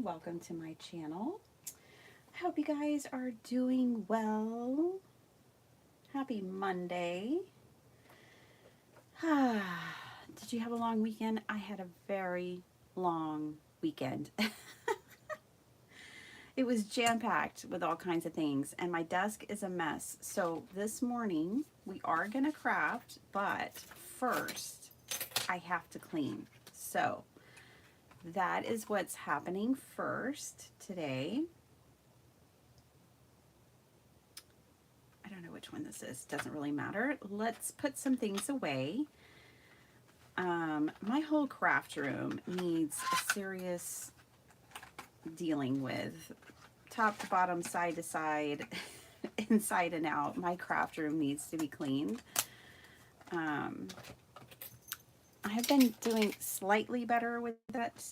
welcome to my channel. I hope you guys are doing well. Happy Monday. Did you have a long weekend? I had a very long weekend. It was jam-packed with all kinds of things, and my desk is a mess. So this morning we are gonna craft, but first I have to clean. So that is what's happening first today. I don't know which one this is. Doesn't really matter. Let's put some things away. My whole craft room needs a serious dealing with. Top to bottom, side to side, inside and out. My craft room needs to be cleaned. I have been doing slightly better with that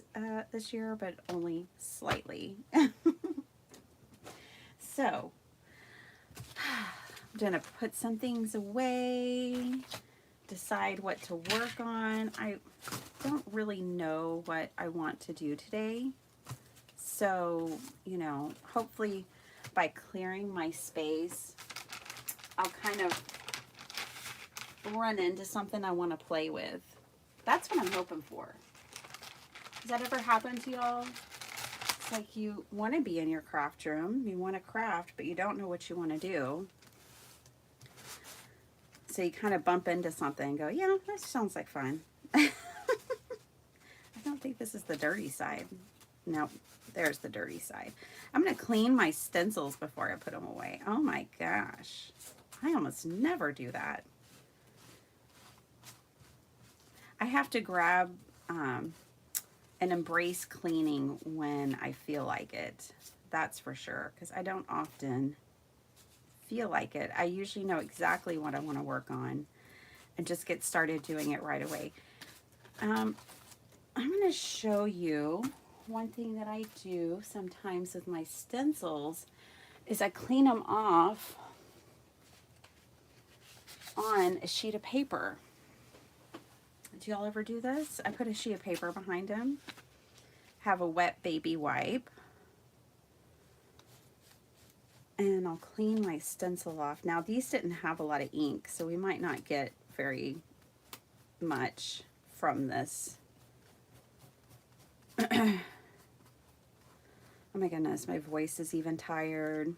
this year, but only slightly. So, I'm gonna put some things away, decide what to work on. I don't really know what I want to do today. So, you know, hopefully by clearing my space, I'll kind of run into something I want to play with. That's what I'm hoping for. Does that ever happen to y'all? It's like you want to be in your craft room, you want to craft, but you don't know what you want to do. So you kind of bump into something and go, yeah, that sounds like fun. I don't think this is the dirty side. No, there's the dirty side. I'm going to clean my stencils before I put them away. Oh my gosh. I almost never do that. I have to grab and embrace cleaning when I feel like it. That's for sure, because I don't often feel like it. I usually know exactly what I want to work on and just get started doing it right away. I'm going to show you one thing that I do sometimes with my stencils is I clean them off on a sheet of paper. Do y'all ever do this? I put a sheet of paper behind them, have a wet baby wipe, and I'll clean my stencil off. Now these didn't have a lot of ink, so we might not get very much from this. Oh my goodness, my voice is even tired.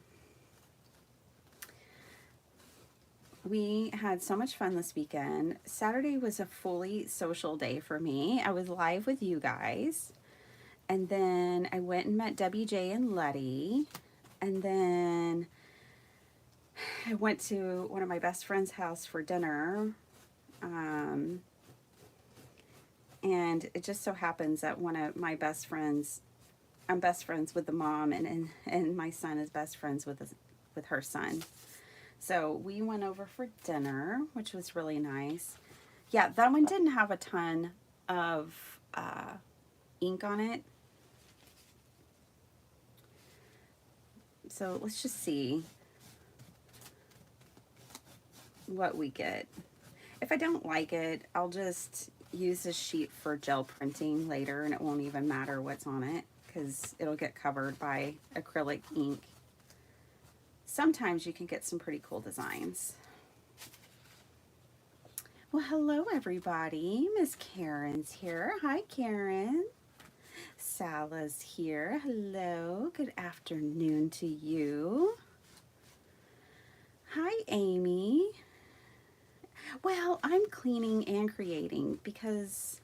We had so much fun this weekend. Saturday was a fully social day for me. I was live with you guys. And then I went and met WJ and Letty. And then I went to one of my best friend's house for dinner. And it just so happens that one of my best friends, I'm best friends with the mom, and my son is best friends with her son. So we went over for dinner, which was really nice. Yeah, that one didn't have a ton of ink on it. So let's just see what we get. If I don't like it, I'll just use this sheet for gel printing later, and it won't even matter what's on it because it'll get covered by acrylic ink. Sometimes you can get some pretty cool designs. Well, hello everybody. Miss Karen's here. Hi, Karen. Sala's here. Hello. Good afternoon to you. Hi, Amy. Well, I'm cleaning and creating because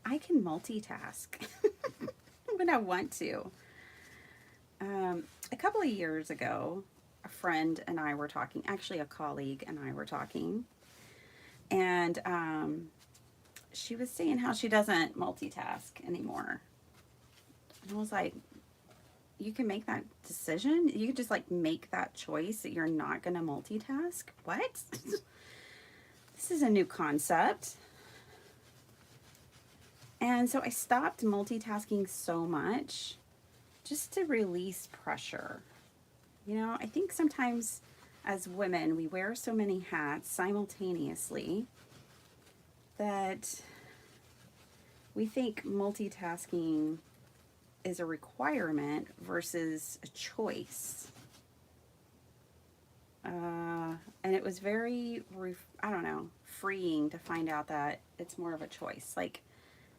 I can multitask when I want to. A couple of years ago, a friend and I were talking, actually a colleague and I were talking, and she was saying how she doesn't multitask anymore. And I was like, you can make that decision? You can just like make that choice that you're not going to multitask? What? This is a new concept. And so I stopped multitasking so much just to release pressure. You know, I think sometimes as women, we wear so many hats simultaneously that we think multitasking is a requirement versus a choice. And it was very, I don't know, freeing to find out that it's more of a choice. Like,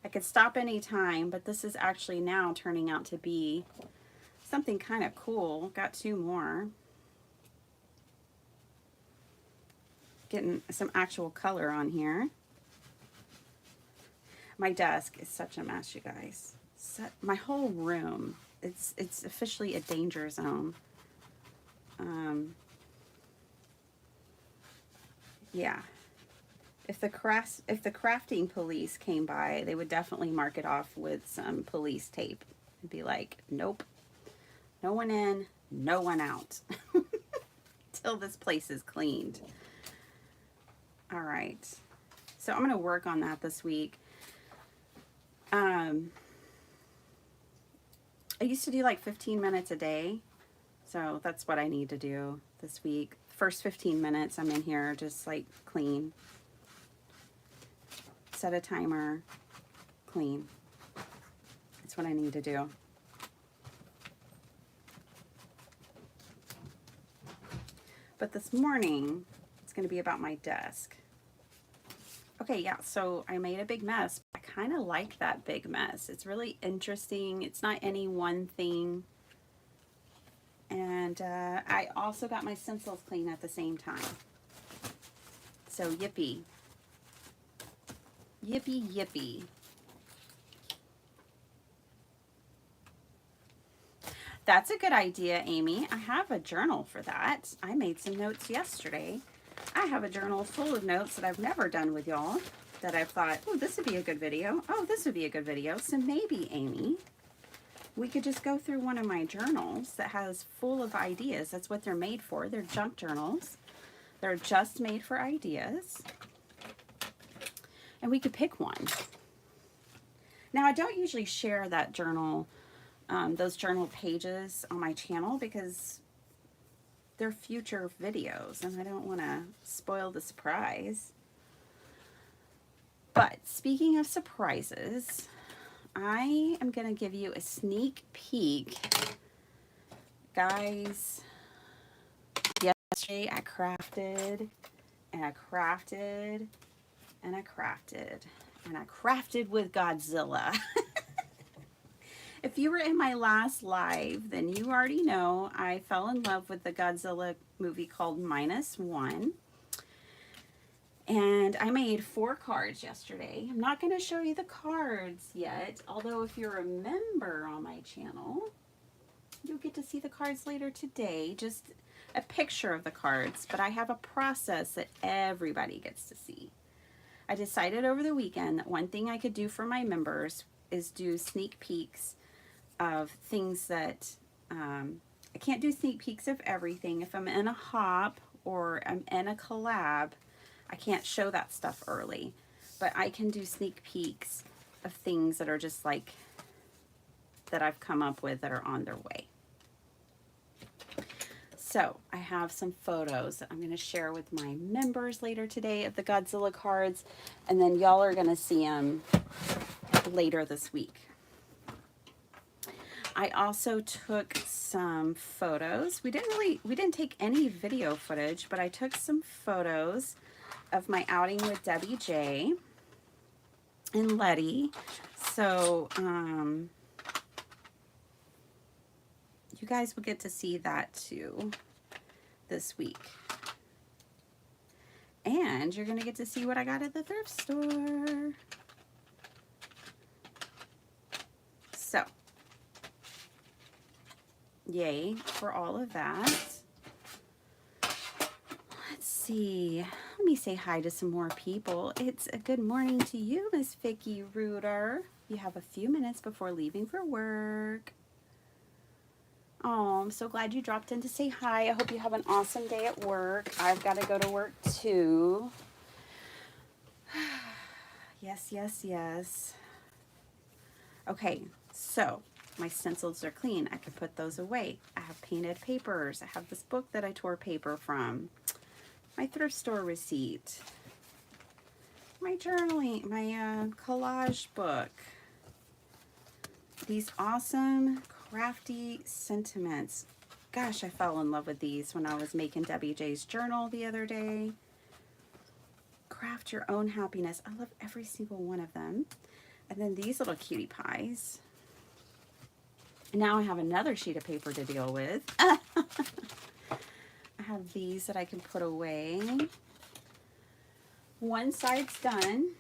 I could stop anytime, but this is actually now turning out to be something kind of cool. Got 2 more. Getting some actual color on here. My desk is such a mess, you guys. My whole room, it's officially a danger zone. Yeah. If the crafting police came by, they would definitely mark it off with some police tape and be like, nope, no one in, no one out till this place is cleaned. All right, so I'm going to work on that this week. I used to do like 15 minutes a day, so that's what I need to do this week. First 15 minutes I'm in here just like clean. Set a timer, clean. That's what I need to do. But this morning, it's going to be about my desk. Okay, yeah, so I made a big mess. I kind of like that big mess. It's really interesting. It's not any one thing. And I also got my stencils clean at the same time. So yippee. Yippee, yippee. That's a good idea, Amy. I have a journal for that. I made some notes yesterday. I have a journal full of notes that I've never done with y'all that I've thought, oh, this would be a good video. Oh, this would be a good video. So maybe, Amy, we could just go through one of my journals that has full of ideas. That's what they're made for. They're junk journals. They're just made for ideas. And we could pick one. Now, I don't usually share that journal, those journal pages on my channel because they're future videos and I don't want to spoil the surprise. But speaking of surprises, I am going to give you a sneak peek. Guys, yesterday I crafted and I crafted and I crafted and I crafted with Godzilla. If you were in my last live, then you already know I fell in love with the Godzilla movie called -1. And I made 4 cards yesterday. I'm not going to show you the cards yet, although if you're a member on my channel, you'll get to see the cards later today. Just a picture of the cards, but I have a process that everybody gets to see. I decided over the weekend that one thing I could do for my members is do sneak peeks of things that I can't do sneak peeks of everything. If I'm in a hop or I'm in a collab, I can't show that stuff early, but I can do sneak peeks of things that are just like that I've come up with that are on their way. So I have some photos that I'm going to share with my members later today of the Godzilla cards, and then y'all are going to see them later this week. I also took some photos. We didn't take any video footage, but I took some photos of my outing with Debbie J and Letty. So you guys will get to see that too this week. And you're going to get to see what I got at the thrift store. So, yay for all of that. Let's see. Let me say hi to some more people. It's a good morning to you, Miss Vicky Reuter. You have a few minutes before leaving for work. Oh, I'm so glad you dropped in to say hi. I hope you have an awesome day at work. I've got to go to work too. Yes, yes, yes. Okay, so my stencils are clean. I can put those away. I have painted papers. I have this book that I tore paper from. My thrift store receipt. My journaling, my collage book. these awesome crafty sentiments. Gosh, I fell in love with these when I was making Debbie J's journal the other day. Craft your own happiness. I love every single one of them. And then these little cutie pies. And now I have another sheet of paper to deal with. I have these that I can put away. One side's done.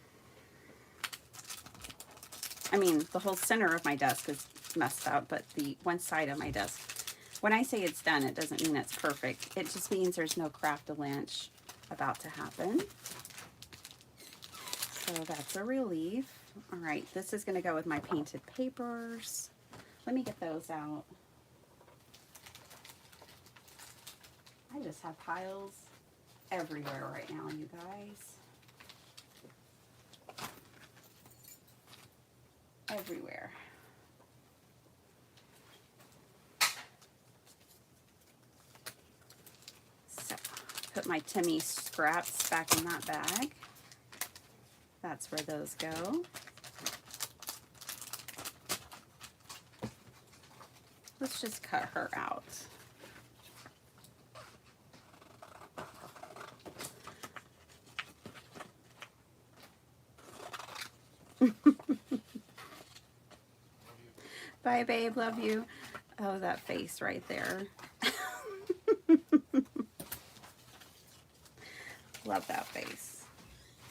I mean, the whole center of my desk is messed up, but the one side of my desk, when I say it's done, it doesn't mean it's perfect. It just means there's no craft-a-lynch about to happen. So that's a relief. All right, this is going to go with my painted papers. Let me get those out. I just have piles everywhere right now, you guys. Everywhere. So, put my Timmy scraps back in that bag. That's where those go. Let's just cut her out. Bye, babe. Love you. Oh, that face right there. Love that face.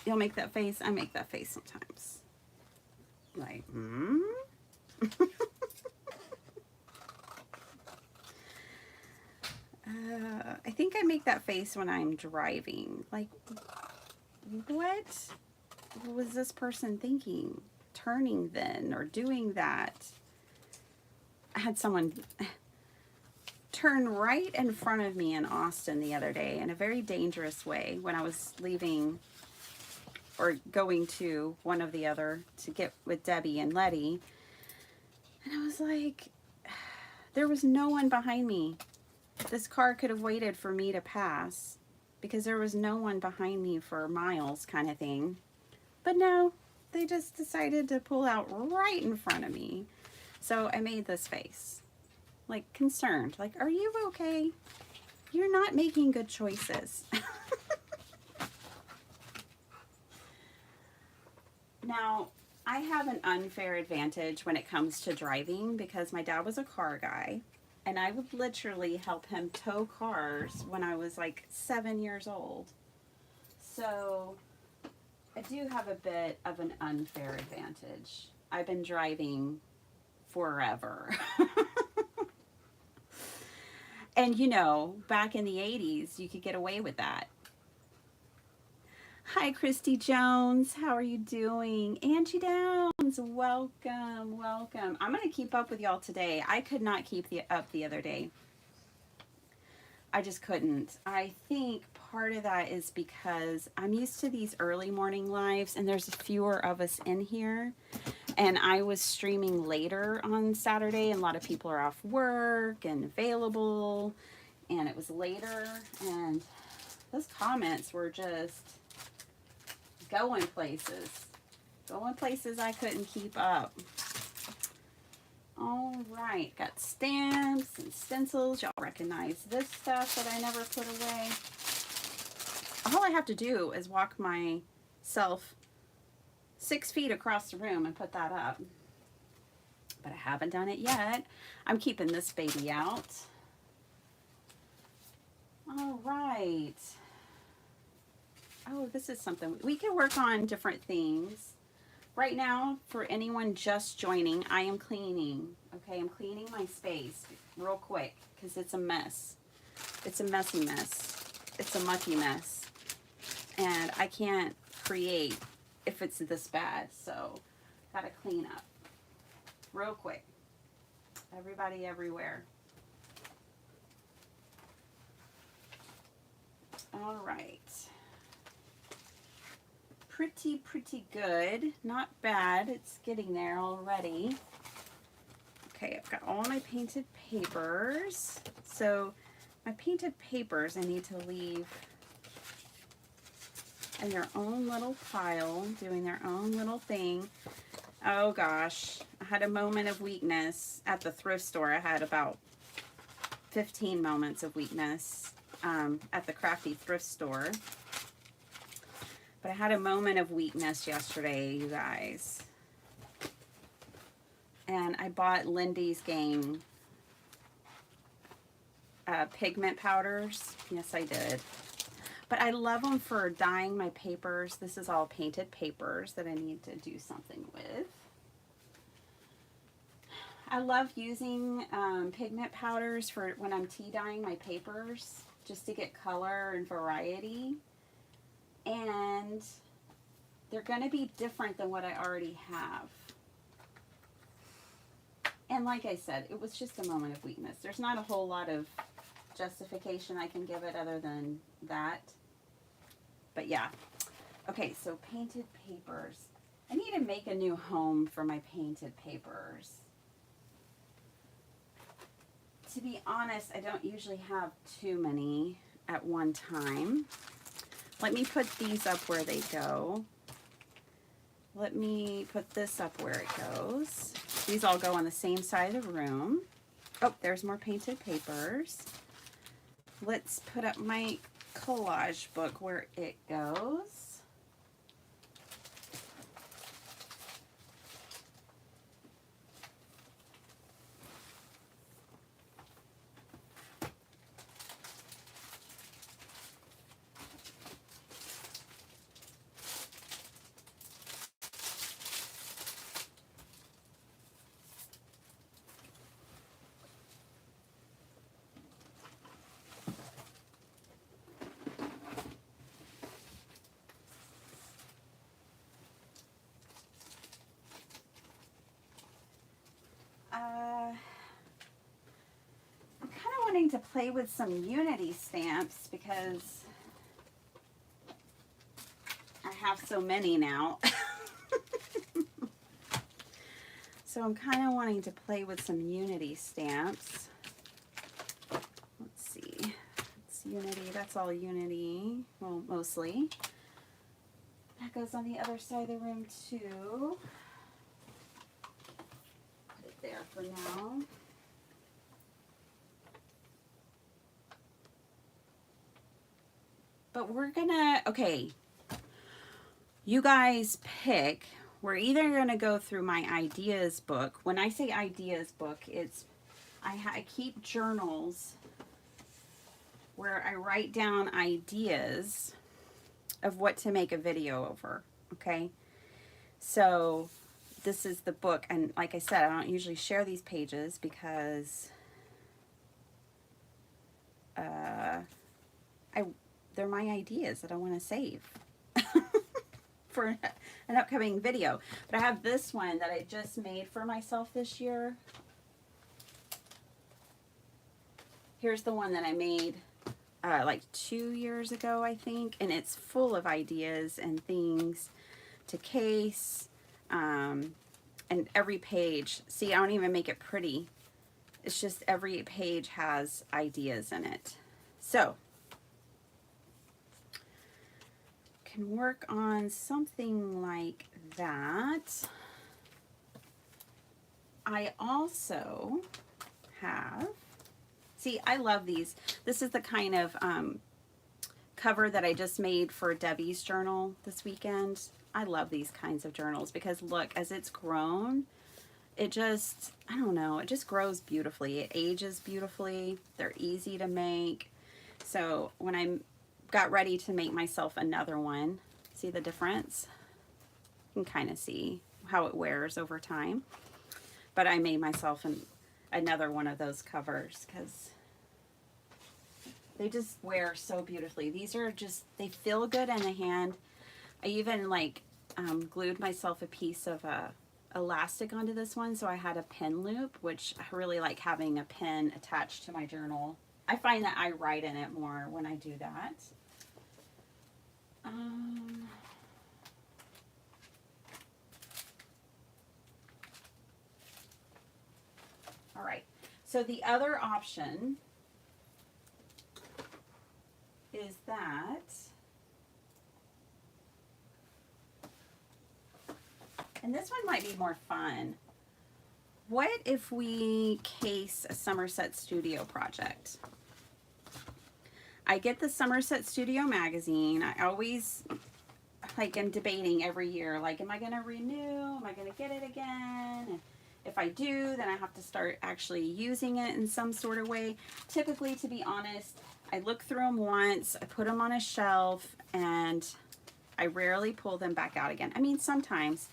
You'll make that face. I make that face sometimes. Like, I think I make that face when I'm driving. Like, what was this person thinking? Turning then or doing that? I had someone turn right in front of me in Austin the other day in a very dangerous way when I was leaving or going to one of the other to get with Debbie and Letty. And I was like, there was no one behind me. This car could have waited for me to pass because there was no one behind me for miles kind of thing. But no, they just decided to pull out right in front of me. So I made this face, like concerned, like, are you okay? You're not making good choices. Now, I have an unfair advantage when it comes to driving because my dad was a car guy and I would literally help him tow cars when I was like 7 years old. So I do have a bit of an unfair advantage. I've been driving forever. And you know, back in the 80s, you could get away with that. Hi, Christy Jones. How are you doing? Angie Downs, welcome, welcome. I'm going to keep up with y'all today. I could not keep up the other day. I just couldn't. I think part of that is because I'm used to these early morning lives and there's fewer of us in here. And I was streaming later on Saturday and a lot of people are off work and available. And it was later and those comments were just going places. Going places I couldn't keep up. All right, got stamps and stencils. Y'all recognize this stuff that I never put away. All I have to do is walk myself 6 feet across the room and put that up. But I haven't done it yet. I'm keeping this baby out. All right. Oh, this is something. We can work on different things. Right now, for anyone just joining, I am cleaning. Okay, I'm cleaning my space real quick because it's a mess. It's a messy mess. It's a mucky mess. And I can't create if it's this bad. So, gotta clean up real quick. Everybody everywhere. All right. Pretty good. Not bad. It's getting there already. Okay, I've got all my painted papers. So my painted papers I need to leave in their own little pile, doing their own little thing. Oh gosh, I had a moment of weakness at the thrift store. I had about 15 moments of weakness at the crafty thrift store. But I had a moment of weakness yesterday, you guys. And I bought Lindy's Gang pigment powders. Yes, I did. But I love them for dyeing my papers. This is all painted papers that I need to do something with. I love using pigment powders for when I'm tea dyeing my papers, just to get color and variety. And they're going to be different than what I already have. And like I said, it was just a moment of weakness. There's not a whole lot of justification I can give it other than that. But yeah. Okay, so painted papers. I need to make a new home for my painted papers. To be honest, I don't usually have too many at one time. Let me put these up where they go. Let me put this up where it goes. These all go on the same side of the room. Oh, there's more painted papers. Let's put up my collage book where it goes. I'm kind of wanting to play with some Unity stamps because I have so many now. So I'm kind of wanting to play with some Unity stamps. Let's see. It's Unity. That's all Unity. Well, mostly. That goes on the other side of the room too. Put it there for now. But we're gonna, okay, you guys pick. We're either gonna go through my ideas book. When I say ideas book, it's, I keep journals where I write down ideas of what to make a video over, okay? So this is the book, and like I said, I don't usually share these pages because they're my ideas that I want to save for an upcoming video. But I have this one that I just made for myself this year. Here's the one that I made like 2 years ago, I think, and it's full of ideas and things to case, and every page, see, I don't even make it pretty. It's just every page has ideas in it. So can work on something like that. I also have, see, I love these. This is the kind of cover that I just made for Debbie's journal this weekend. I love these kinds of journals because look, as it's grown, it just, I don't know, it just grows beautifully. It ages beautifully. They're easy to make. So when I got ready to make myself another one, see the difference? You can kind of see how it wears over time. But I made myself another one of those covers because they just wear so beautifully. These are just, they feel good in the hand. I even like glued myself a piece of elastic onto this one, so I had a pin loop, which I really like having a pin attached to my journal. I find that I write in it more when I do that. All right, so the other option is that and this one might be more fun. what if we case a Somerset Studio project? I get the Somerset Studio magazine. I always, like, am debating every year, like, am I going to renew? Am I going to get it again? And if I do, then I have to start actually using it in some sort of way. Typically, to be honest, I look through them once, I put them on a shelf, and I rarely pull them back out again. I mean, sometimes.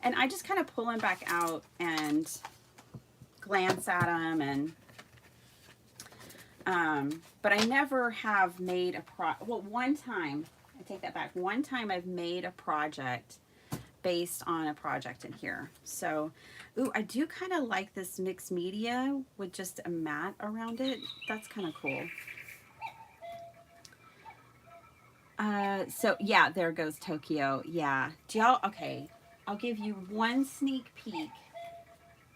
And I just kind of pull them back out and glance at them, and but I never have made a well, one time, I take that back. One time I've made a project based on a project in here. So, ooh, I do kind of like this mixed media with just a mat around it. That's kind of cool. So yeah, there goes Tokyo. Yeah. Do y'all, okay, I'll give you one sneak peek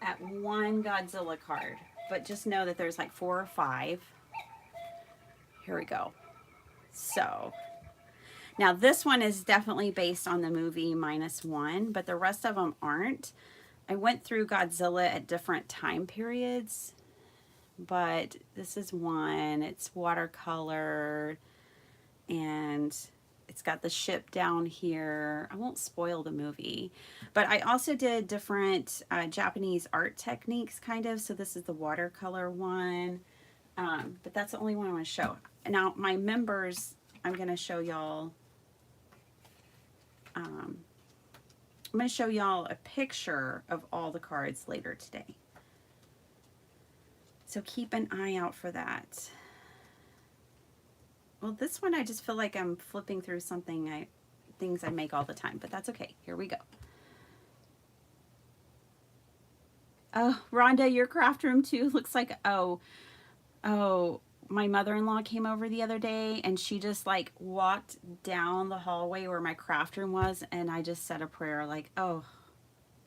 at one Godzilla card, but just know that there's like 4 or 5. Here we go. So now this one is definitely based on the movie -1, but the rest of them aren't. I went through Godzilla at different time periods, but this is one. It's watercolored, and it's got the ship down here. I won't spoil the movie, but I also did different Japanese art techniques, kind of. So this is the watercolor one, but that's the only one I want to show. Now, my members, I'm going to show y'all. I'm going to show y'all a picture of all the cards later today. So keep an eye out for that. Well, this one I just feel like I'm flipping through things I make all the time, but that's okay. Here we go. Oh, Rhonda, your craft room too looks like, oh, my mother-in-law came over the other day, and she just like walked down the hallway where my craft room was, and I just said a prayer like, oh,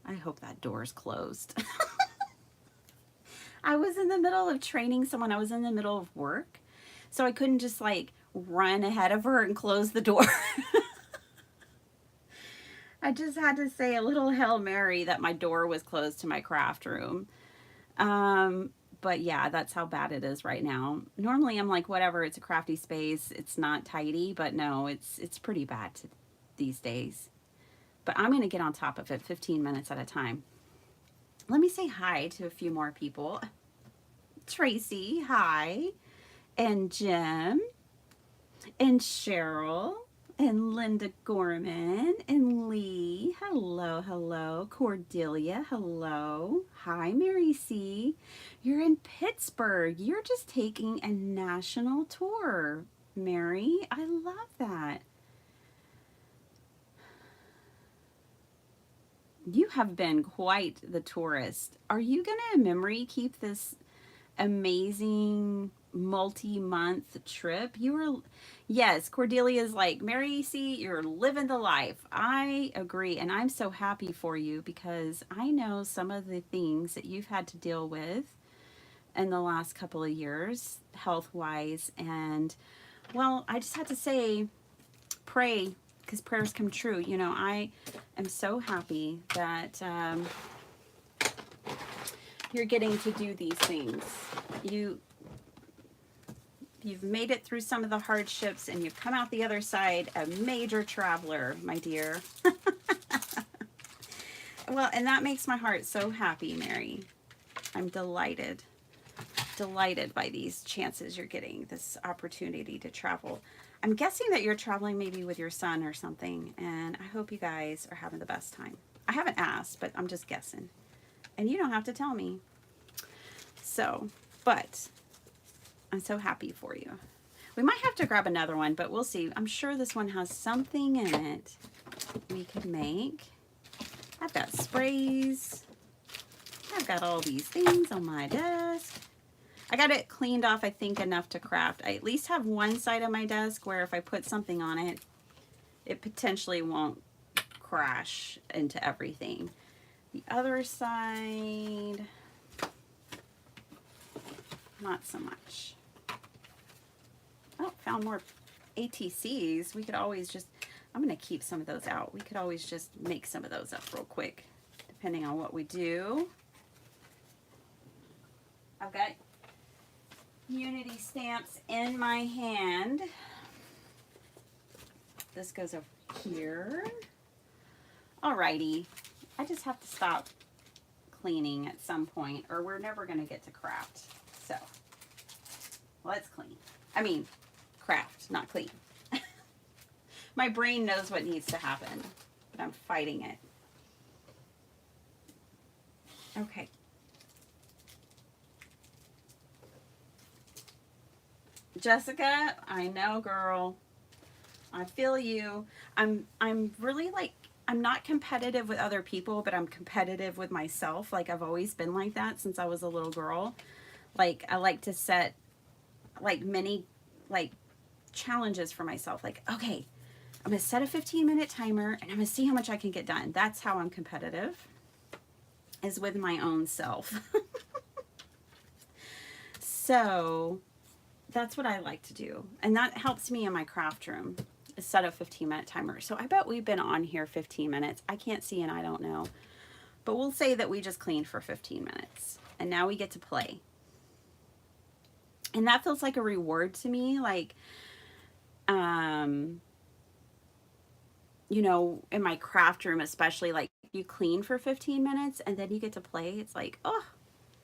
I hope that door's closed. I was in the middle of training someone. I was in the middle of work, so I couldn't just like run ahead of her and close the door. I just had to say a little Hail Mary that my door was closed to my craft room. But yeah, that's how bad it is right now. Normally I'm like, whatever, it's a crafty space. It's not tidy, but no, it's pretty bad these days. But I'm going to get on top of it 15 minutes at a time. Let me say hi to a few more people. Tracy, hi. And Jim. And Cheryl. And Linda Gorman. And Lee. Hello, hello. Cordelia, hello. Hi, Mary C. You're in Pittsburgh. You're just taking a national tour, Mary. I love that. You have been quite the tourist. Are you going to memory keep this amazing multi-month trip? Yes, Cordelia's like, Mary C, you're living the life. I agree, and I'm so happy for you because I know some of the things that you've had to deal with in the last couple of years, health-wise, and, well, I just have to say, pray, because prayers come true. You know, I am so happy that you're getting to do these things. You've made it through some of the hardships, and you've come out the other side a major traveler, my dear. Well, and that makes my heart so happy, Mary. I'm delighted by these chances you're getting, this opportunity to travel. I'm guessing that you're traveling maybe with your son or something, and I hope you guys are having the best time. I haven't asked, but I'm just guessing. And you don't have to tell me. So, but I'm so happy for you. We might have to grab another one, but we'll see. I'm sure this one has something in it we could make. I've got sprays. I've got all these things on my desk. I got it cleaned off, I think, enough to craft. I at least have one side of my desk where if I put something on it, it potentially won't crash into everything. The other side, not so much. Oh, found more ATCs. We could always just, I'm going to keep some of those out. We could always just make some of those up real quick, depending on what we do. I've got Unity stamps in my hand. This goes over here. Alrighty, I just have to stop cleaning at some point or we're never going to get to craft. So let's clean. I mean, craft, not clean. My brain knows what needs to happen, but I'm fighting it. Okay. Jessica, I know, girl. I feel you. I'm really like, I'm not competitive with other people, but I'm competitive with myself. Like I've always been like that since I was a little girl. Like I like to set like many like challenges for myself. Like, okay, I'm going to set a 15-minute timer and I'm going to see how much I can get done. That's how I'm competitive, is with my own self. So that's what I like to do. And that helps me in my craft room, is set a 15-minute timer. So I bet we've been on here 15 minutes. I can't see and I don't know. But we'll say that we just cleaned for 15 minutes. And now we get to play. And that feels like a reward to me. Like, you know, in my craft room especially, like you clean for 15 minutes and then you get to play. It's like, oh,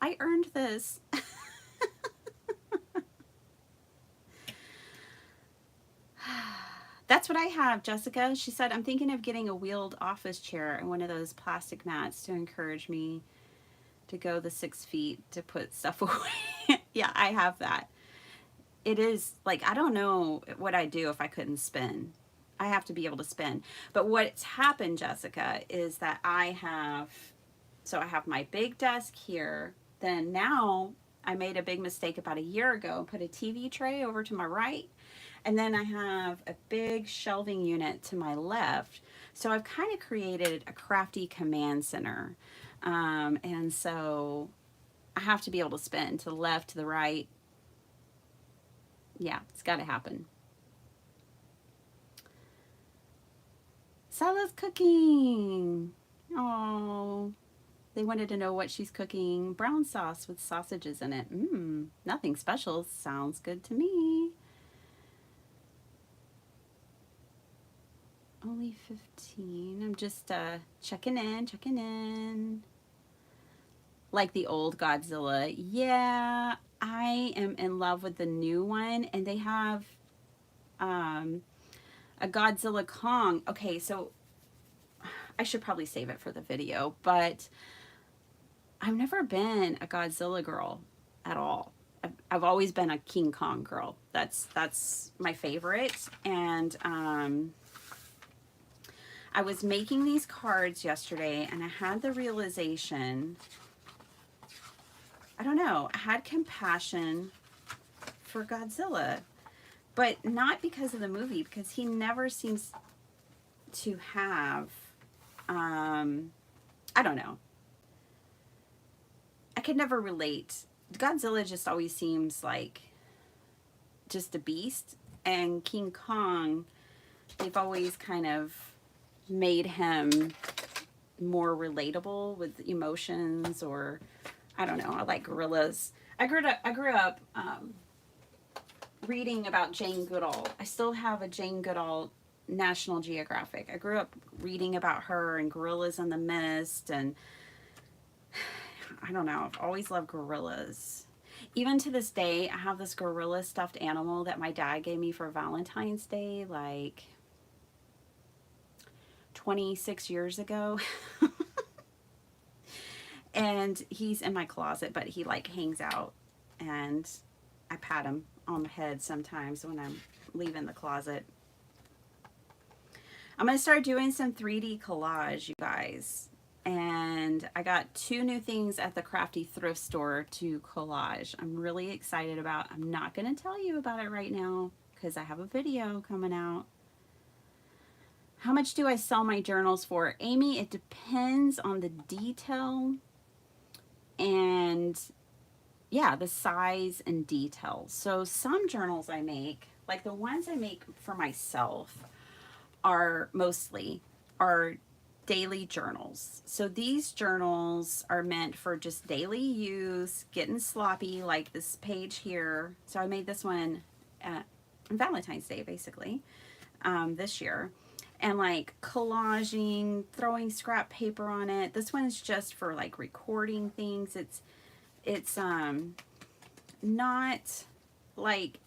I earned this. That's what I have, Jessica. She said, I'm thinking of getting a wheeled office chair and one of those plastic mats to encourage me to go the 6 feet to put stuff away. Yeah, I have that. It is like, I don't know what I'd do if I couldn't spin. I have to be able to spin. But what's happened, Jessica, is that I have my big desk here. Then now I made a big mistake about a year ago and put a TV tray over to my right. And then I have a big shelving unit to my left. So I've kind of created a crafty command center. And so I have to be able to spin to the left, to the right. Yeah, it's got to happen. Salah's cooking. Oh, they wanted to know what she's cooking. Brown sauce with sausages in it. Nothing special. Sounds good to me. Only 15. I'm just checking in. Like the old Godzilla. Yeah, I am in love with the new one. And they have a Godzilla Kong. Okay, so I should probably save it for the video. But I've never been a Godzilla girl at all. I've always been a King Kong girl. That's my favorite. And I was making these cards yesterday and I had the realization, I don't know, I had compassion for Godzilla, but not because of the movie, because he never seems to have, I don't know. I could never relate. Godzilla just always seems like just a beast, and King Kong, they've always kind of made him more relatable with emotions, or I don't know. I like gorillas. I grew up reading about Jane Goodall. I still have a Jane Goodall National Geographic. I grew up reading about her and Gorillas in the Mist, and I don't know. I've always loved gorillas. Even to this day, I have this gorilla stuffed animal that my dad gave me for Valentine's Day, like 26 years ago. And he's in my closet, but he like hangs out and I pat him on the head sometimes when I'm leaving the closet. I'm going to start doing some 3D collage, you guys. And I got 2 new things at the Crafty Thrift Store to collage. I'm really excited about. I'm not going to tell you about it right now because I have a video coming out. How much do I sell my journals for? Amy, it depends on the detail and yeah, the size and detail. So some journals I make, like the ones I make for myself, are daily journals. So these journals are meant for just daily use, getting sloppy like this page here. So I made this one on Valentine's Day, basically, this year. And like collaging, throwing scrap paper on it. This one's just for like recording things. It's not like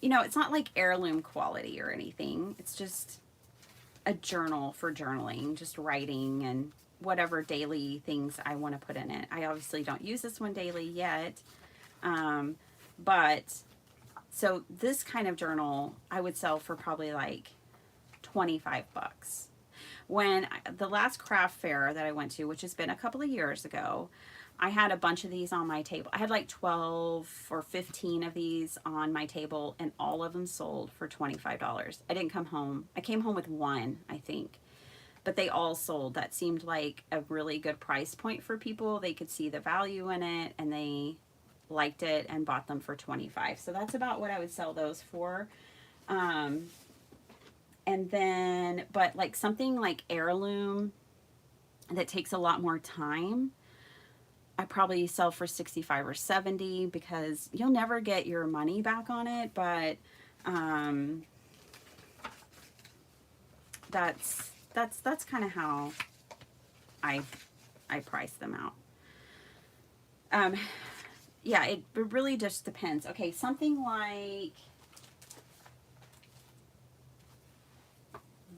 you know, it's not like heirloom quality or anything. It's just a journal for journaling, just writing and whatever daily things I want to put in it. I obviously don't use this one daily yet. But so this kind of journal I would sell for probably like 25 bucks. The last craft fair that I went to, which has been a couple of years ago, I had a bunch of these on my table. I had like 12 or 15 of these on my table, and all of them sold for $25. I didn't come home. I came home with one, I think. But they all sold. That seemed like a really good price point for people. They could see the value in it, and they liked it and bought them for 25. So that's about what I would sell those for. And then, but like something like heirloom that takes a lot more time, I probably sell for 65 or 70 because you'll never get your money back on it, but that's kind of how I price them out. Yeah, it really just depends. Okay, something like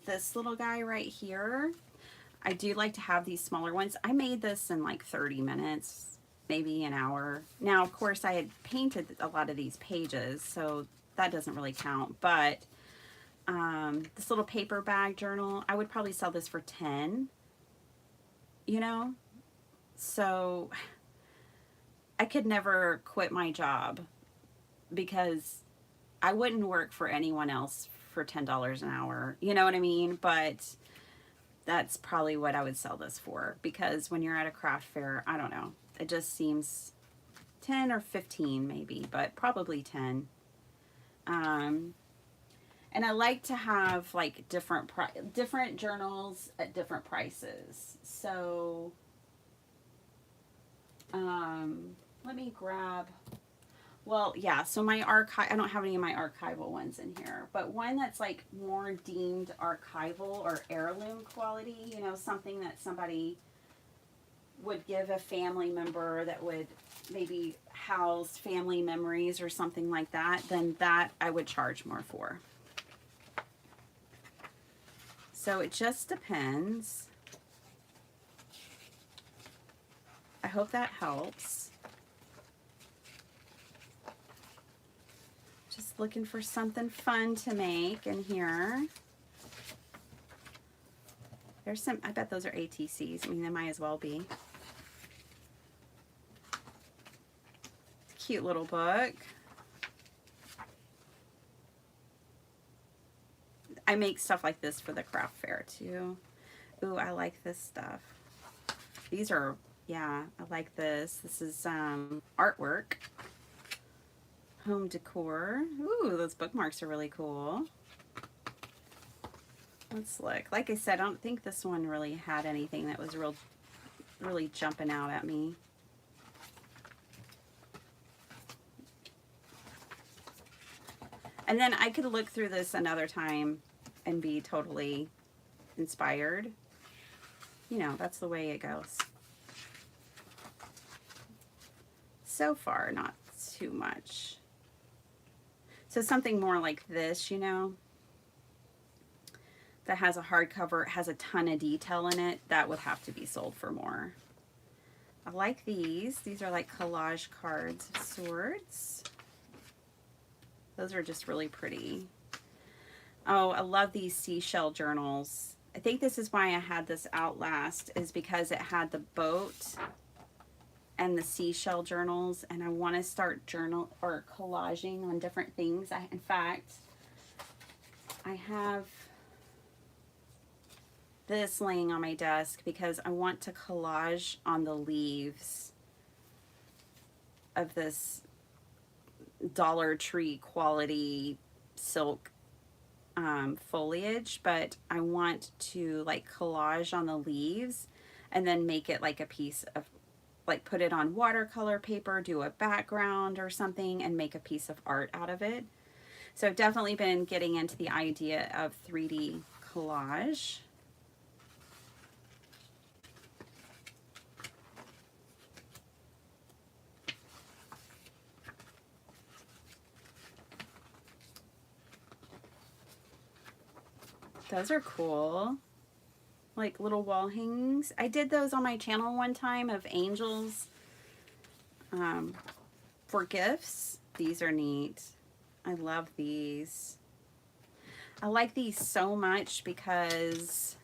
this little guy right here. I do like to have these smaller ones. I made this in like 30 minutes, maybe an hour. Now, of course, I had painted a lot of these pages, so that doesn't really count. But this little paper bag journal, I would probably sell this for 10, you know? So I could never quit my job because I wouldn't work for anyone else for $10 an hour. You know what I mean? But that's probably what I would sell this for, because when you're at a craft fair, I don't know, it just seems 10 or 15 maybe, but probably 10. And I like to have like different journals at different prices. So let me grab, well, yeah, so my I don't have any of my archival ones in here, but one that's like more deemed archival or heirloom quality, you know, something that somebody would give a family member that would maybe house family memories or something like that, then that I would charge more for. So it just depends. I hope that helps. Just looking for something fun to make in here. There's some, I bet those are ATCs. I mean, they might as well be. Cute little book. I make stuff like this for the craft fair too. Ooh, I like this stuff. These are, yeah, I like this. This is artwork. Home decor. Ooh, those bookmarks are really cool. Let's look. Like I said, I don't think this one really had anything that was really jumping out at me. And then I could look through this another time and be totally inspired. You know, that's the way it goes. So far, not too much. So something more like this, you know, that has a hardcover, has a ton of detail in it, that would have to be sold for more. I like these. These are like collage cards of sorts. Those are just really pretty. Oh, I love these seashell journals. I think this is why I had this out last, is because it had the boat and the seashell journals, and I want to start journal or collaging on different things. In fact, I have this laying on my desk because I want to collage on the leaves of this Dollar Tree quality silk foliage, but I want to like collage on the leaves and then make it like a piece of, like put it on watercolor paper, do a background or something, and make a piece of art out of it. So I've definitely been getting into the idea of 3D collage. Those are cool. Like little wall hangings. I did those on my channel one time of angels for gifts. These are neat. I love these. I like these so much because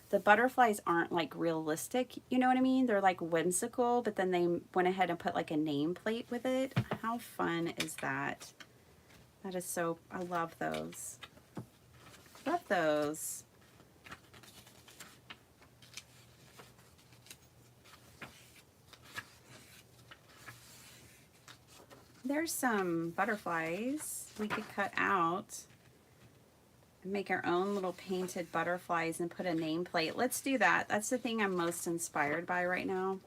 the butterflies aren't like realistic, you know what I mean? They're like whimsical, but then they went ahead and put like a nameplate with it. How fun is that? That is so, I love those. Love those. There's some butterflies we could cut out and make our own little painted butterflies and put a nameplate. Let's do that. That's the thing I'm most inspired by right now.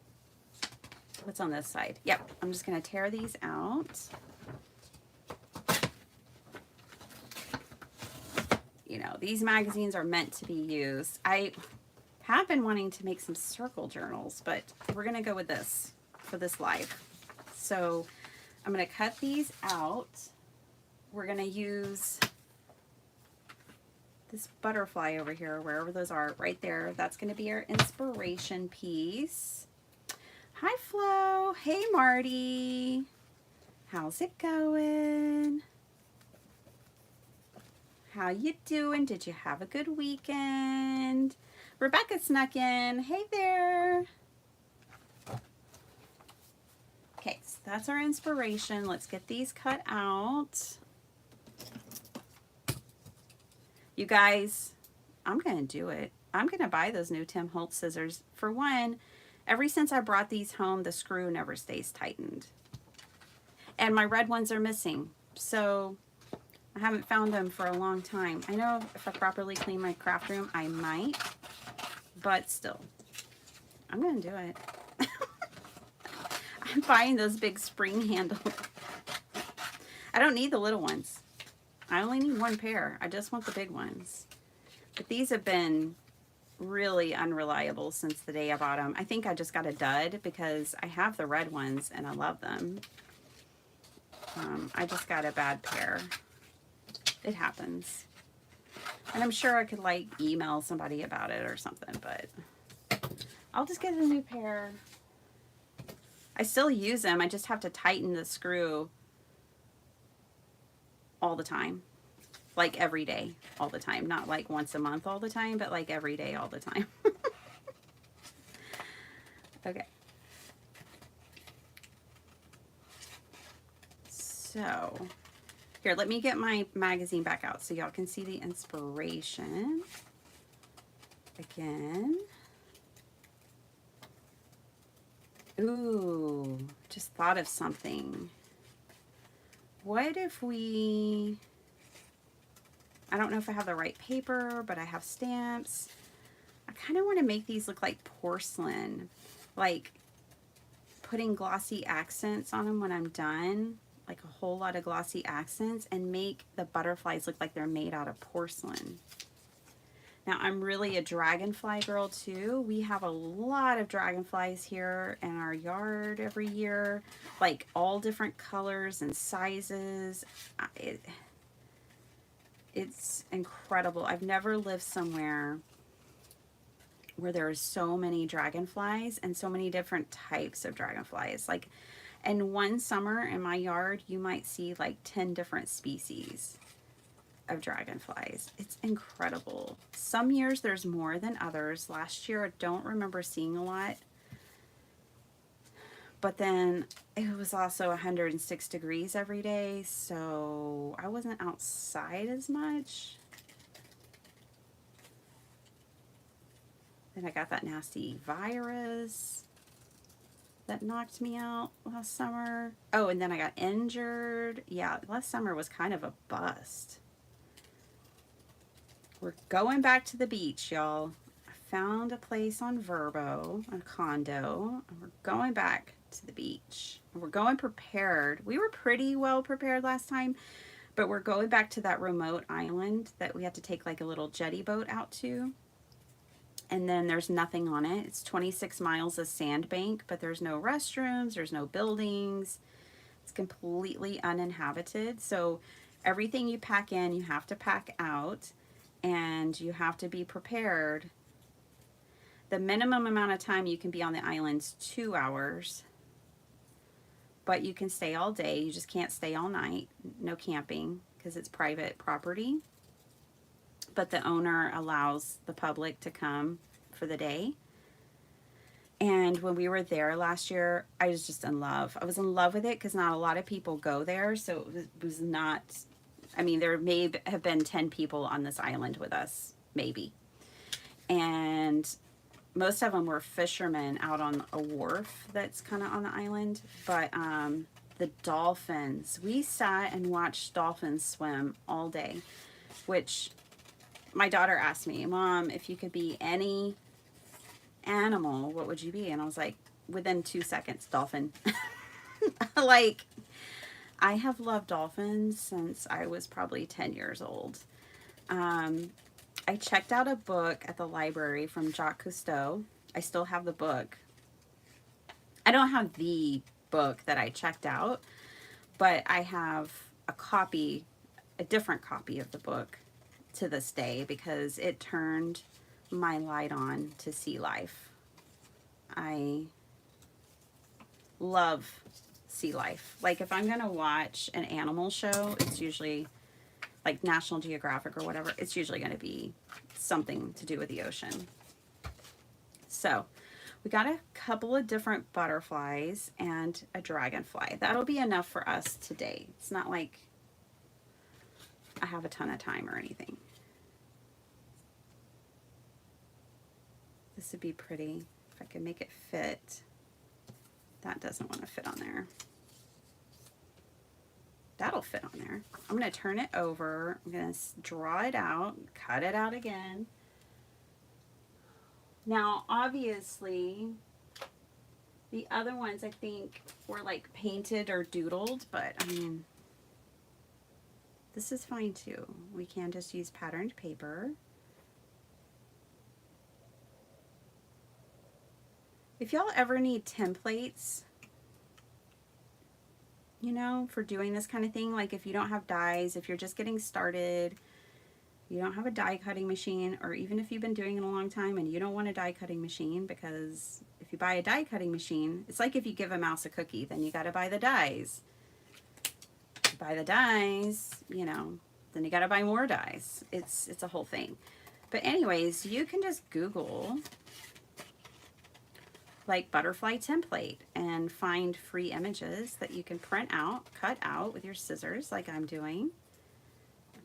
What's on this side? Yep, I'm just gonna tear these out. You know, these magazines are meant to be used. I have been wanting to make some circle journals, but we're gonna go with this for this live. So I'm gonna cut these out. We're gonna use this butterfly over here, wherever those are, right there. That's gonna be our inspiration piece. Hi Flo, hey Marty. How's it going? How you doing? Did you have a good weekend? Rebecca snuck in. Hey there. Okay, so that's our inspiration. Let's get these cut out. You guys, I'm going to do it. I'm going to buy those new Tim Holtz scissors. For one, ever since I brought these home, the screw never stays tightened. And my red ones are missing. So I haven't found them for a long time. I know if I properly clean my craft room, I might. But still, I'm going to do it. I'm buying those big spring handles. I don't need the little ones. I only need one pair. I just want the big ones. But these have been really unreliable since the day I bought them. I think I just got a dud because I have the red ones and I love them. I just got a bad pair. It happens. And I'm sure I could like email somebody about it or something, but I'll just get a new pair. I still use them. I just have to tighten the screw all the time. Like every day, all the time. Not like once a month all the time, but like every day all the time. Okay. So, here, let me get my magazine back out so y'all can see the inspiration. Again. Ooh, just thought of something. What if we, I don't know if I have the right paper, but I have stamps. I kind of want to make these look like porcelain, like putting glossy accents on them when I'm done, like a whole lot of glossy accents, and make the butterflies look like they're made out of porcelain. Now, I'm really a dragonfly girl too. We have a lot of dragonflies here in our yard every year, like all different colors and sizes. It's incredible. I've never lived somewhere where there are so many dragonflies and so many different types of dragonflies. Like in one summer in my yard, you might see like 10 different species of dragonflies. It's incredible. Some years there's more than others. Last year I don't remember seeing a lot, but then it was also 106 degrees every day, so I wasn't outside as much. Then I got that nasty virus that knocked me out last summer. Oh, and then I got injured. Yeah, last summer was kind of a bust. we're going back to the beach, y'all. I found a place on Verbo, a condo, and we're going back to the beach. And we're going prepared. We were pretty well prepared last time, but we're going back to that remote island that we had to take like a little jetty boat out to. And then there's nothing on it. It's 26 miles of sandbank, but there's no restrooms, there's no buildings. It's completely uninhabited. So everything you pack in, you have to pack out, and you have to be prepared. The minimum amount of time you can be on the island is 2 hours, but you can stay all day. You just can't stay all night. No camping because it's private property. But the owner allows the public to come for the day. And when we were there last year, I was just in love. I was in love with it because not a lot of people go there. So it was not, I mean, there may have been 10 people on this island with us, maybe. And most of them were fishermen out on a wharf that's kind of on the island. But the dolphins, we sat and watched dolphins swim all day, which my daughter asked me, Mom, if you could be any animal, what would you be? And I was like, within 2 seconds, dolphin. Like, I have loved dolphins since I was probably 10 years old. I checked out a book at the library from Jacques Cousteau. I still have the book. I don't have the book that I checked out, but I have a copy, a different copy of the book to this day because it turned my light on to sea life. I love sea life. Like if I'm gonna watch an animal show, it's usually like National Geographic or whatever. It's usually gonna be something to do with the ocean. So we got a couple of different butterflies and a dragonfly. That'll be enough for us today. It's not like I have a ton of time or anything. This would be pretty if I could make it fit. That doesn't want to fit on there. That'll fit on there. I'm going to turn it over. I'm going to draw it out, cut it out again. Now, obviously, the other ones I think were like painted or doodled, but I mean, this is fine too. We can just use patterned paper. If y'all ever need templates, you know, for doing this kind of thing, like if you don't have dies, if you're just getting started, you don't have a die cutting machine, or even if you've been doing it a long time and you don't want a die cutting machine, because if you buy a die cutting machine, it's like if you give a mouse a cookie, then you got to buy the dies. You buy the dies, you know, then you got to buy more dies. It's a whole thing. But anyways, you can just Google like butterfly template and find free images that you can print out, cut out with your scissors like I'm doing.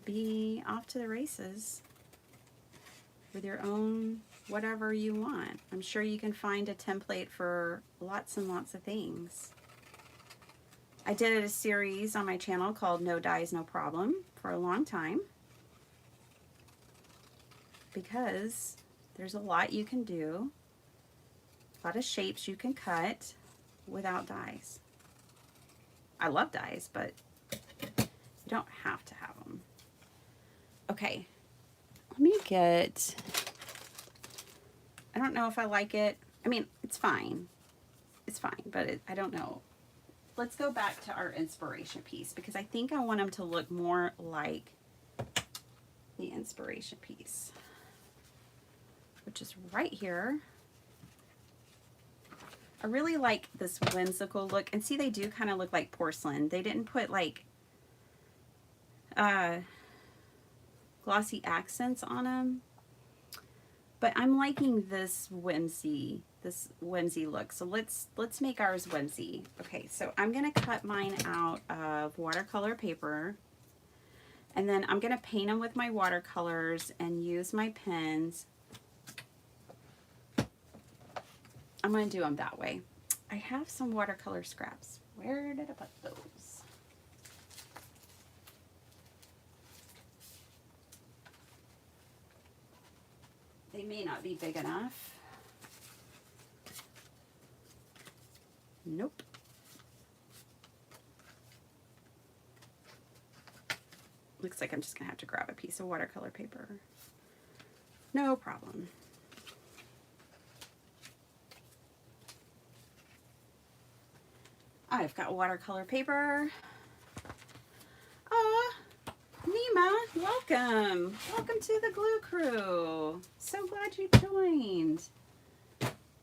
Be off to the races with your own whatever you want. I'm sure you can find a template for lots and lots of things. I did a series on my channel called No Dies, No Problem for a long time because there's a lot you can do. A lot of shapes you can cut without dies. I love dies, but you don't have to have them. Okay, let me get, I don't know if I like it. I mean, it's fine. It's fine, but I don't know. Let's go back to our inspiration piece because I think I want them to look more like the inspiration piece, which is right here. I really like this whimsical look. And see, they do kind of look like porcelain. They didn't put like glossy accents on them. But I'm liking this whimsy look. So let's make ours whimsy. Okay, so I'm going to cut mine out of watercolor paper. And then I'm going to paint them with my watercolors and use my pens. I'm going to do them that way. I have some watercolor scraps. Where did I put those? they may not be big enough. Nope. Looks like I'm just gonna have to grab a piece of watercolor paper. No problem. I've got watercolor paper. Ah, Nima, welcome. Welcome to the Glue Crew. So glad you joined.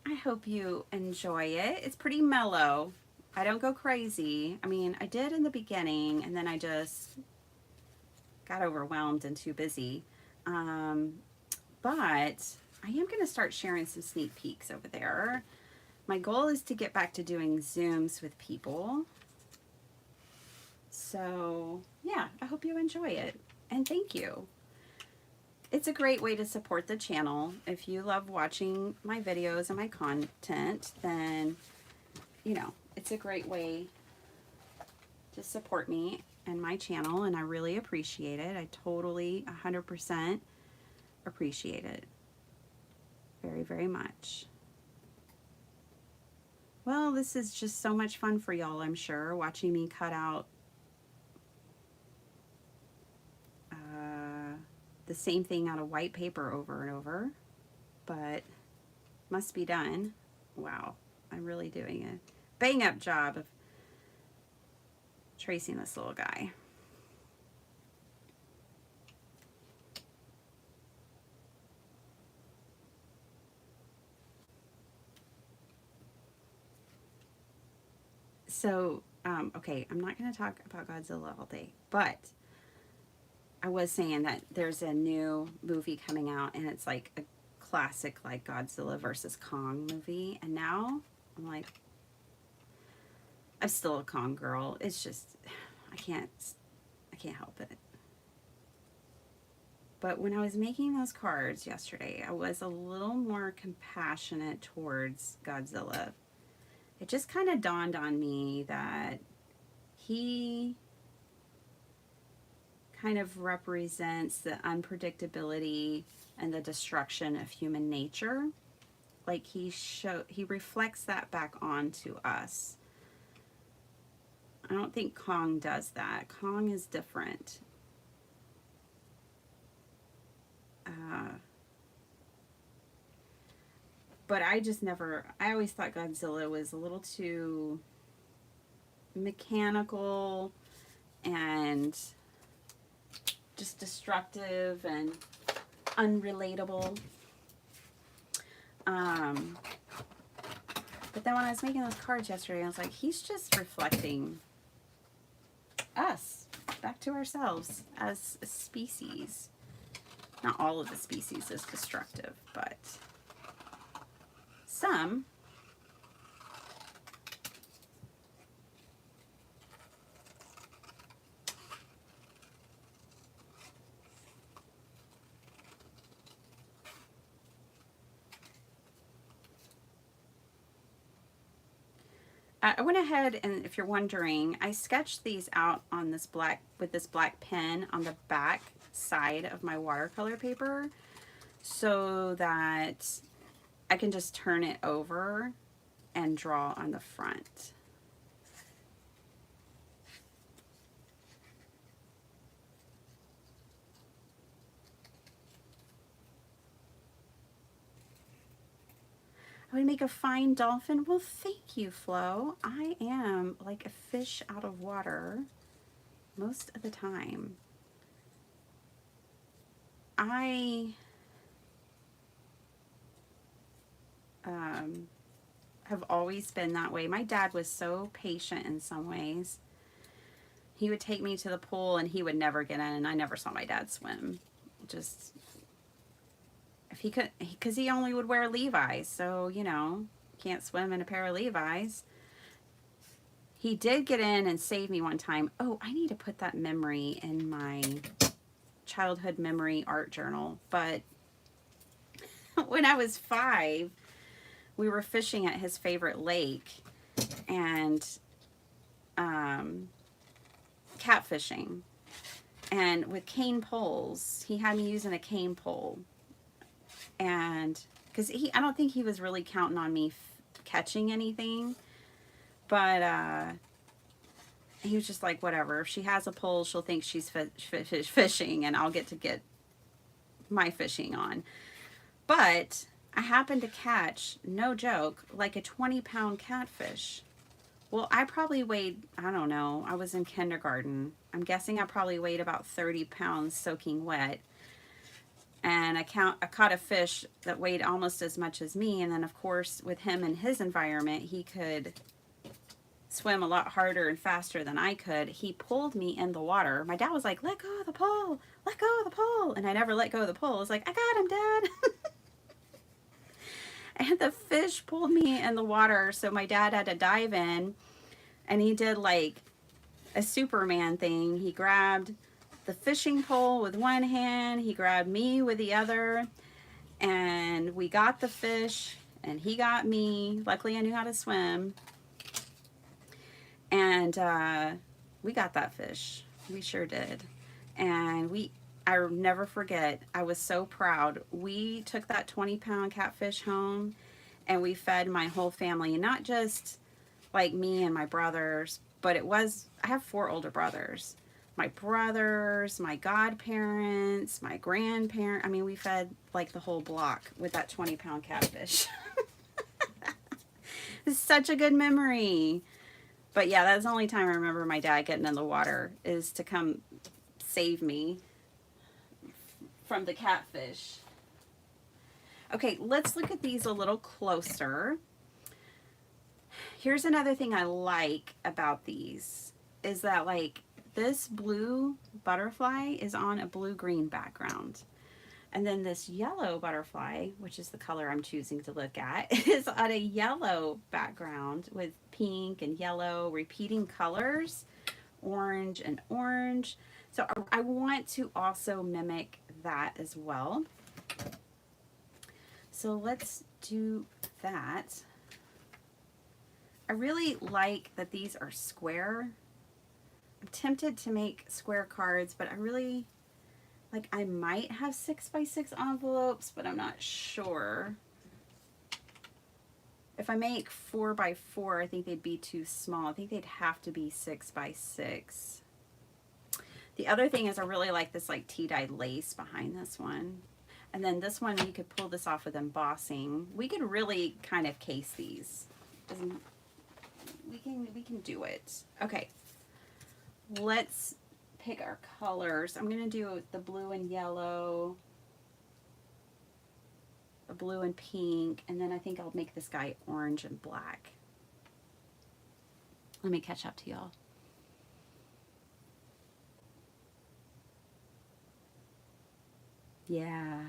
I hope you enjoy it. It's pretty mellow. I don't go crazy. I mean, I did in the beginning, and then I just got overwhelmed and too busy. But I am going to start sharing some sneak peeks over there. My goal is to get back to doing Zooms with people. So yeah, I hope you enjoy it. And thank you. It's a great way to support the channel. If you love watching my videos and my content, then, you know, it's a great way to support me and my channel, and I really appreciate it. I totally 100% appreciate it. Very, very much. Well, this is just so much fun for y'all, I'm sure, watching me cut out the same thing out of white paper over and over, but must be done. Wow, I'm really doing a bang up job of tracing this little guy. So, okay, I'm not going to talk about Godzilla all day, but I was saying that there's a new movie coming out, and it's like a classic, like Godzilla versus Kong movie. And now I'm like, I'm still a Kong girl. It's just, I can't help it. But when I was making those cards yesterday, I was a little more compassionate towards Godzilla. It just kind of dawned on me that he kind of represents the unpredictability and the destruction of human nature. Like he reflects that back onto us. I don't think Kong does that. Kong is different. But I always thought Godzilla was a little too mechanical and just destructive and unrelatable. But then when I was making those cards yesterday, I was like, he's just reflecting us back to ourselves as a species. Not all of the species is destructive, but some. I went ahead and, if you're wondering, I sketched these out on this black, with this black pen on the back side of my watercolor paper, so that I can just turn it over and draw on the front. I would make a fine dolphin. Well, thank you, Flo. I am like a fish out of water most of the time. I have always been that way. My dad was so patient in some ways. He would take me to the pool and he would never get in, and I never saw my dad swim. Just, if he could, because he only would wear Levi's, so, you know, can't swim in a pair of Levi's. He did get in and save me one time. Oh, I need to put that memory in my childhood memory art journal. But when I was 5, we were fishing at his favorite lake and catfishing. And with cane poles, he had me using a cane pole. And because I don't think he was really counting on me catching anything, but he was just like, whatever. If she has a pole, she'll think she's fishing, and I'll get my fishing on. But I happened to catch, no joke, like a 20-pound catfish. Well, I probably weighed, I don't know, I was in kindergarten. I'm guessing I probably weighed about 30 pounds soaking wet. And I caught a fish that weighed almost as much as me. And then, of course, with him in his environment, he could swim a lot harder and faster than I could. He pulled me in the water. My dad was like, let go of the pole, let go of the pole. And I never let go of the pole. I was like, I got him, Dad. And the fish pulled me in the water. So my dad had to dive in, and he did like a Superman thing. He grabbed the fishing pole with one hand, he grabbed me with the other, and we got the fish, and he got me. Luckily, I knew how to swim. And we got that fish. We sure did. And I'll never forget, I was so proud. We took that 20-pound catfish home, and we fed my whole family, not just like me and my brothers, but I have 4 older brothers. My brothers, my godparents, my grandparents. I mean, we fed like the whole block with that 20-pound catfish. It's such a good memory. But yeah, that's the only time I remember my dad getting in the water, is to come save me from the catfish. Okay, let's look at these a little closer. Here's another thing I like about these, is that like this blue butterfly is on a blue-green background. And then this yellow butterfly, which is the color I'm choosing to look at, is on a yellow background with pink and yellow repeating colors, orange and orange. So I want to also mimic that as well. So let's do that. I really like that these are square. I'm tempted to make square cards, but I might have 6x6 envelopes, but I'm not sure. If I make 4x4, I think they'd be too small. I think they'd have to be 6x6. The other thing is I really like this like tea-dyed lace behind this one. And then this one, you could pull this off with embossing. We could really kind of case these. We can do it. Okay. Let's pick our colors. I'm going to do the blue and yellow, the blue and pink, and then I think I'll make this guy orange and black. Let me catch up to y'all. Yeah.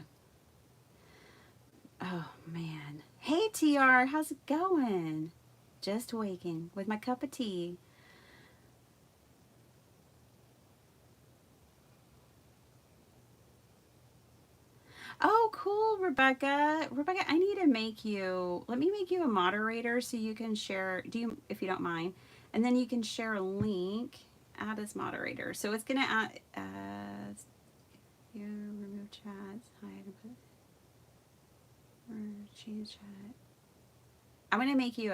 Oh, man. Hey, TR, how's it going? Just waking with my cup of tea. Oh, cool, Rebecca. Rebecca, I need to let me make you a moderator so you can share, if you don't mind, and then you can share a link, add as moderator. So it's going to add, you remove chats, hide, or change chat. I'm going to make you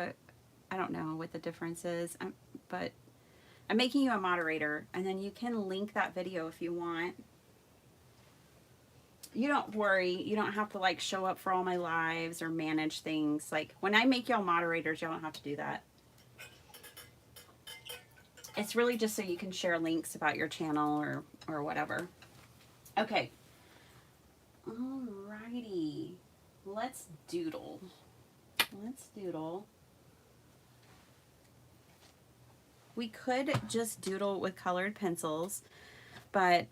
I don't know what the difference is, but I'm making you a moderator, and then you can link that video if you want. You don't worry. You don't have to like show up for all my lives or manage things. Like when I make y'all moderators, y'all don't have to do that. It's really just so you can share links about your channel or whatever. Okay. Alrighty. Let's doodle. Let's doodle. We could just doodle with colored pencils, but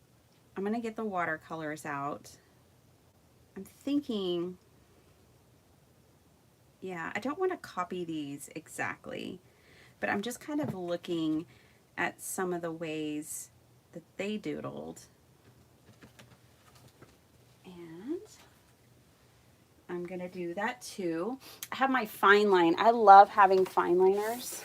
I'm going to get the watercolors out. I'm thinking, yeah, I don't want to copy these exactly, but I'm just kind of looking at some of the ways that they doodled. And I'm going to do that too. I have my fine line. I love having fine liners.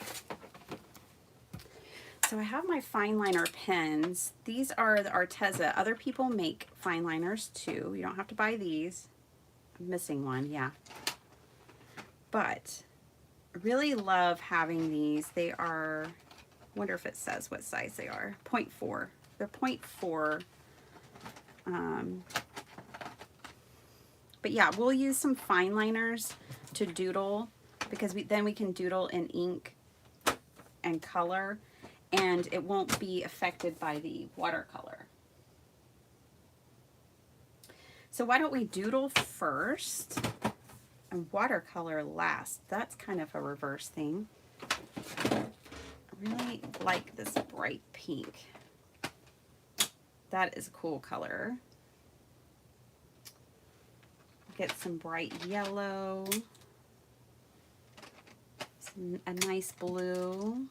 So I have my fine liner pens. These are the Arteza. Other people make fine liners too. You don't have to buy these. I'm missing one, yeah. But I really love having these. They are, I wonder if it says what size they are. 0.4. They're 0.4. But yeah, we'll use some fine liners to doodle, because then we can doodle in ink and color, and it won't be affected by the watercolor. So why don't we doodle first and watercolor last? That's kind of a reverse thing. I really like this bright pink. That is a cool color. Get some bright yellow, a nice blue.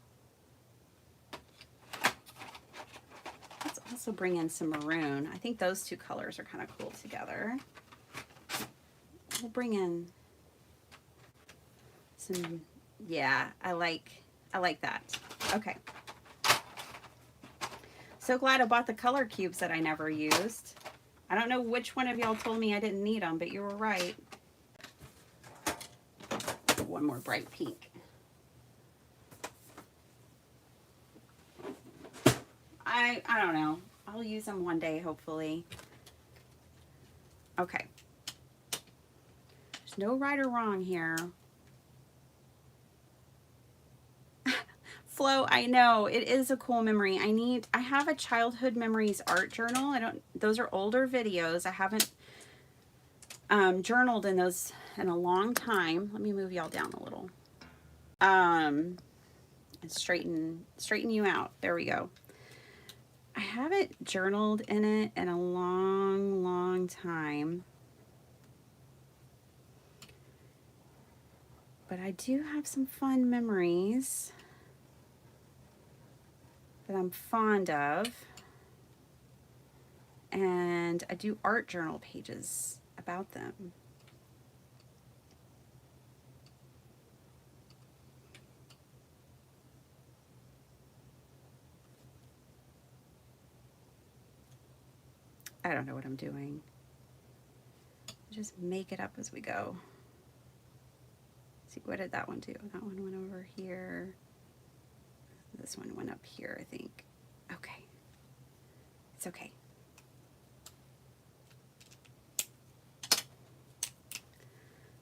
Let's also bring in some maroon. I think those two colors are kind of cool together. We'll bring in some, yeah, I like that. Okay. So glad I bought the color cubes that I never used. I don't know which one of y'all told me I didn't need them, but you were right. One more bright pink. I don't know. I'll use them one day, hopefully. Okay. There's no right or wrong here. Flo, I know it is a cool memory. I have a childhood memories art journal. Those are older videos. I haven't journaled in those in a long time. Let me move y'all down a little. And straighten you out. There we go. I haven't journaled in it in a long time. But I do have some fun memories that I'm fond of. And I do art journal pages about them. I don't know what I'm doing. Just make it up as we go. See, what did that one do? That one went over here. This one went up here, I think. Okay. It's okay.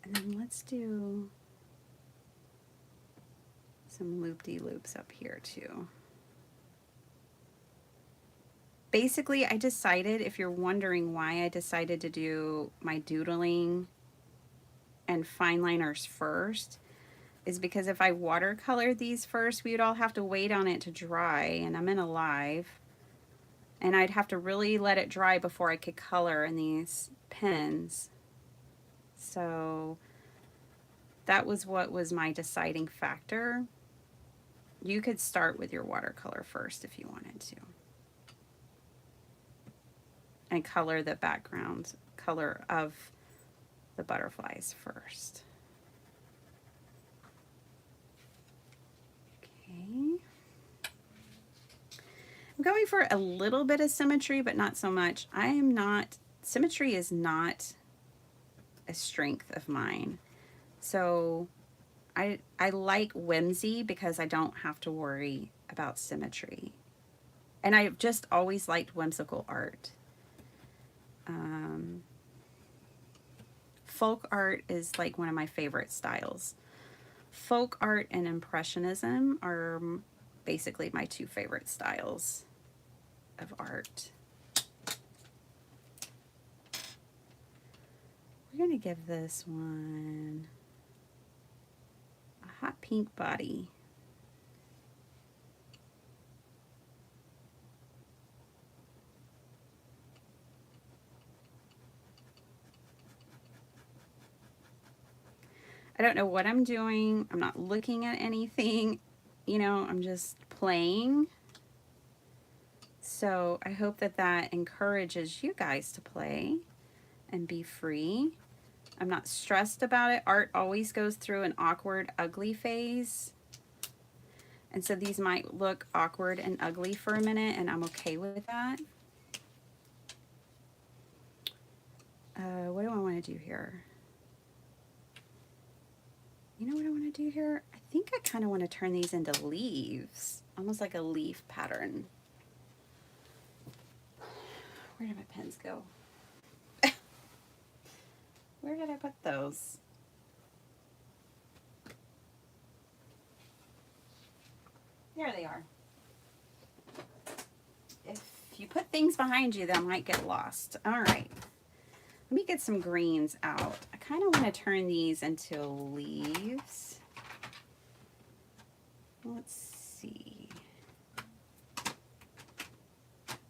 And then let's do some loop-de-loops up here too. Basically, I decided, if you're wondering why I decided to do my doodling and fine liners first, is because if I watercolored these first, we would all have to wait on it to dry, and I'm in a live, and I'd have to really let it dry before I could color in these pens. So that was what was my deciding factor. You could start with your watercolor first if you wanted to. And color the background color of the butterflies first. Okay. I'm going for a little bit of symmetry, but not so much. Symmetry is not a strength of mine. So I like whimsy because I don't have to worry about symmetry. And I've just always liked whimsical art. Folk art is like one of my favorite styles. Folk art and Impressionism are basically my two favorite styles of art. We're going to give this one a hot pink body. I don't know what I'm doing. I'm not looking at anything. You know, I'm just playing. So I hope that that encourages you guys to play and be free. I'm not stressed about it. Art always goes through an awkward, ugly phase. And so these might look awkward and ugly for a minute, and I'm okay with that. What do I want to do here? You know what I want to do here? I think I kind of want to turn these into leaves, almost like a leaf pattern. Where did my pens go? Where did I put those? There they are. If you put things behind you, they might get lost. All right. Let me get some greens out. I kind of want to turn these into leaves. Let's see.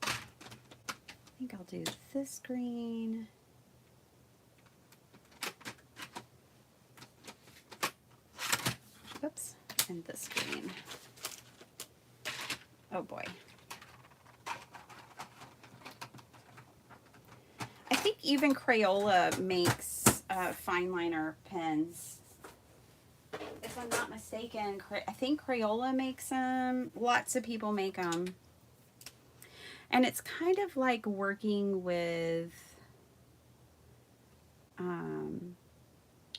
I think I'll do this green. Oops. And this green. Oh boy. I think even Crayola makes fine liner pens. If I'm not mistaken, I think Crayola makes them. Lots of people make them. And it's kind of like working with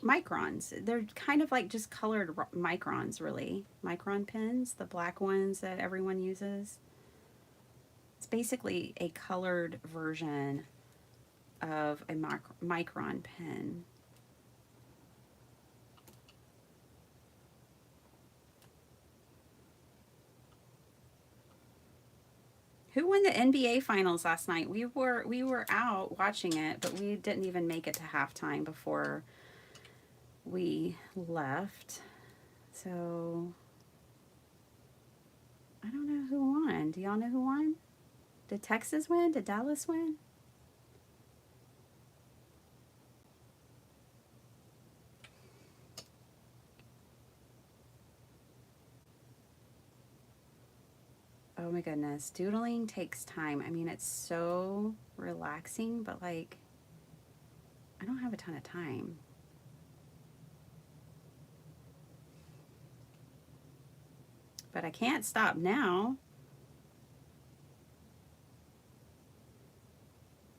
microns. They're kind of like just colored microns, really. Micron pens, the black ones that everyone uses. It's basically a colored version of a micron pen. Who won the NBA finals last night? We were out watching it, but we didn't even make it to halftime before we left. So I don't know who won. Do y'all know who won? Did Texas win? Did Dallas win? Oh my goodness, doodling takes time. I mean, it's so relaxing, but like, I don't have a ton of time. But I can't stop now.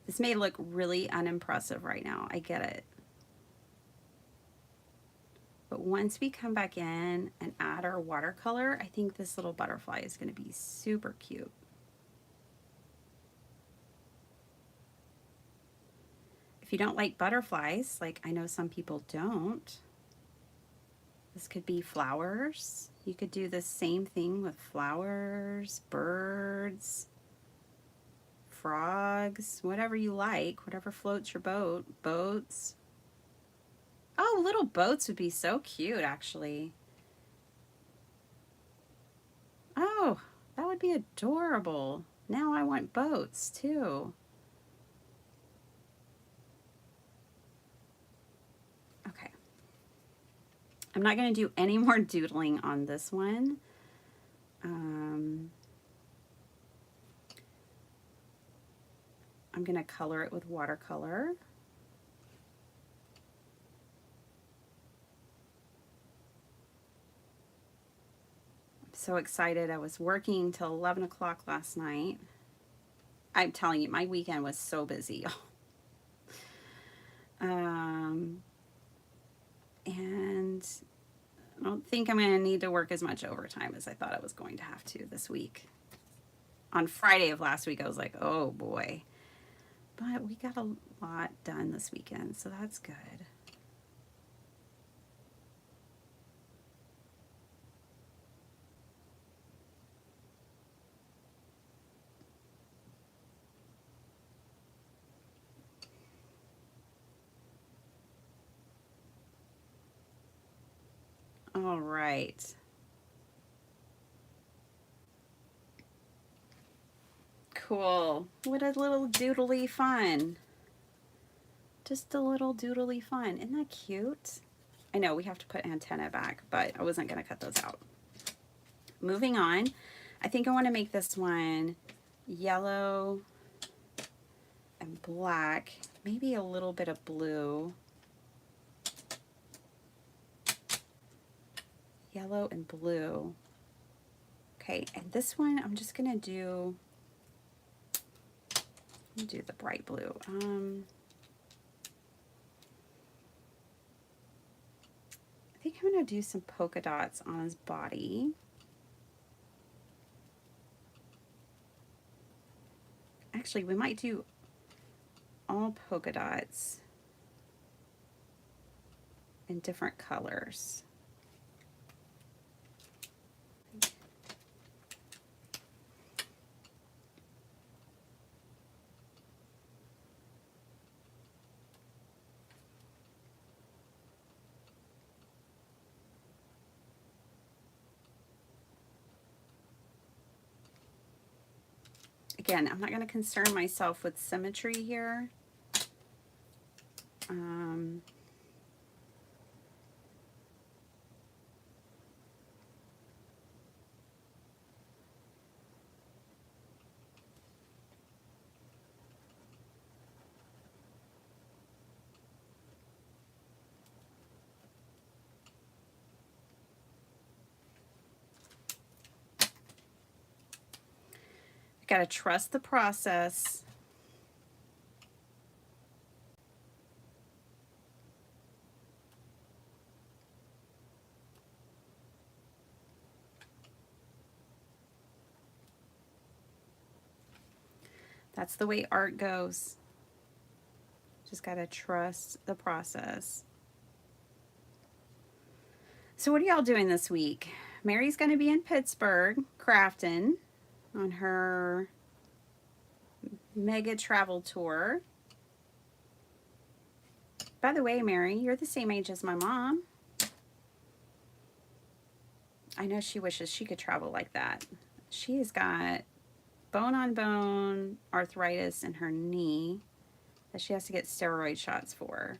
This may look really unimpressive right now. I get it. But once we come back in and add our watercolor, I think this little butterfly is going to be super cute. If you don't like butterflies, like I know some people don't, this could be flowers. You could do the same thing with flowers, birds, frogs, whatever you like, whatever floats your boat, boats. Oh, little boats would be so cute, actually. Oh, that would be adorable. Now I want boats, too. Okay. I'm not going to do any more doodling on this one. I'm going to color it with watercolor. So excited. I was working till 11 o'clock last night. I'm telling you, my weekend was so busy. And I don't think I'm going to need to work as much overtime as I thought I was going to have to this week. On Friday of last week, I was like, oh boy. But we got a lot done this weekend, so that's good. All right. Cool. What a little doodly fun. Just a little doodly fun. Isn't that cute? I know we have to put antenna back, but I wasn't going to cut those out. Moving on. I think I want to make this one yellow and black. Maybe a little bit of blue. Yellow and blue. Okay, and this one I'm just going to do the bright blue. I think I'm going going to do some polka dots on his body. Actually, we might do all polka dots in different colors. Again, I'm not going to concern myself with symmetry here. Got to trust the process. That's the way art goes. Just got to trust the process. So what are y'all doing this week? Mary's going to be in Pittsburgh, crafting, on her mega travel tour. By the way, Mary, you're the same age as my mom. I know she wishes she could travel like that. She has got bone on bone arthritis in her knee that she has to get steroid shots for.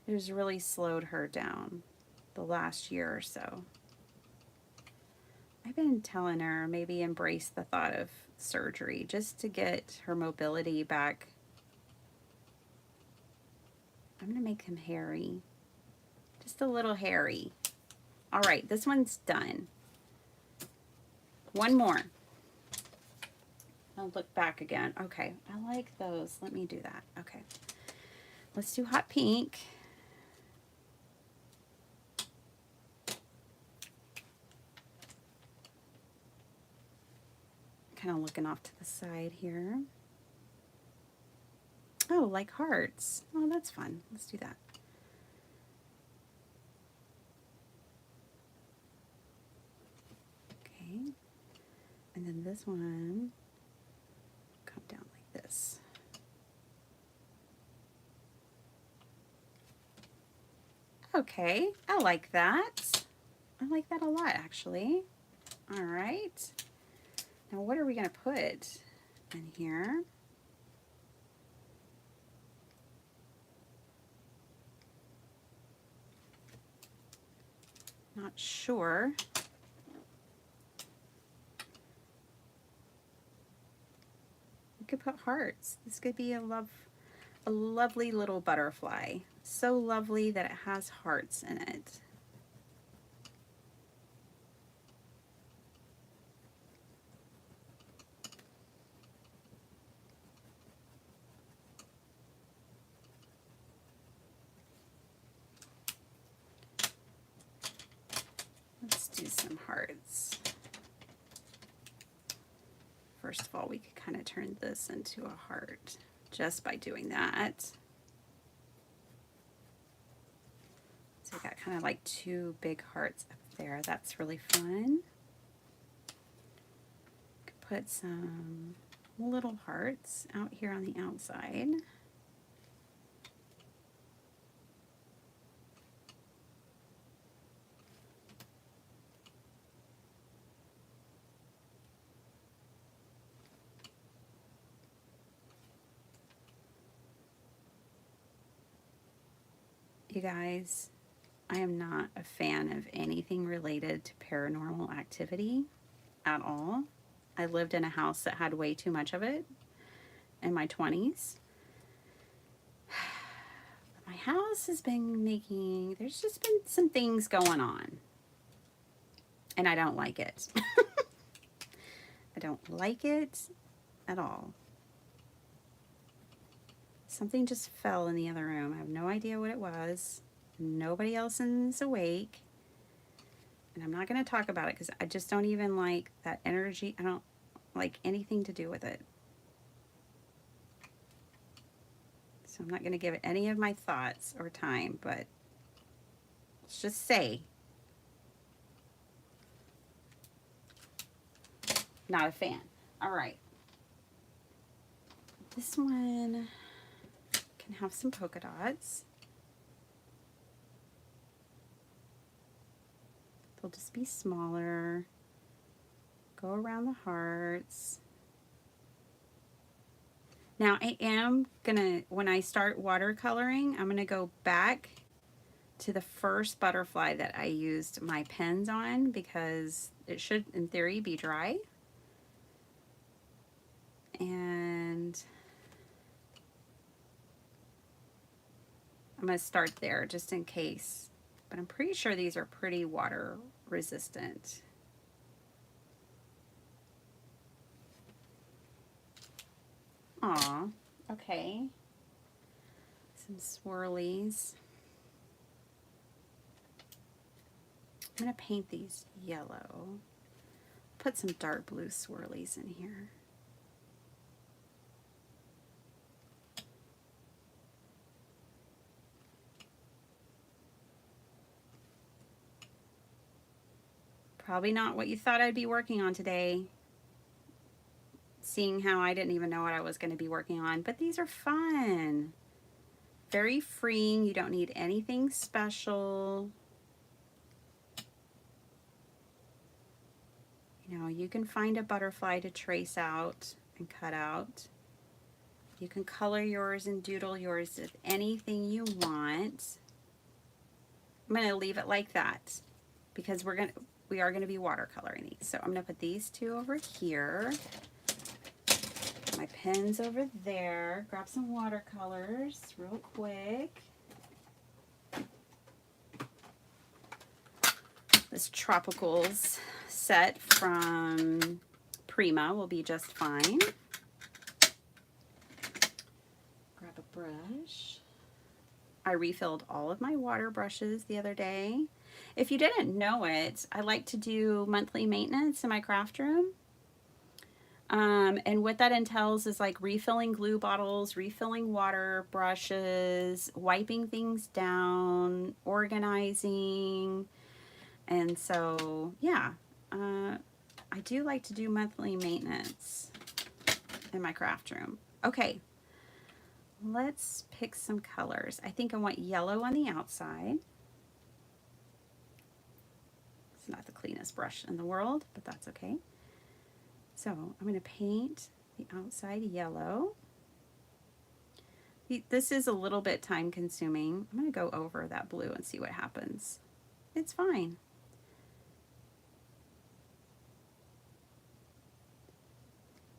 It has really slowed her down the last year or so. I've been telling her maybe embrace the thought of surgery just to get her mobility back. I'm going to make him hairy. Just a little hairy. All right, this one's done. One more. I'll look back again. Okay, I like those. Let me do that. Okay. Let's do hot pink. Kind of looking off to the side here. Oh, like hearts. Oh, that's fun. Let's do that. Okay. And then this one, come down like this. Okay, I like that. I like that a lot, actually. All right. Now, what are we going to put in here? Not sure. We could put hearts. This could be a lovely little butterfly. So lovely that it has hearts in it. Let's do some hearts. First of all, we could kind of turn this into a heart just by doing that. So we got kind of like two big hearts up there. That's really fun. Could put some little hearts out here on the outside. You guys, I am not a fan of anything related to paranormal activity at all. I lived in a house that had way too much of it in my 20s. My house has been there's just been some things going on. And I don't like it. I don't like it at all. Something just fell in the other room. I have no idea what it was. Nobody else is awake. And I'm not going to talk about it because I just don't even like that energy. I don't like anything to do with it. So I'm not going to give it any of my thoughts or time, but let's just say, not a fan. All right. This one can have some polka dots. They'll just be smaller. Go around the hearts. Now I am gonna, when I start watercoloring, I'm gonna go back to the first butterfly that I used my pens on because it should, in theory, be dry. And I'm gonna start there just in case, but I'm pretty sure these are pretty water resistant. Aw, okay. Some swirlies. I'm gonna paint these yellow. Put some dark blue swirlies in here. Probably not what you thought I'd be working on today, seeing how I didn't even know what I was going to be working on, but these are fun. Very freeing. You don't need anything special. You know, you can find a butterfly to trace out and cut out. You can color yours and doodle yours with anything you want. I'm going to leave it like that because we are going to be watercoloring these. So I'm going to put these two over here. My pen's over there. Grab some watercolors real quick. This Tropicals set from Prima will be just fine. Grab a brush. I refilled all of my water brushes the other day. If you didn't know it, I like to do monthly maintenance in my craft room. And what that entails is like refilling glue bottles, refilling water brushes, wiping things down, organizing. And so, yeah, I do like to do monthly maintenance in my craft room. Okay, let's pick some colors. I think I want yellow on the outside. It's not the cleanest brush in the world, but that's okay. So I'm going to paint the outside yellow. This is a little bit time consuming. I'm going to go over that blue and see what happens. It's fine.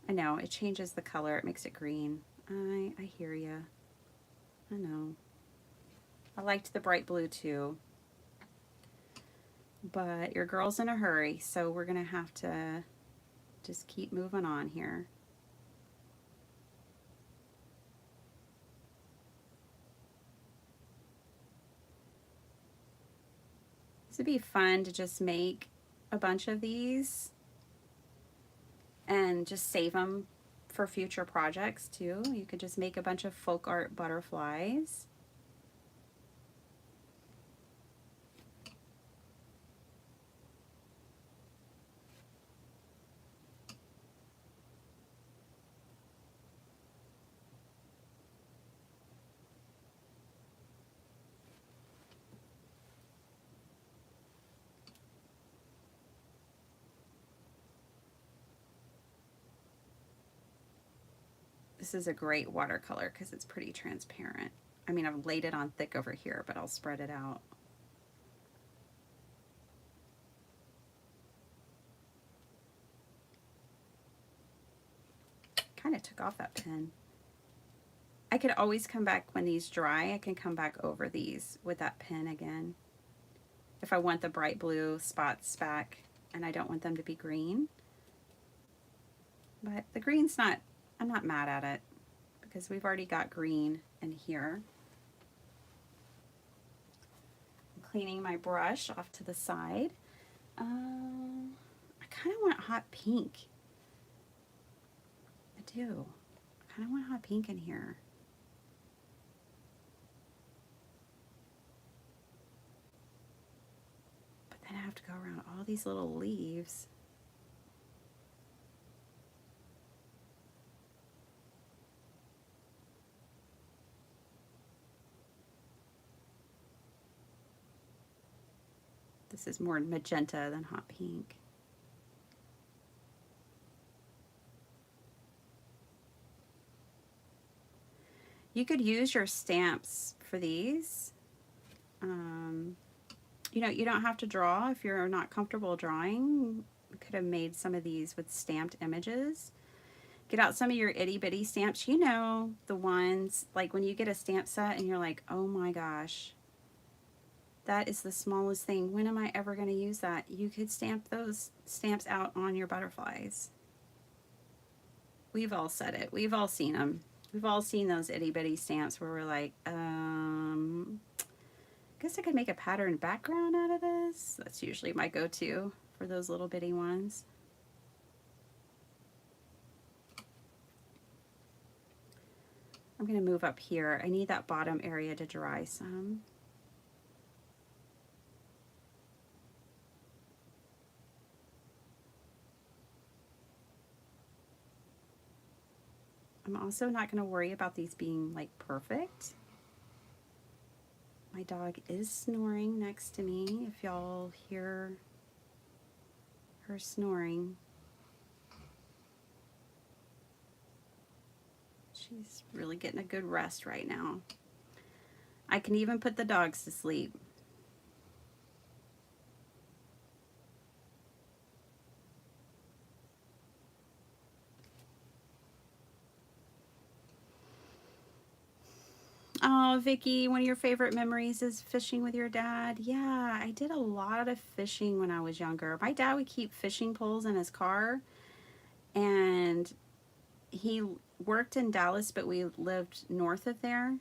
I know, it changes the color. It makes it green. I hear you. I know. I liked the bright blue too. But your girl's in a hurry, so we're going to have to just keep moving on here. This would be fun to just make a bunch of these and just save them for future projects too. You could just make a bunch of folk art butterflies. This is a great watercolor because it's pretty transparent. I mean, I've laid it on thick over here, but I'll spread it out. Kind of took off that pen. I could always come back when these dry. I can come back over these with that pen again. If I want the bright blue spots back and I don't want them to be green. But the green's not, I'm not mad at it because we've already got green in here. I'm cleaning my brush off to the side. I kind of want hot pink. I do. I kind of want hot pink in here. But then I have to go around all these little leaves. This is more magenta than hot pink. You could use your stamps for these. You know, you don't have to draw if you're not comfortable drawing. You could have made some of these with stamped images. Get out some of your itty bitty stamps. You know, the ones like when you get a stamp set and you're like, oh my gosh, that is the smallest thing. When am I ever going to use that? You could stamp those stamps out on your butterflies. We've all said it. We've all seen them. We've all seen those itty bitty stamps where we're like, I guess I could make a pattern background out of this. That's usually my go-to for those little bitty ones. I'm going to move up here. I need that bottom area to dry some. I'm also not going to worry about these being like perfect. My dog is snoring next to me, if y'all hear her snoring. She's really getting a good rest right now. I can even put the dogs to sleep. Oh, Vicky, one of your favorite memories is fishing with your dad. Yeah, I did a lot of fishing when I was younger. My dad would keep fishing poles in his car, and he worked in Dallas, but we lived north of there.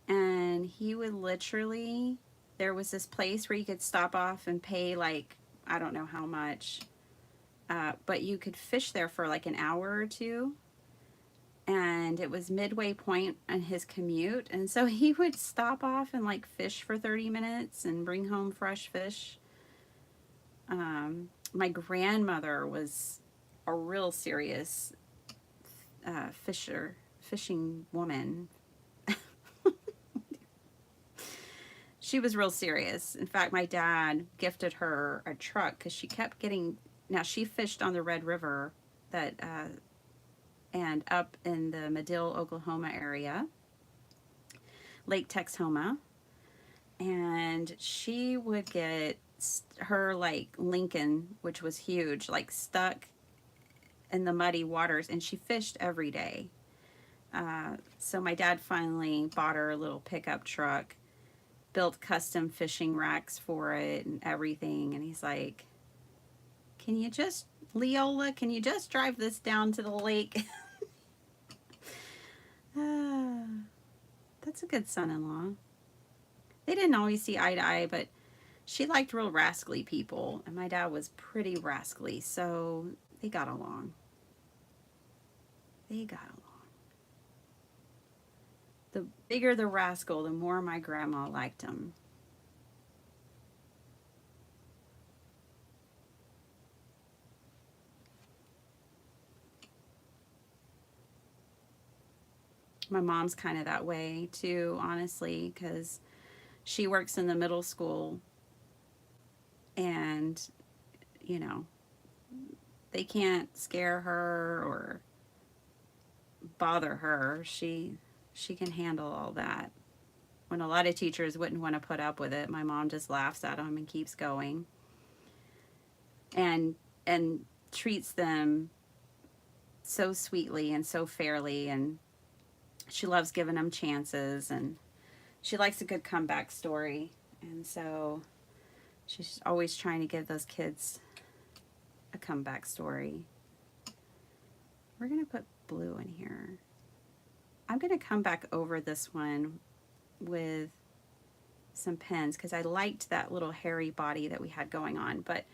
And he would literally, there was this place where you could stop off and pay like, I don't know how much, but you could fish there for like an hour or two. And it was midway point on his commute, and so he would stop off and like fish for 30 minutes and bring home fresh fish. My grandmother was a real serious fishing woman. She was real serious. In fact, my dad gifted her a truck because she kept getting, now she fished on the Red River that and up in the Medill, Oklahoma area, Lake Texoma, and she would get her like Lincoln, which was huge, like stuck in the muddy waters, and she fished every day. So my dad finally bought her a little pickup truck, built custom fishing racks for it and everything, and he's like, can you just, Leola, can you just drive this down to the lake? That's a good son-in-law. They didn't always see eye to eye, but she liked real rascally people, and my dad was pretty rascally, so they got along. They got along. The bigger the rascal, the more my grandma liked him. My mom's kind of that way too, honestly, because she works in the middle school, and you know, they can't scare her or bother her. She can handle all that. When a lot of teachers wouldn't want to put up with it, my mom just laughs at them and keeps going, and treats them so sweetly and so fairly, and she loves giving them chances, and she likes a good comeback story, and so she's always trying to give those kids a comeback story. We're going to put blue in here. I'm going to come back over this one with some pens because I liked that little hairy body that we had going on, but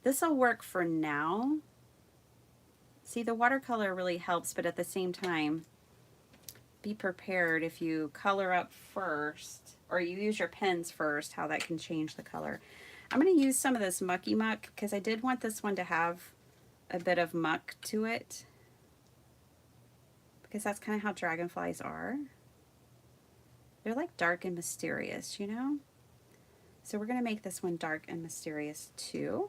This will work for now. See, the watercolor really helps, but at the same time, be prepared if you color up first, or you use your pens first, how that can change the color. I'm going to use some of this mucky muck because I did want this one to have a bit of muck to it, because that's kind of how dragonflies are. They're like dark and mysterious, you know? So we're going to make this one dark and mysterious too.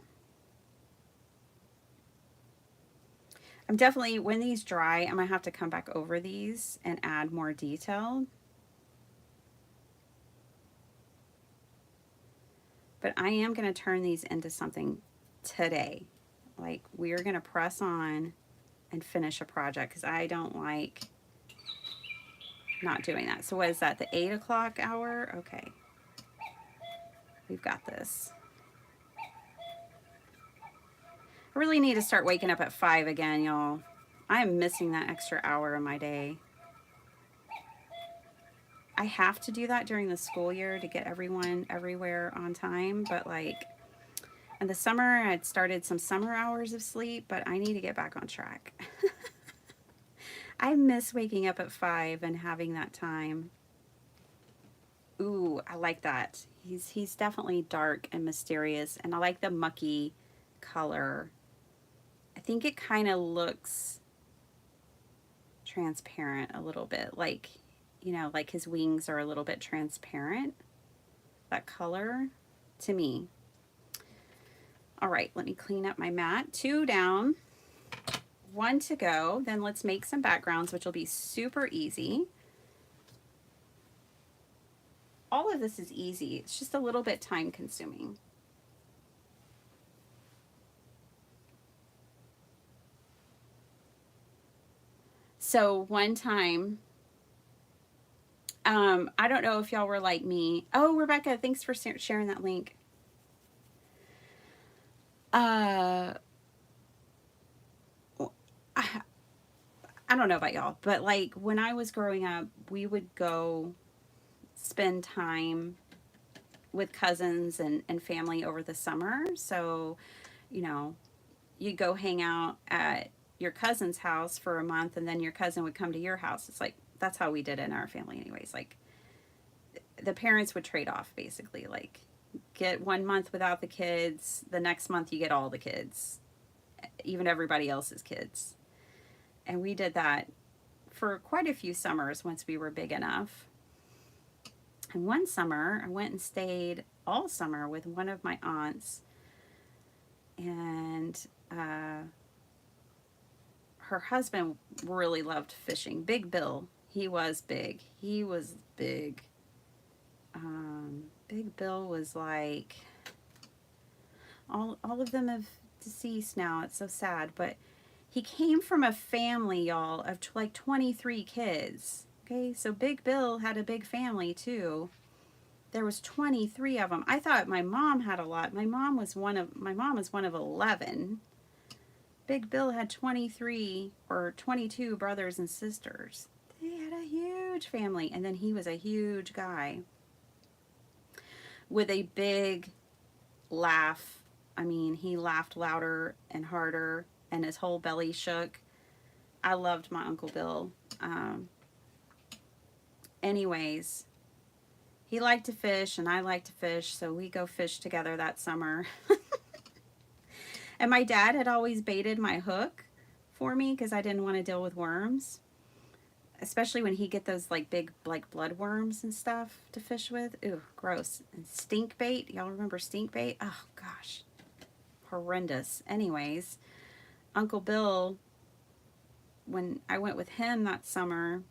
I'm definitely, when these dry, I'm going to have to come back over these and add more detail. But I am going to turn these into something today. Like, we are going to press on and finish a project because I don't like not doing that. So what is that, the 8 o'clock hour? Okay. We've got this. I really need to start waking up at 5 again, y'all. I am missing that extra hour in my day. I have to do that during the school year to get everyone everywhere on time, but like in the summer, I'd started some summer hours of sleep, but I need to get back on track. I miss waking up at 5 and having that time. Ooh, I like that. He's definitely dark and mysterious, and I like the mucky color. I think it kind of looks transparent a little bit, like, you know, like his wings are a little bit transparent, that color, to me. All right, let me clean up my mat. 2 down, 1 to go. Then let's make some backgrounds, which will be super easy. All of this is easy. It's just a little bit time consuming. So one time, I don't know if y'all were like me. Oh, Rebecca, thanks for sharing that link. I don't know about y'all, but like when I was growing up, we would go spend time with cousins and family over the summer. So, you know, you'd go hang out at your cousin's house for a month, and then your cousin would come to your house. It's like, that's how we did it in our family anyways. Like, the parents would trade off, basically. Like, get 1 month without the kids, the next month you get all the kids, even everybody else's kids. And we did that for quite a few summers once we were big enough. And one summer, I went and stayed all summer with one of my aunts, and her husband really loved fishing. Big Bill. He was big. He was big. Big Bill was like, all of them have deceased now. It's so sad. But he came from a family, y'all, of like 23 kids. Okay, so Big Bill had a big family too. There was 23 of them. I thought my mom had a lot. My mom was one of 11. Big Bill had 23 or 22 brothers and sisters. They had a huge family, and then he was a huge guy with a big laugh. I mean, he laughed louder and harder, and his whole belly shook. I loved my Uncle Bill. Anyways, he liked to fish, and I liked to fish, so we go fish together that summer. And my dad had always baited my hook for me because I didn't want to deal with worms, especially when he get those like big like blood worms and stuff to fish with. Ooh, gross. And stink bait. Y'all remember stink bait? Oh gosh, horrendous. Anyways, Uncle Bill, when I went with him that summer,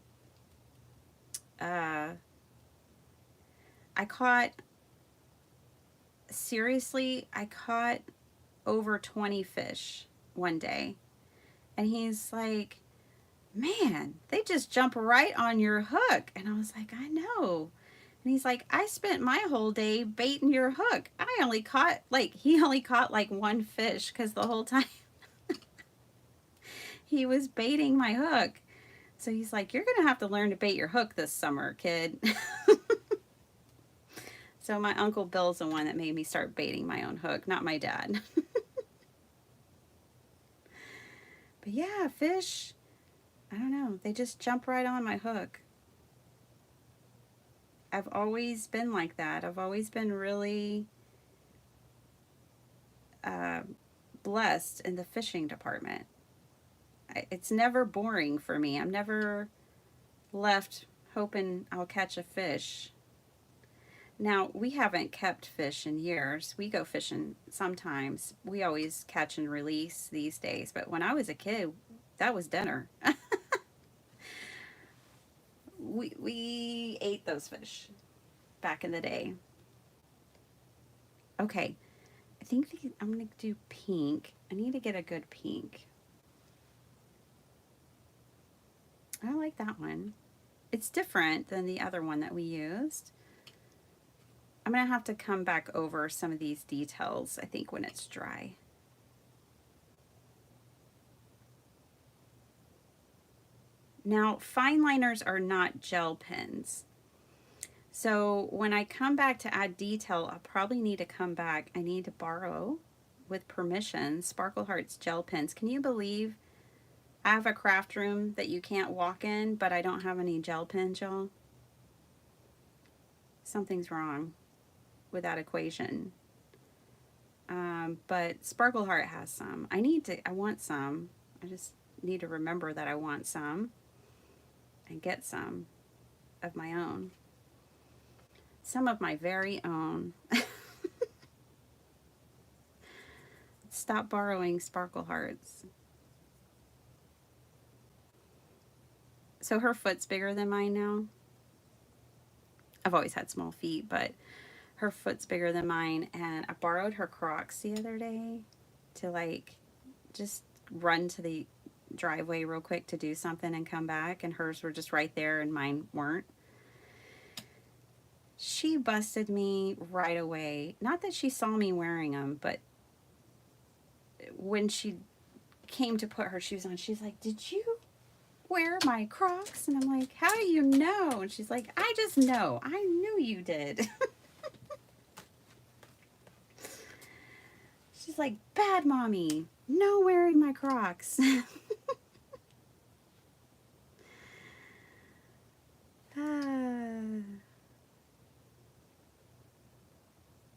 I caught over 20 fish one day. And he's like, man, they just jump right on your hook. And I was like, I know. And he's like, I spent my whole day baiting your hook. He only caught like 1 fish because the whole time he was baiting my hook. So he's like, you're going to have to learn to bait your hook this summer, kid. So my Uncle Bill's the one that made me start baiting my own hook, not my dad. But yeah, fish, I don't know, they just jump right on my hook. I've always been like that. I've always been really uh, blessed in the fishing department. It's never boring for me. I'm never left hoping I'll catch a fish. Now, we haven't kept fish in years. We go fishing sometimes. We always catch and release these days. But when I was a kid, that was dinner. We ate those fish back in the day. Okay, I think I'm going to do pink. I need to get a good pink. I like that one. It's different than the other one that we used. I'm going to have to come back over some of these details, I think, when it's dry. Now, fine liners are not gel pens. So when I come back to add detail, I'll probably need to come back. I need to borrow, with permission, Sparkle Hearts gel pens. Can you believe I have a craft room that you can't walk in, but I don't have any gel pens, y'all? Something's wrong with that equation. But Sparkle Heart has some. I want some. I just need to remember that I want some and get some of my own. Some of my very own. Stop borrowing Sparkle Hearts. So her foot's bigger than mine now. I've always had small feet, but her foot's bigger than mine, and I borrowed her Crocs the other day to like just run to the driveway real quick to do something and come back, and hers were just right there and mine weren't. She busted me right away. Not that she saw me wearing them, but when she came to put her shoes on, she's like, "Did you wear my Crocs?" And I'm like, "How do you know?" And she's like, "I just know. I knew you did." She's like, "Bad mommy, no wearing my Crocs."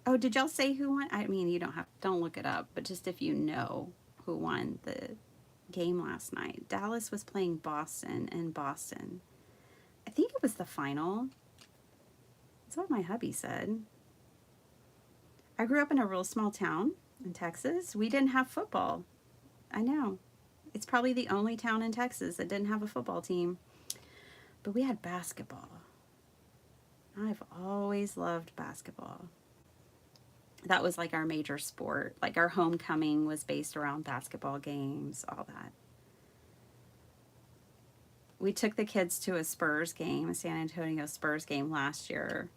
Oh, did y'all say who won? I mean, you don't look it up, but just if you know who won the game last night. Dallas was playing Boston in Boston. I think it was the final. That's what my hubby said. I grew up in a real small town in Texas. We didn't have football. I know. It's probably the only town in Texas that didn't have a football team. But we had basketball. I've always loved basketball. That was like our major sport. Like our homecoming was based around basketball games, all that. We took the kids to a Spurs game, a San Antonio Spurs game last year.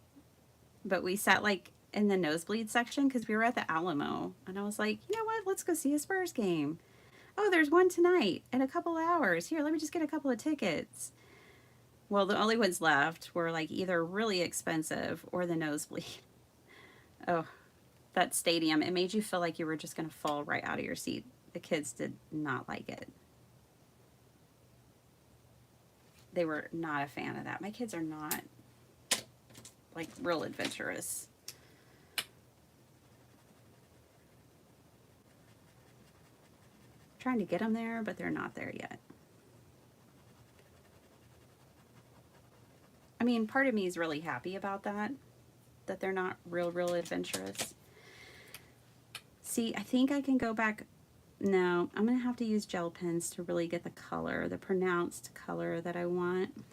But we sat like in the nosebleed section because we were at the Alamo. And I was like, you know what? Let's go see a Spurs game. Oh, there's one tonight in a couple hours. Here, let me just get a couple of tickets. Well, the only ones left were like either really expensive or the nosebleed. Oh, that stadium, it made you feel like you were just going to fall right out of your seat. The kids did not like it. They were not a fan of that. My kids are not like real adventurous. Trying to get them there, but they're not there yet. I mean, part of me is really happy about that they're not real adventurous. See, I think I can go back. No, I'm going to have to use gel pens to really get the color, the pronounced color that I want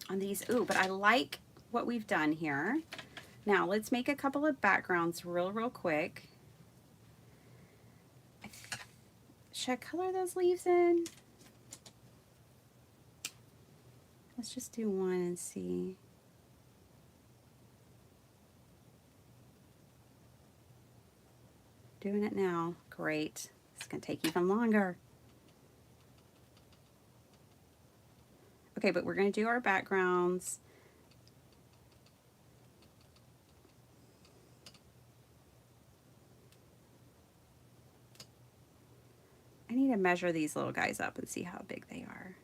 on these. Ooh, but I like what we've done here. Now, let's make a couple of backgrounds real quick. Should I color those leaves in? Let's just do one and see. Doing it now. Great. It's going to take even longer. Okay, but we're going to do our backgrounds. I need to measure these little guys up and see how big they are.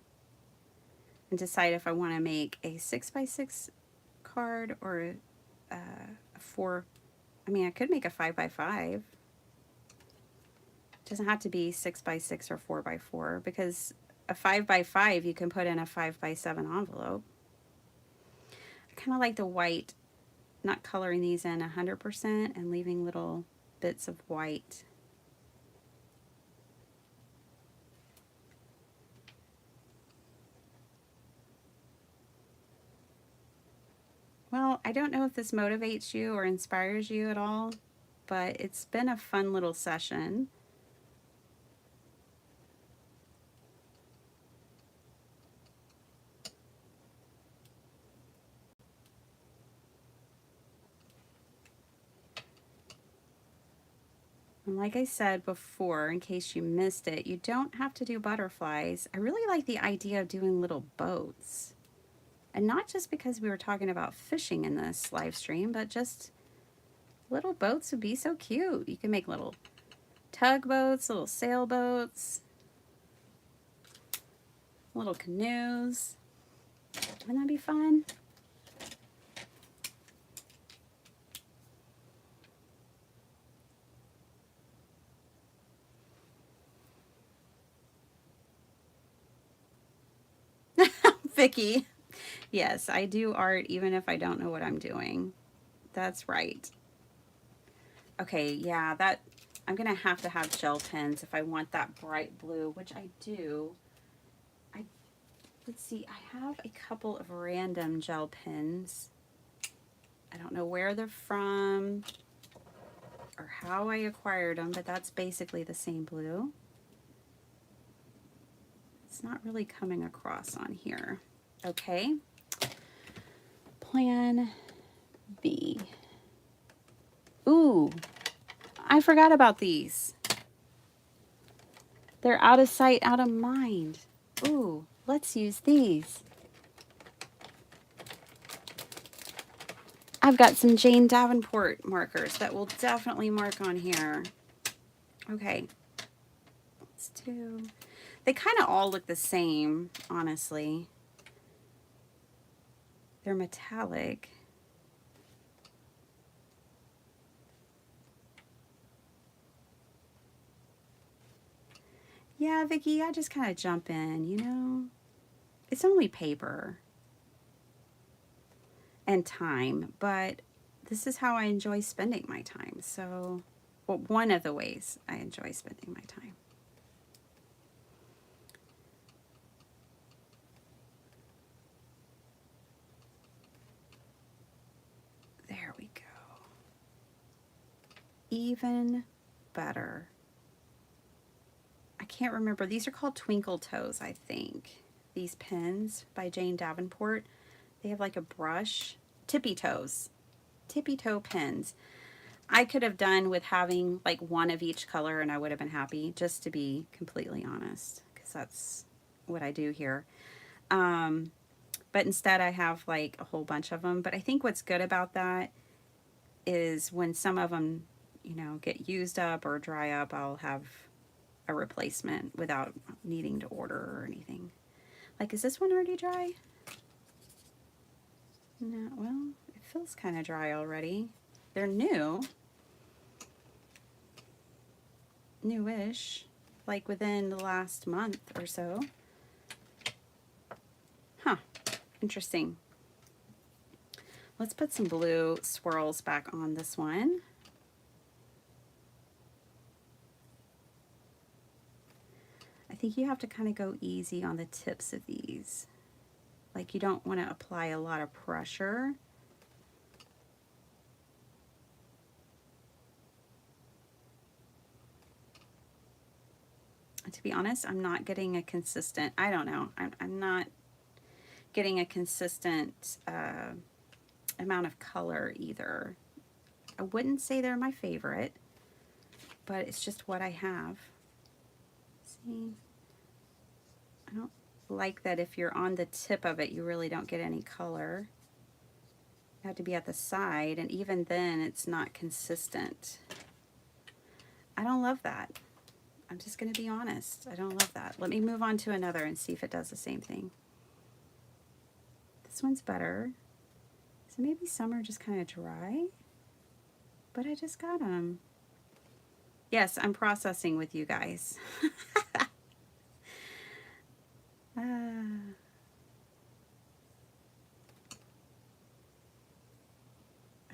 And decide if I want to make a 6x6 card or a 4. I mean, I could make a 5x5. It doesn't have to be 6x6 or 4x4 because a 5x5 you can put in a 5x7 envelope. I kind of like the white, not coloring these in 100% and leaving little bits of white. Well, I don't know if this motivates you or inspires you at all, but it's been a fun little session. And like I said before, in case you missed it, you don't have to do butterflies. I really like the idea of doing little boats. And not just because we were talking about fishing in this live stream, but just little boats would be so cute. You can make little tugboats, little sailboats, little canoes. Wouldn't that be fun? Vicky. Yes, I do art even if I don't know what I'm doing. That's right. Okay, yeah, that I'm gonna have to have gel pens if I want that bright blue, which I do. Let's see, I have a couple of random gel pens. I don't know where they're from or how I acquired them, but that's basically the same blue. It's not really coming across on here. Okay. Plan B. Ooh, I forgot about these. They're out of sight, out of mind. Ooh, let's use these. I've got some Jane Davenport markers that will definitely mark on here. Okay, let's do, they kind of all look the same, honestly. They're metallic. Yeah, Vicky, I just kind of jump in, you know? It's only paper and time, but this is how I enjoy spending my time. So, well, one of the ways I enjoy spending my time. There we go. Even better. I can't remember. These are called Twinkle Toes, I think. These pens by Jane Davenport. They have like a brush. Tippy Toes. Tippy Toe pens. I could have done with having like one of each color and I would have been happy, just to be completely honest, because that's what I do here. But instead I have like a whole bunch of them. But I think what's good about that is when some of them, you know, get used up or dry up, I'll have a replacement without needing to order or anything. Like, is this one already dry? No, well, it feels kind of dry already. They're newish, like within the last month or so. Huh, interesting. Let's put some blue swirls back on this one. I think you have to kind of go easy on the tips of these. Like, you don't want to apply a lot of pressure. To be honest, I'm not getting a consistent, I don't know, I'm not getting a consistent amount of color either. I wouldn't say they're my favorite, but it's just what I have. See, I don't like that if you're on the tip of it, you really don't get any color. You have to be at the side, and even then, it's not consistent. I don't love that. I'm just going to be honest. I don't love that. Let me move on to another and see if it does the same thing. This one's better. So maybe some are just kind of dry, but I just got them. Yes, I'm processing with you guys.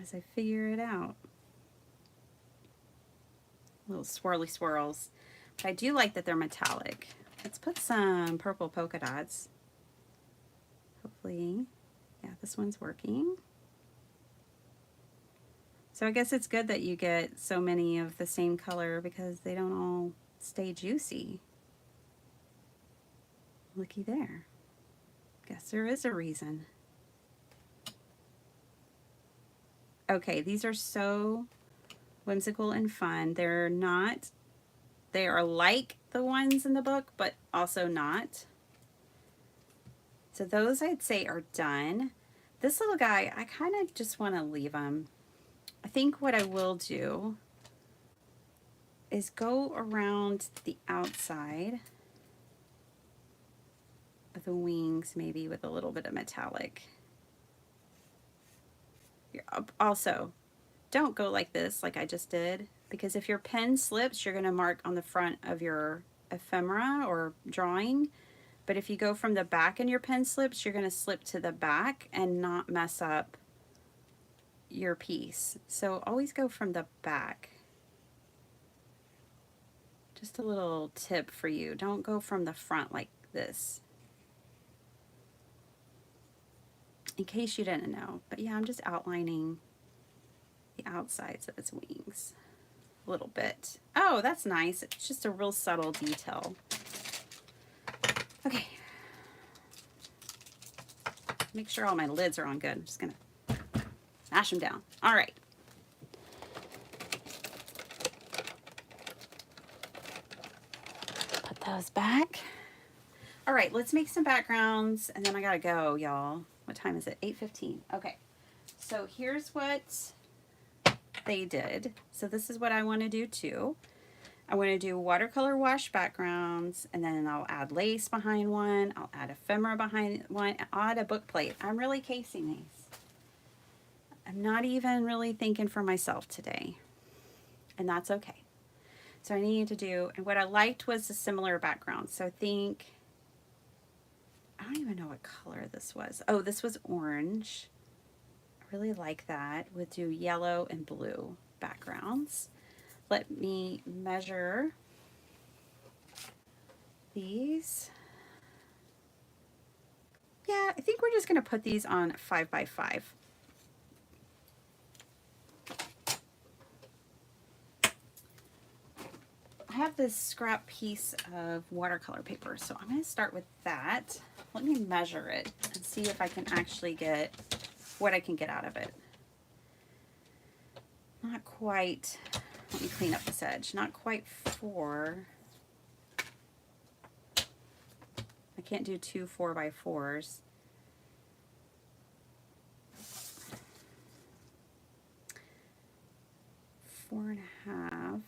As I figure it out. Little swirly swirls. But I do like that they're metallic. Let's put some purple polka dots. Hopefully, yeah, this one's working. So I guess it's good that you get so many of the same color because they don't all stay juicy. Looky there. Guess there is a reason. Okay, these are so whimsical and fun. They are like the ones in the book, but also not. So those I'd say are done. This little guy, I kind of just want to leave him. I think what I will do is go around the outside of the wings, maybe with a little bit of metallic. Also, don't go like this, like I just did, because if your pen slips, you're going to mark on the front of your ephemera or drawing. But if you go from the back and your pen slips, you're going to slip to the back and not mess up your piece. So always go from the back. Just a little tip for you. Don't go from the front like this. In case you didn't know. But yeah, I'm just outlining the outsides of its wings a little bit. Oh, that's nice. It's just a real subtle detail. Okay. Make sure all my lids are on good. I'm just going to mash them down. All right. Put those back. All right, let's make some backgrounds, and then I got to go, y'all. What time is it? 8:15. Okay. So here's what they did. So this is what I want to do too. I want to do watercolor wash backgrounds, and then I'll add lace behind one. I'll add ephemera behind one. I'll add a book plate. I'm really casing these. I'm not even really thinking for myself today, and that's okay. So I need to do, and what I liked was a similar background. So I think, I don't even know what color this was. Oh, this was orange. I really like that. We'll do yellow and blue backgrounds. Let me measure these. Yeah, I think we're just going to put these on 5 by 5. I have this scrap piece of watercolor paper, so I'm going to start with that. Let me measure it and see if I can actually get what I can get out of it. Not quite, let me clean up this edge, not quite 4. I can't do 2 4 by 4s. Four and a half.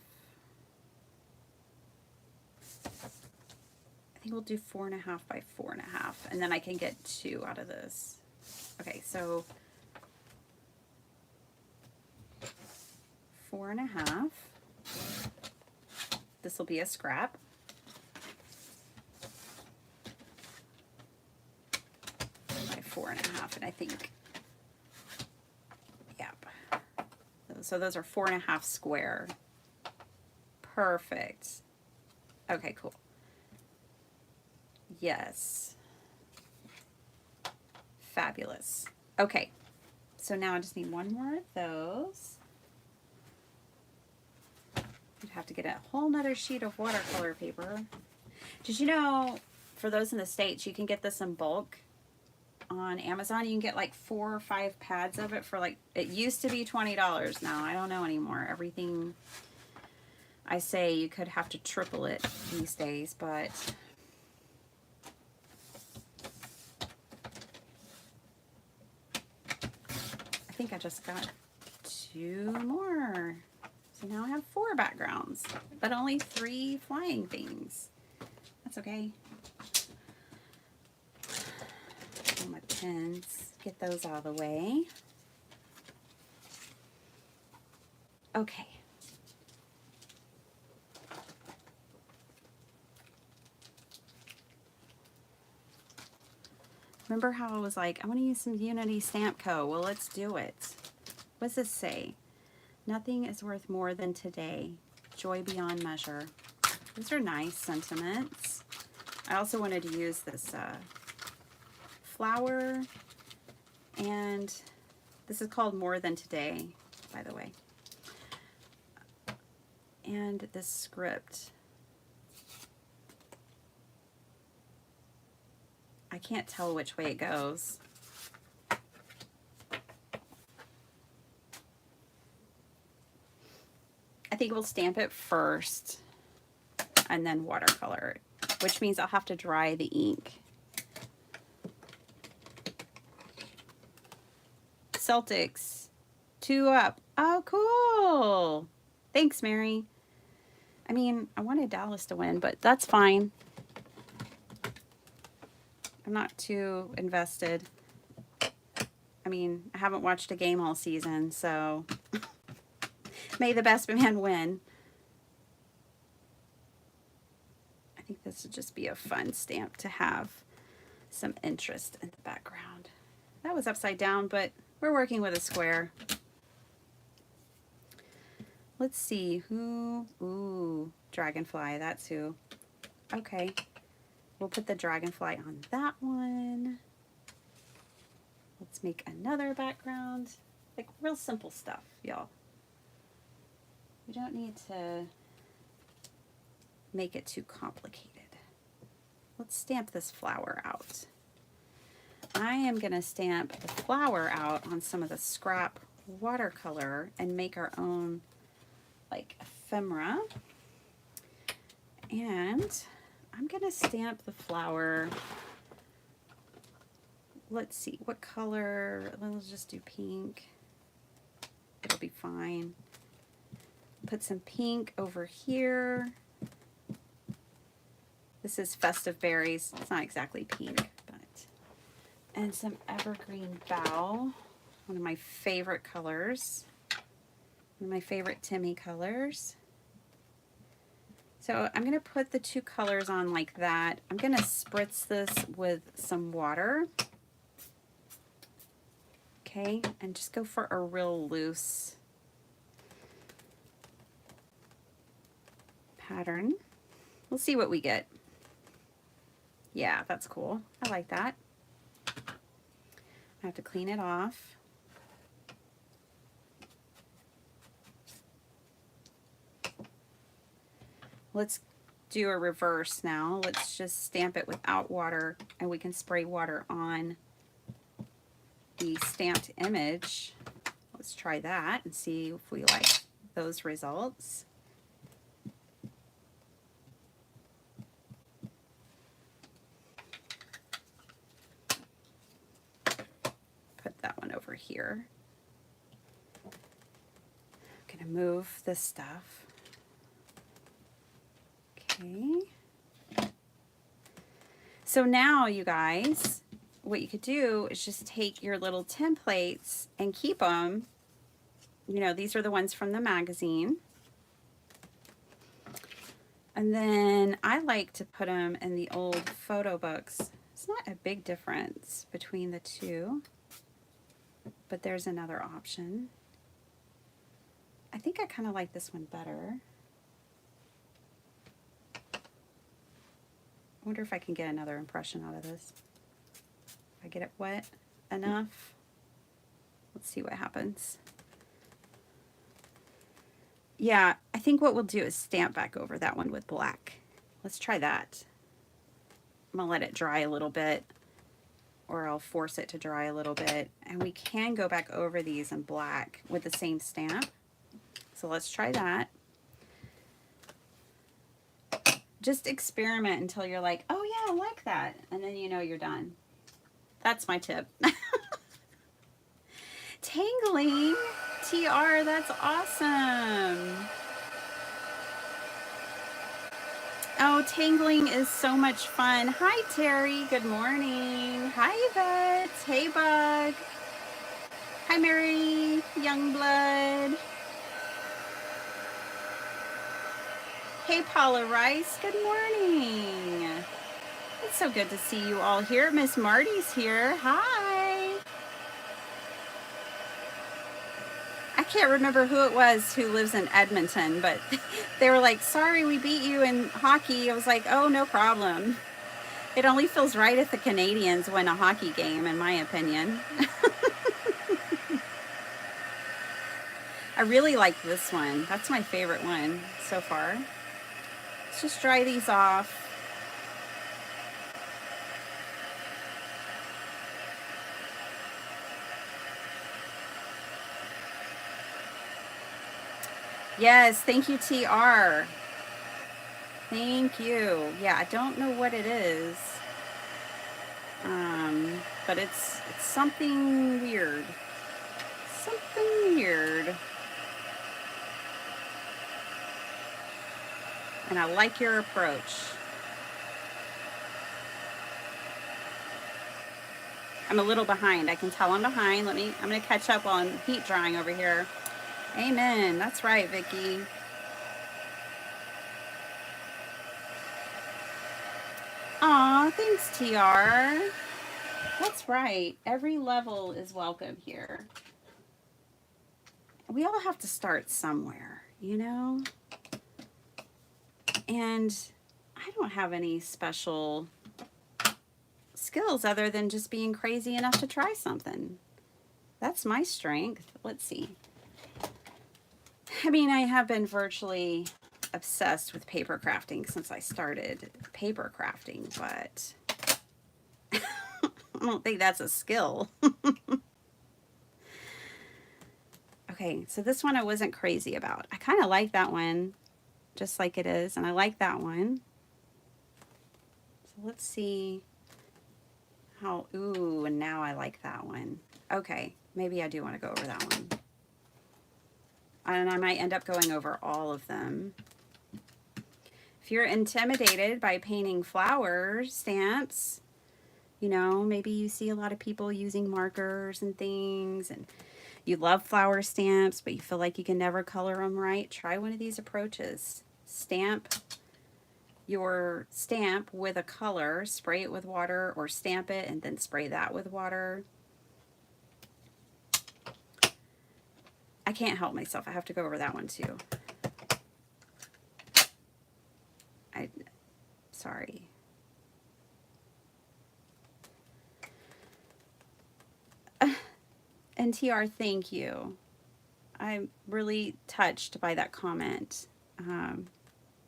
I think we'll do 4.5 by 4.5, and then I can get 2 out of this. Okay, so 4.5. This will be a scrap. By 4.5, and I think, yep. So those are 4.5 square. Perfect. Okay, cool. Yes. Fabulous. Okay, so now I just need one more of those. You'd have to get a whole nother sheet of watercolor paper. Did you know, for those in the States, you can get this in bulk on Amazon? You can get like 4 or 5 pads of it for like, it used to be $20 now. I don't know anymore. Everything I say, you could have to triple it these days, but I think I just got 2 more. So now I have 4 backgrounds, but only 3 flying things. That's okay. All my pens, get those out of the way. Okay. Remember how I was like, I want to use some Unity Stamp Co. Well, let's do it. What does this say? Nothing is worth more than today. Joy beyond measure. Those are nice sentiments. I also wanted to use this flower, and this is called More Than Today, by the way. And this script. I can't tell which way it goes. I think we'll stamp it first and then watercolor, which means I'll have to dry the ink. Celtics, 2 up. Oh, cool. Thanks, Mary. I mean, I wanted Dallas to win, but that's fine. I'm not too invested. I mean, I haven't watched a game all season, so may the best man win. I think this would just be a fun stamp to have some interest in the background. That was upside down, but we're working with a square. Let's see who, ooh, dragonfly, that's who. Okay, we'll put the dragonfly on that one. Let's make another background. Like real simple stuff, y'all. We don't need to make it too complicated. Let's stamp this flower out. I am gonna stamp the flower out on some of the scrap watercolor and make our own like ephemera. And I'm gonna stamp the flower. Let's see, what color? Let's just do pink. It'll be fine. Put some pink over here. This is Festive Berries. It's not exactly pink, but. And some evergreen bough. One of my favorite colors. One of my favorite Timmy colors. So I'm going to put the 2 colors on like that. I'm going to spritz this with some water. Okay, and just go for a real loose pattern. We'll see what we get. Yeah, that's cool. I like that. I have to clean it off. Let's do a reverse now. Let's just stamp it without water, and we can spray water on the stamped image. Let's try that and see if we like those results. Put that one over here. I'm gonna move this stuff. Okay. So now, you guys, what you could do is just take your little templates and keep them. You know, these are the ones from the magazine. And then I like to put them in the old photo books. It's not a big difference between the two, but there's another option. I think I kind of like this one better. I wonder if I can get another impression out of this. If I get it wet enough. Let's see what happens. Yeah, I think what we'll do is stamp back over that one with black. Let's try that. I'm gonna let it dry a little bit, or I'll force it to dry a little bit. And we can go back over these in black with the same stamp. So let's try that. Just experiment until you're like, oh yeah, I like that. And then you know you're done. That's my tip. Tangling? TR, that's awesome. Oh, tangling is so much fun. Hi, Terry. Good morning. Hi, Yvette. Hey, Bug. Hi, Mary Youngblood. Hey, Paula Rice. Good morning. It's so good to see you all here. Miss Marty's here. Hi. I can't remember who it was who lives in Edmonton, but they were like, sorry, we beat you in hockey. I was like, oh, no problem. It only feels right if the Canadians win a hockey game, in my opinion. I really like this one. That's my favorite one so far. Let's just dry these off. Yes, thank you, TR. Thank you. Yeah, I don't know what it is. But it's something weird. Something weird. And I like your approach. I'm a little behind. I can tell I'm behind. I'm going to catch up while I'm heat drying over here. Amen. That's right, Vicki. Aw, thanks, TR. That's right. Every level is welcome here. We all have to start somewhere, you know? And I don't have any special skills other than just being crazy enough to try something. That's my strength. Let's see. I mean, I have been virtually obsessed with paper crafting since I started paper crafting, but I don't think that's a skill. Okay, so this one I wasn't crazy about. I kind of like that one, just like it is, and I like that one. So let's see how, ooh, and now I like that one. Okay, maybe I do want to go over that one. And I might end up going over all of them. If you're intimidated by painting flower stamps, you know, maybe you see a lot of people using markers and things, and you love flower stamps, but you feel like you can never color them right, try one of these approaches. Stamp your stamp with a color, spray it with water, or stamp it and then spray that with water. I can't help myself. I have to go over that one too. Sorry. And TR, thank you. I'm really touched by that comment.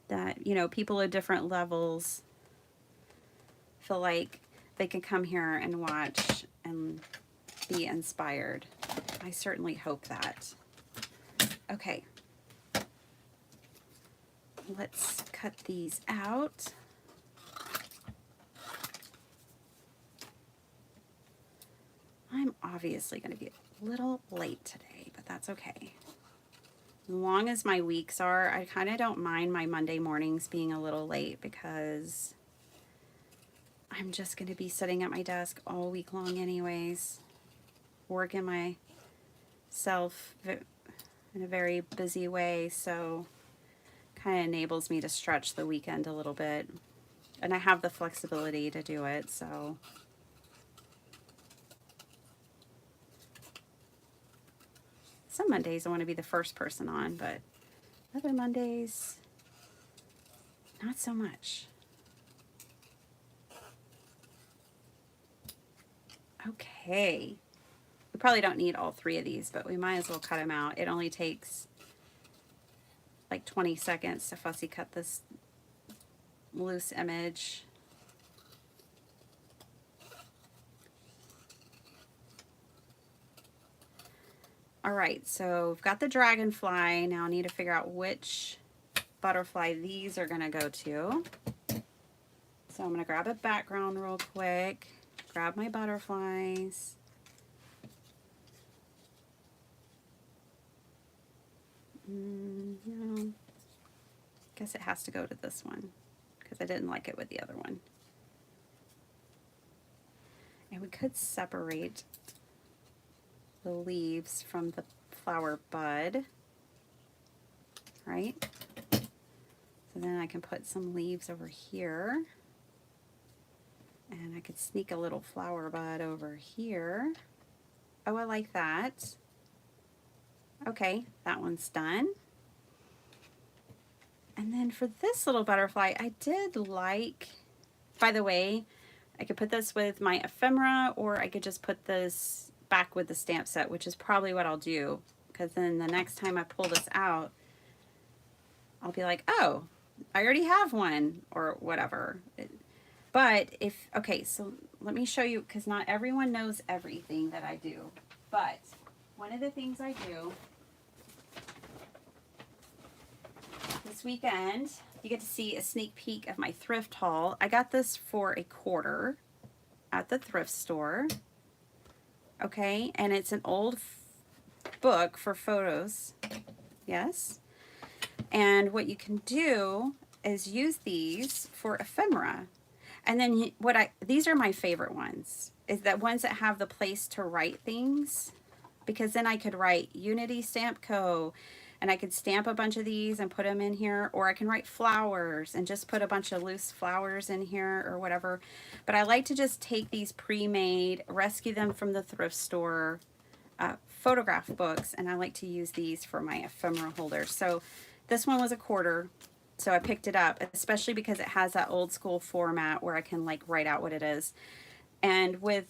That, you know, people at different levels feel like they can come here and watch and be inspired. I certainly hope that. Okay. Let's cut these out. I'm obviously going to be a little late today, but that's okay. As long as my weeks are, I kind of don't mind my Monday mornings being a little late because I'm just going to be sitting at my desk all week long anyways, working myself in a very busy way, so kind of enables me to stretch the weekend a little bit. And I have the flexibility to do it, so... Some Mondays I want to be the first person on, but other Mondays, not so much. Okay. We probably don't need all three of these, but we might as well cut them out. It only takes like 20 seconds to fussy cut this loose image. All right, so we've got the dragonfly. Now I need to figure out which butterfly these are gonna go to. So I'm gonna grab a background real quick, grab my butterflies. No. Guess it has to go to this one because I didn't like it with the other one. And we could separate the leaves from the flower bud, right? So then I can put some leaves over here. And I could sneak a little flower bud over here. Oh, I like that. Okay, that one's done. And then for this little butterfly, I did like, by the way, I could put this with my ephemera, or I could just put this back with the stamp set, which is probably what I'll do, because then the next time I pull this out, I'll be like, oh, I already have one, or whatever. But if, okay, so let me show you, because not everyone knows everything that I do. But one of the things I do this weekend, you get to see a sneak peek of my thrift haul. I got this for $1 at the thrift store. Okay, and it's an old book for photos. Yes. And what you can do is use these for ephemera. And then these are my favorite ones, is that ones that have the place to write things, because then I could write Unity Stamp Co. and I could stamp a bunch of these and put them in here, or I can write flowers and just put a bunch of loose flowers in here or whatever. But I like to just take these pre-made, rescue them from the thrift store photograph books, and I like to use these for my ephemera holders. So this one was $1. So I picked it up, especially because it has that old school format where I can like write out what it is. And with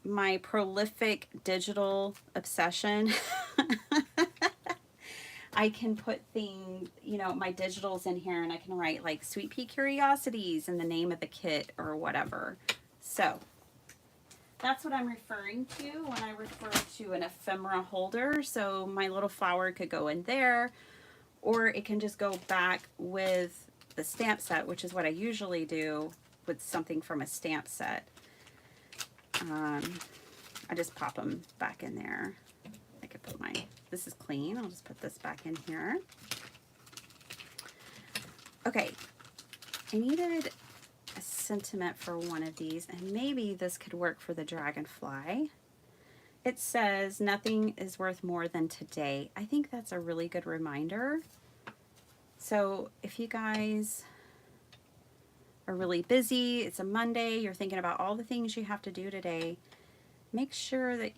my prolific digital obsession, I can put things, you know, my digitals in here, and I can write like Sweet Pea Curiosities and the name of the kit or whatever. So that's what I'm referring to when I refer to an ephemera holder. So my little flower could go in there, or it can just go back with the stamp set, which is what I usually do with something from a stamp set. I just pop them back in there. I could put this is clean. I'll just put this back in here. Okay, I needed a sentiment for one of these, and maybe this could work for the dragonfly. It says, nothing is worth more than today. I think that's a really good reminder. So if you guys are really busy, it's a Monday, you're thinking about all the things you have to do today, make sure that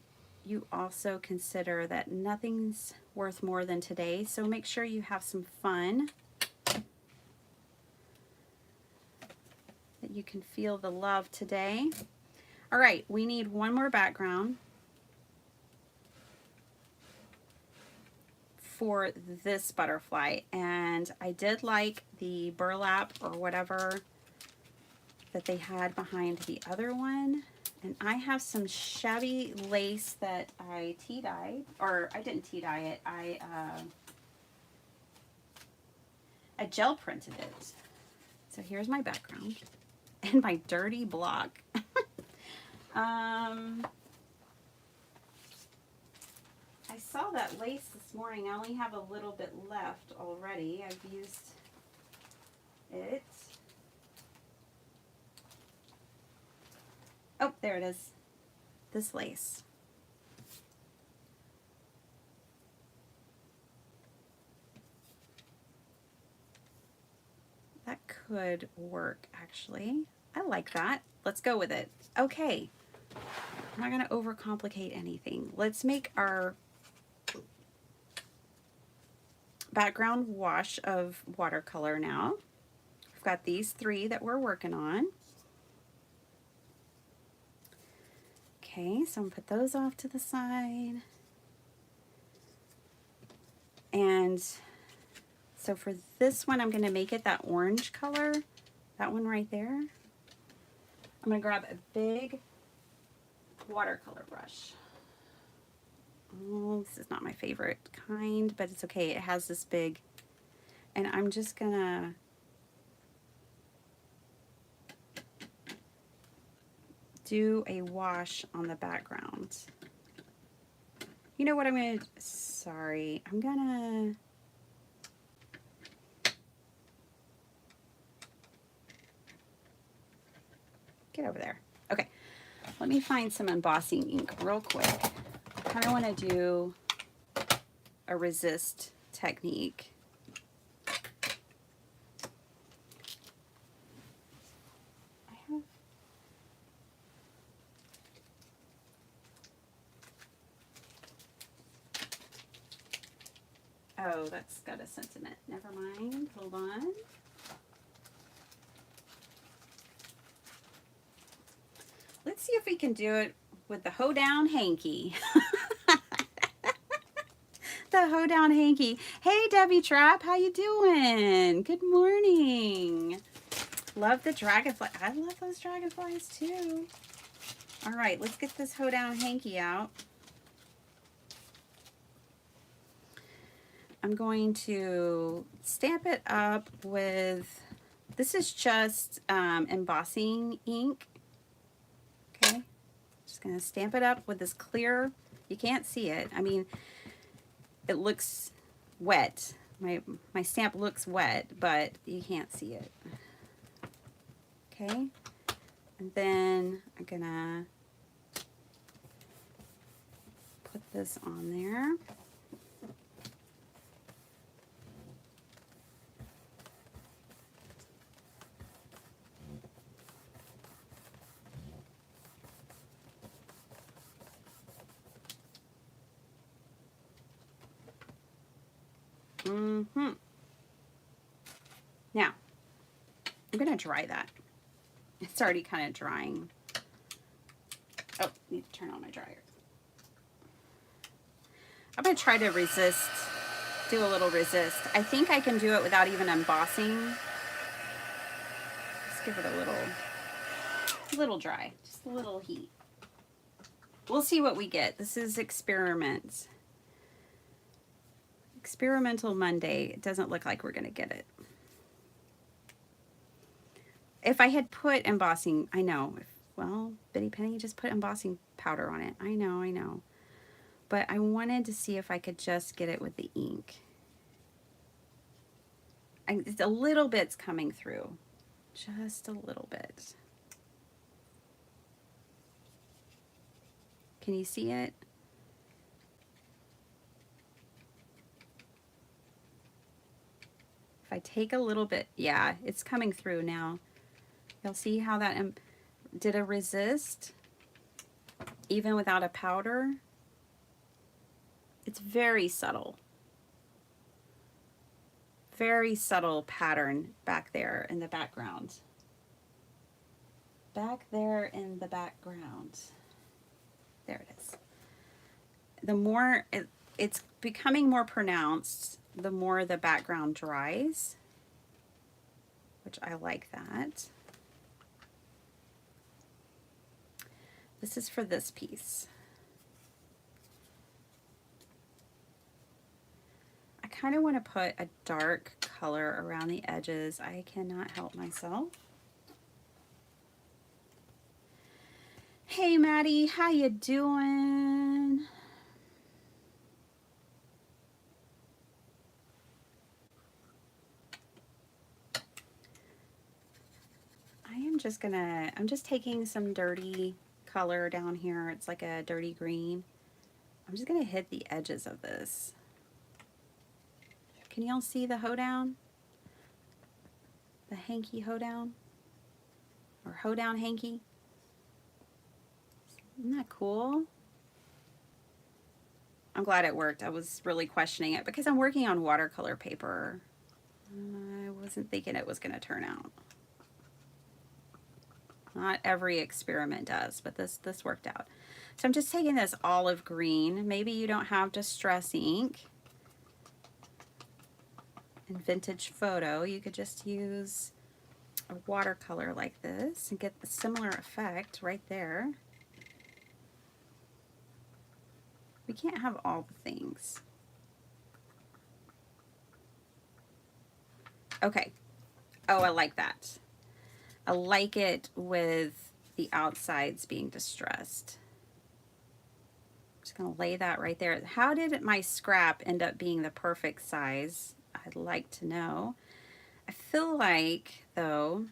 you also consider that nothing's worth more than today. So make sure you have some fun, that you can feel the love today. All right, we need one more background for this butterfly, and I did like the burlap or whatever that they had behind the other one. And I have some shabby lace that I tea-dyed, or I didn't tea-dye it, I gel printed it. So here's my background and my dirty block. I saw that lace this morning. I only have a little bit left already. I've used it. Oh, there it is. This lace. That could work, actually. I like that. Let's go with it. Okay. I'm not going to overcomplicate anything. Let's make our background wash of watercolor now. We've got these 3 that we're working on. Okay, so I'm going to put those off to the side. And so for this one, I'm going to make it that orange color, that one right there. I'm going to grab a big watercolor brush. Oh, this is not my favorite kind, but it's okay. It has this big, and I'm just going to do a wash on the background. You know what I'm going to, sorry, I'm going to Get over there. Okay, let me find some embossing ink real quick. I kind of want to do a resist technique. Oh, that's got a sentiment. Never mind. Hold on. Let's see if we can do it with the hoedown hanky. The hoedown hanky. Hey, Debbie Trapp, how you doing? Good morning. Love the dragonfly. I love those dragonflies too. All right, let's get this hoedown hanky out. I'm going to stamp it up with, this is just embossing ink. Okay, just gonna stamp it up with this clear, you can't see it. I mean, it looks wet. My stamp looks wet, but you can't see it. Okay, and then I'm gonna put this on there. Now, I'm going to dry that. It's already kind of drying. Oh, need to turn on my dryer. I'm going to try to resist, do a little resist. I think I can do it without even embossing. Just give it a little dry, just a little heat. We'll see what we get. This is experiments. Experimental Monday. It doesn't look like we're going to get it. If I had put embossing, I know. Well, Bitty Penny just put embossing powder on it. I know. But I wanted to see if I could just get it with the ink. A little bit's coming through. Just a little bit. Can you see it? If I take a little bit, yeah, it's coming through now. You'll see how that did a resist, even without a powder. It's very subtle. Very subtle pattern back there in the background. Back there in the background. There it is. The more it's becoming more pronounced, the more the background dries, which I like that. This is for this piece. I kind of want to put a dark color around the edges. I cannot help myself. Hey Maddie, how you doing? I'm just taking some dirty color down here. It's like a dirty green. I'm just gonna hit the edges of this. Can y'all see the hoedown? The hanky hoedown? Or hoedown hanky? Isn't that cool? I'm glad it worked. I was really questioning it because I'm working on watercolor paper. I wasn't thinking it was gonna turn out. Not every experiment does, but this worked out. So I'm just taking this olive green. Maybe you don't have Distress ink and Vintage Photo. You could just use a watercolor like this and get the similar effect right there. We can't have all the things. Okay. Oh, I like that. I like it with the outsides being distressed. I'm just going to lay that right there. How did my scrap end up being the perfect size? I'd like to know. I feel like, though,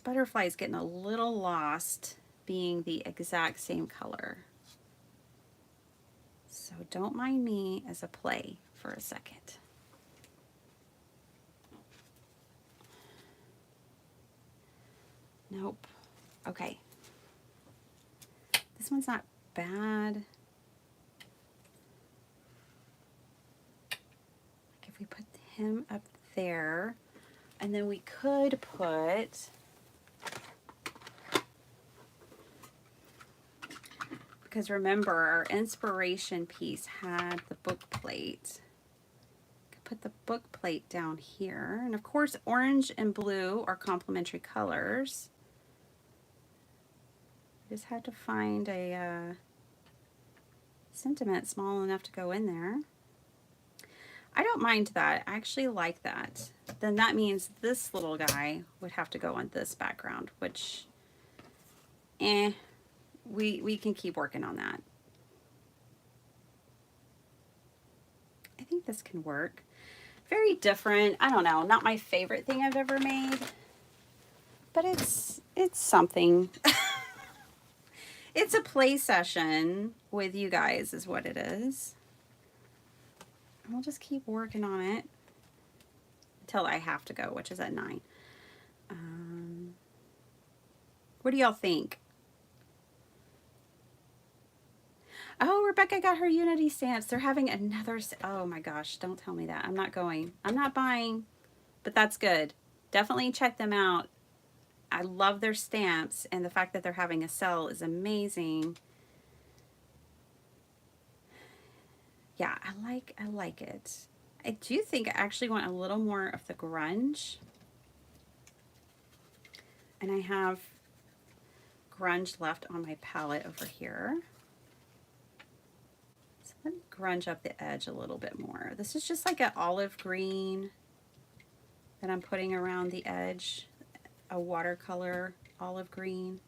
butterfly is getting a little lost being the exact same color. So don't mind me as a play for a second. Nope. Okay. This one's not bad. Like if we put him up there, and then we could put, because remember our inspiration piece had the book plate. Put the book plate down here. And of course, orange and blue are complementary colors. I just had to find a sentiment small enough to go in there. I don't mind that. I actually like that. Then that means this little guy would have to go on this background, which, we can keep working on that. I think this can work. Very different. I don't know. Not my favorite thing I've ever made, but it's something. It's a play session with you guys is what it is. We'll just keep working on it until I have to go, which is at 9. What do y'all think? Oh, Rebecca got her Unity stamps. They're having another, oh my gosh, don't tell me that. I'm not going. I'm not buying, but that's good. Definitely check them out. I love their stamps, and the fact that they're having a sale is amazing. Yeah, I like it. I do think I actually want a little more of the grunge. And I have grunge left on my palette over here. So let me grunge up the edge a little bit more. This is just like an olive green that I'm putting around the edge, a watercolor olive green.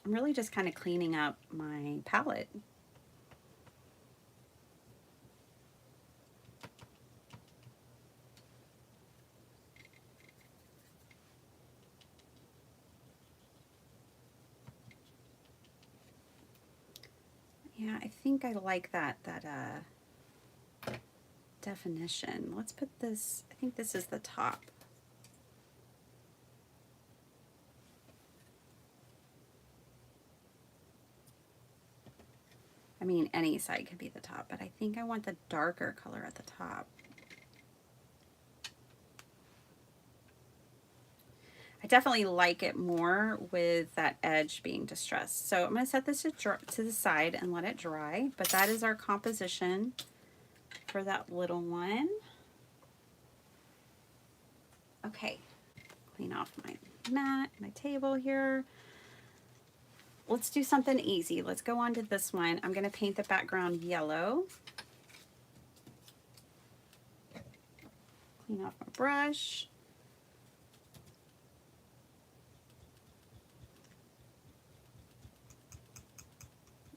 I'm really just kind of cleaning up my palette. Yeah, I think I like that definition. Let's put this, I think this is the top. I mean, any side could be the top, but I think I want the darker color at the top. I definitely like it more with that edge being distressed. So I'm going to set this to the side and let it dry, but that is our composition for that little one. Okay, clean off my mat, my table here. Let's do something easy. Let's go on to this one. I'm going to paint the background yellow. Clean off my brush.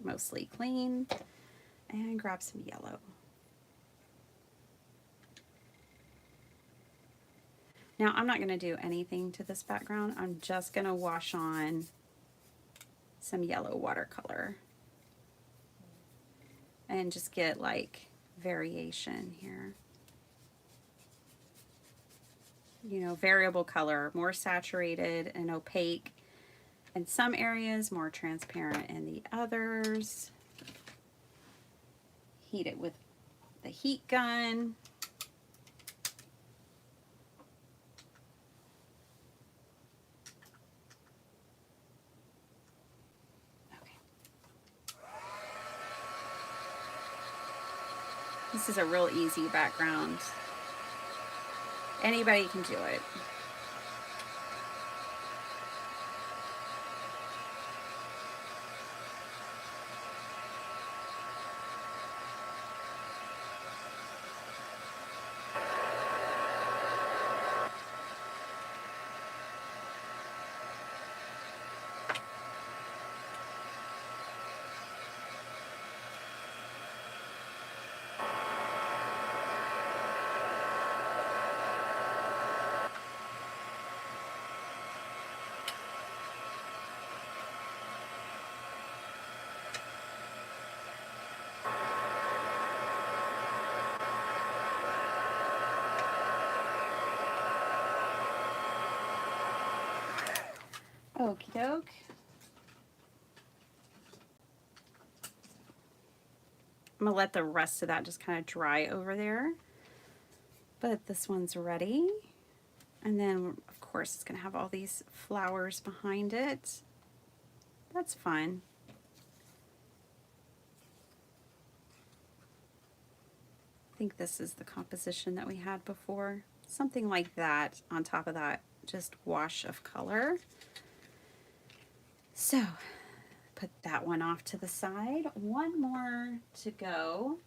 Mostly clean. And grab some yellow. Now I'm not going to do anything to this background. I'm just going to wash on some yellow watercolor and just get like variation here. You know, variable color, more saturated and opaque in some areas, more transparent in the others. Heat it with the heat gun. This is a real easy background. Anybody can do it. Okie doke. I'm gonna let the rest of that just kind of dry over there. But this one's ready. And then, of course, it's gonna have all these flowers behind it. That's fun. I think this is the composition that we had before. Something like that on top of that, just wash of color. So, put that one off to the side. One more to go.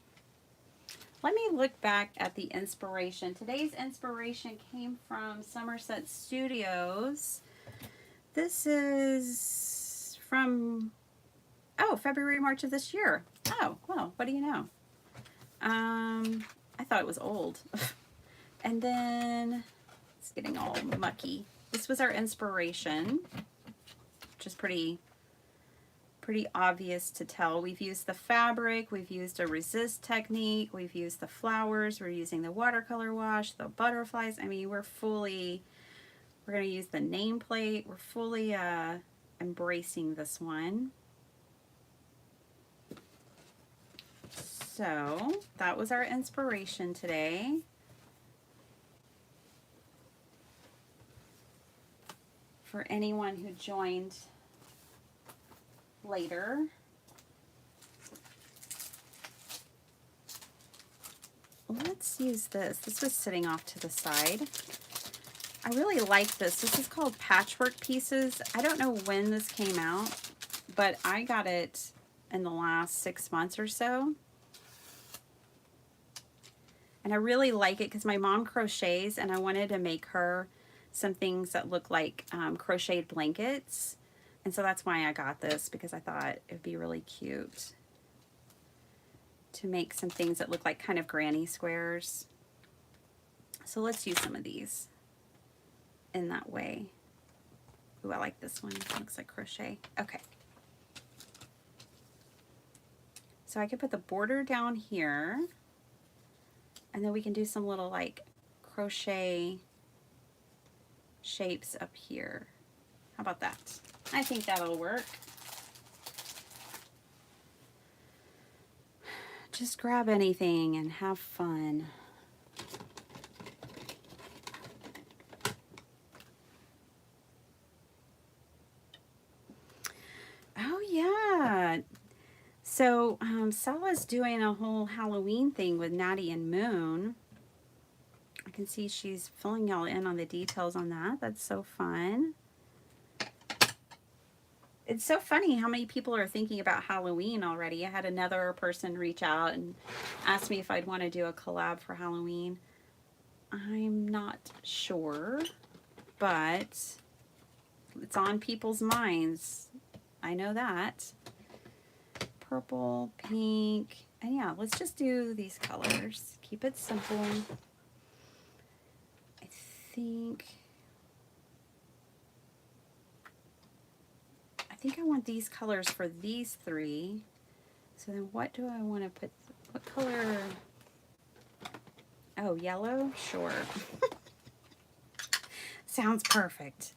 Let me look back at the inspiration. Today's inspiration came from Somerset Studios. This is from, February, March of this year. Oh, well, what do you know? I thought it was old. And then it's getting all mucky. This was our inspiration, which is pretty obvious to tell. We've used the fabric, we've used a resist technique, we've used the flowers, we're using the watercolor wash, the butterflies. I mean, we're going to use the nameplate. We're fully embracing this one. So that was our inspiration today. For anyone who joined later, let's use this. This was sitting off to the side. I really like this. This is called Patchwork Pieces. I don't know when this came out, but I got it in the last 6 months or so. And I really like it because my mom crochets and I wanted to make her some things that look like crocheted blankets. And so that's why I got this, because I thought it would be really cute to make some things that look like kind of granny squares. So let's use some of these in that way. Ooh, I like this one. It looks like crochet. Okay. So I could put the border down here, and then we can do some little like crochet shapes up here. How about that? I think that'll work. Just grab anything and have fun. Oh yeah. So Sala's doing a whole Halloween thing with Natty and Moon. I can see she's filling y'all in on the details on that. That's so fun. It's so funny how many people are thinking about Halloween already. I had another person reach out and ask me if I'd want to do a collab for Halloween. I'm not sure, but it's on people's minds. I know that. Purple, pink, and yeah, let's just do these colors. Keep it simple. I think I want these colors for these three. So then what do I want to put? What color? Oh, yellow? Sure. Sounds perfect.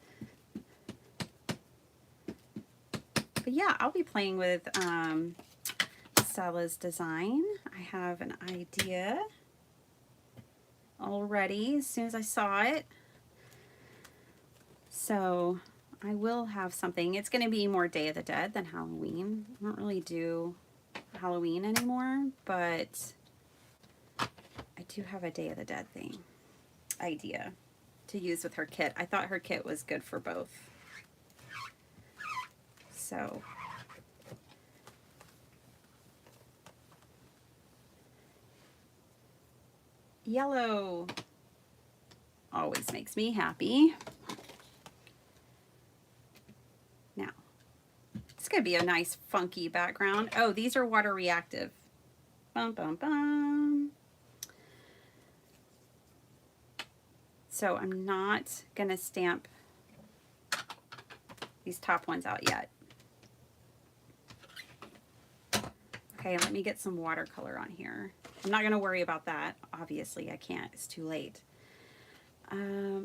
But yeah, I'll be playing with Sala's design. I have an idea already as soon as I saw it. So I will have something. It's going to be more Day of the Dead than Halloween. I don't really do Halloween anymore, but I do have a Day of the Dead thing idea to use with her kit. I thought her kit was good for both. So yellow always makes me happy. Now, it's going to be a nice funky background. Oh, these are water reactive. Bum, bum, bum. So I'm not going to stamp these top ones out yet. Okay, let me get some watercolor on here. I'm not going to worry about that. Obviously, I can't. It's too late. I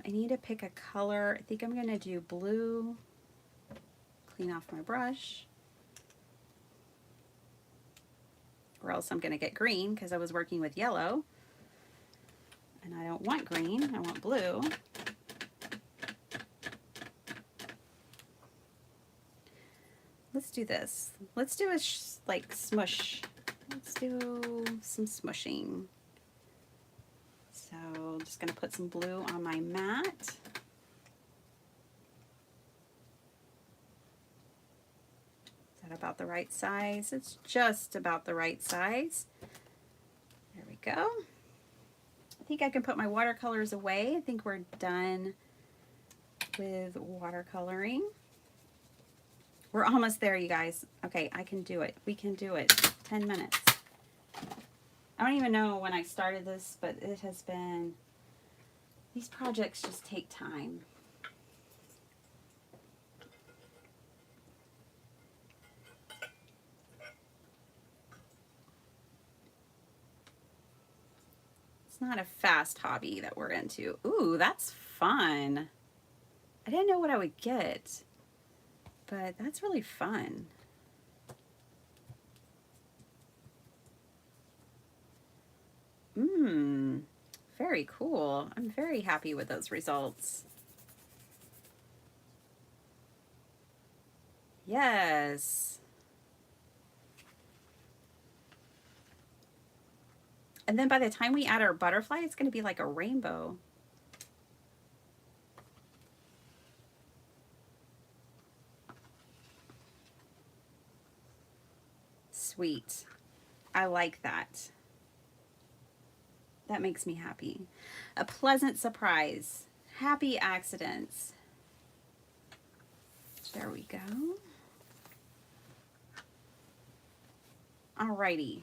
need to pick a color. I think I'm going to do blue. clean off my brush, or else I'm going to get green because I was working with yellow. And I don't want green, I want blue. Let's do this. Let's do a like smush. Let's do some smushing. So I'm just going to put some blue on my mat. Is that about the right size? It's just about the right size. There we go. I think I can put my watercolors away. I think we're done with watercoloring. We're almost there, you guys. Okay, I can do it. We can do it. 10 minutes. I don't even know when I started this, but it has been, these projects just take time. It's not a fast hobby that we're into. Ooh, that's fun. I didn't know what I would get, but that's really fun. Very cool. I'm very happy with those results. Yes. And then by the time we add our butterfly, it's going to be like a rainbow. Sweet. I like that. That makes me happy. A pleasant surprise. Happy accidents. There we go. Alrighty.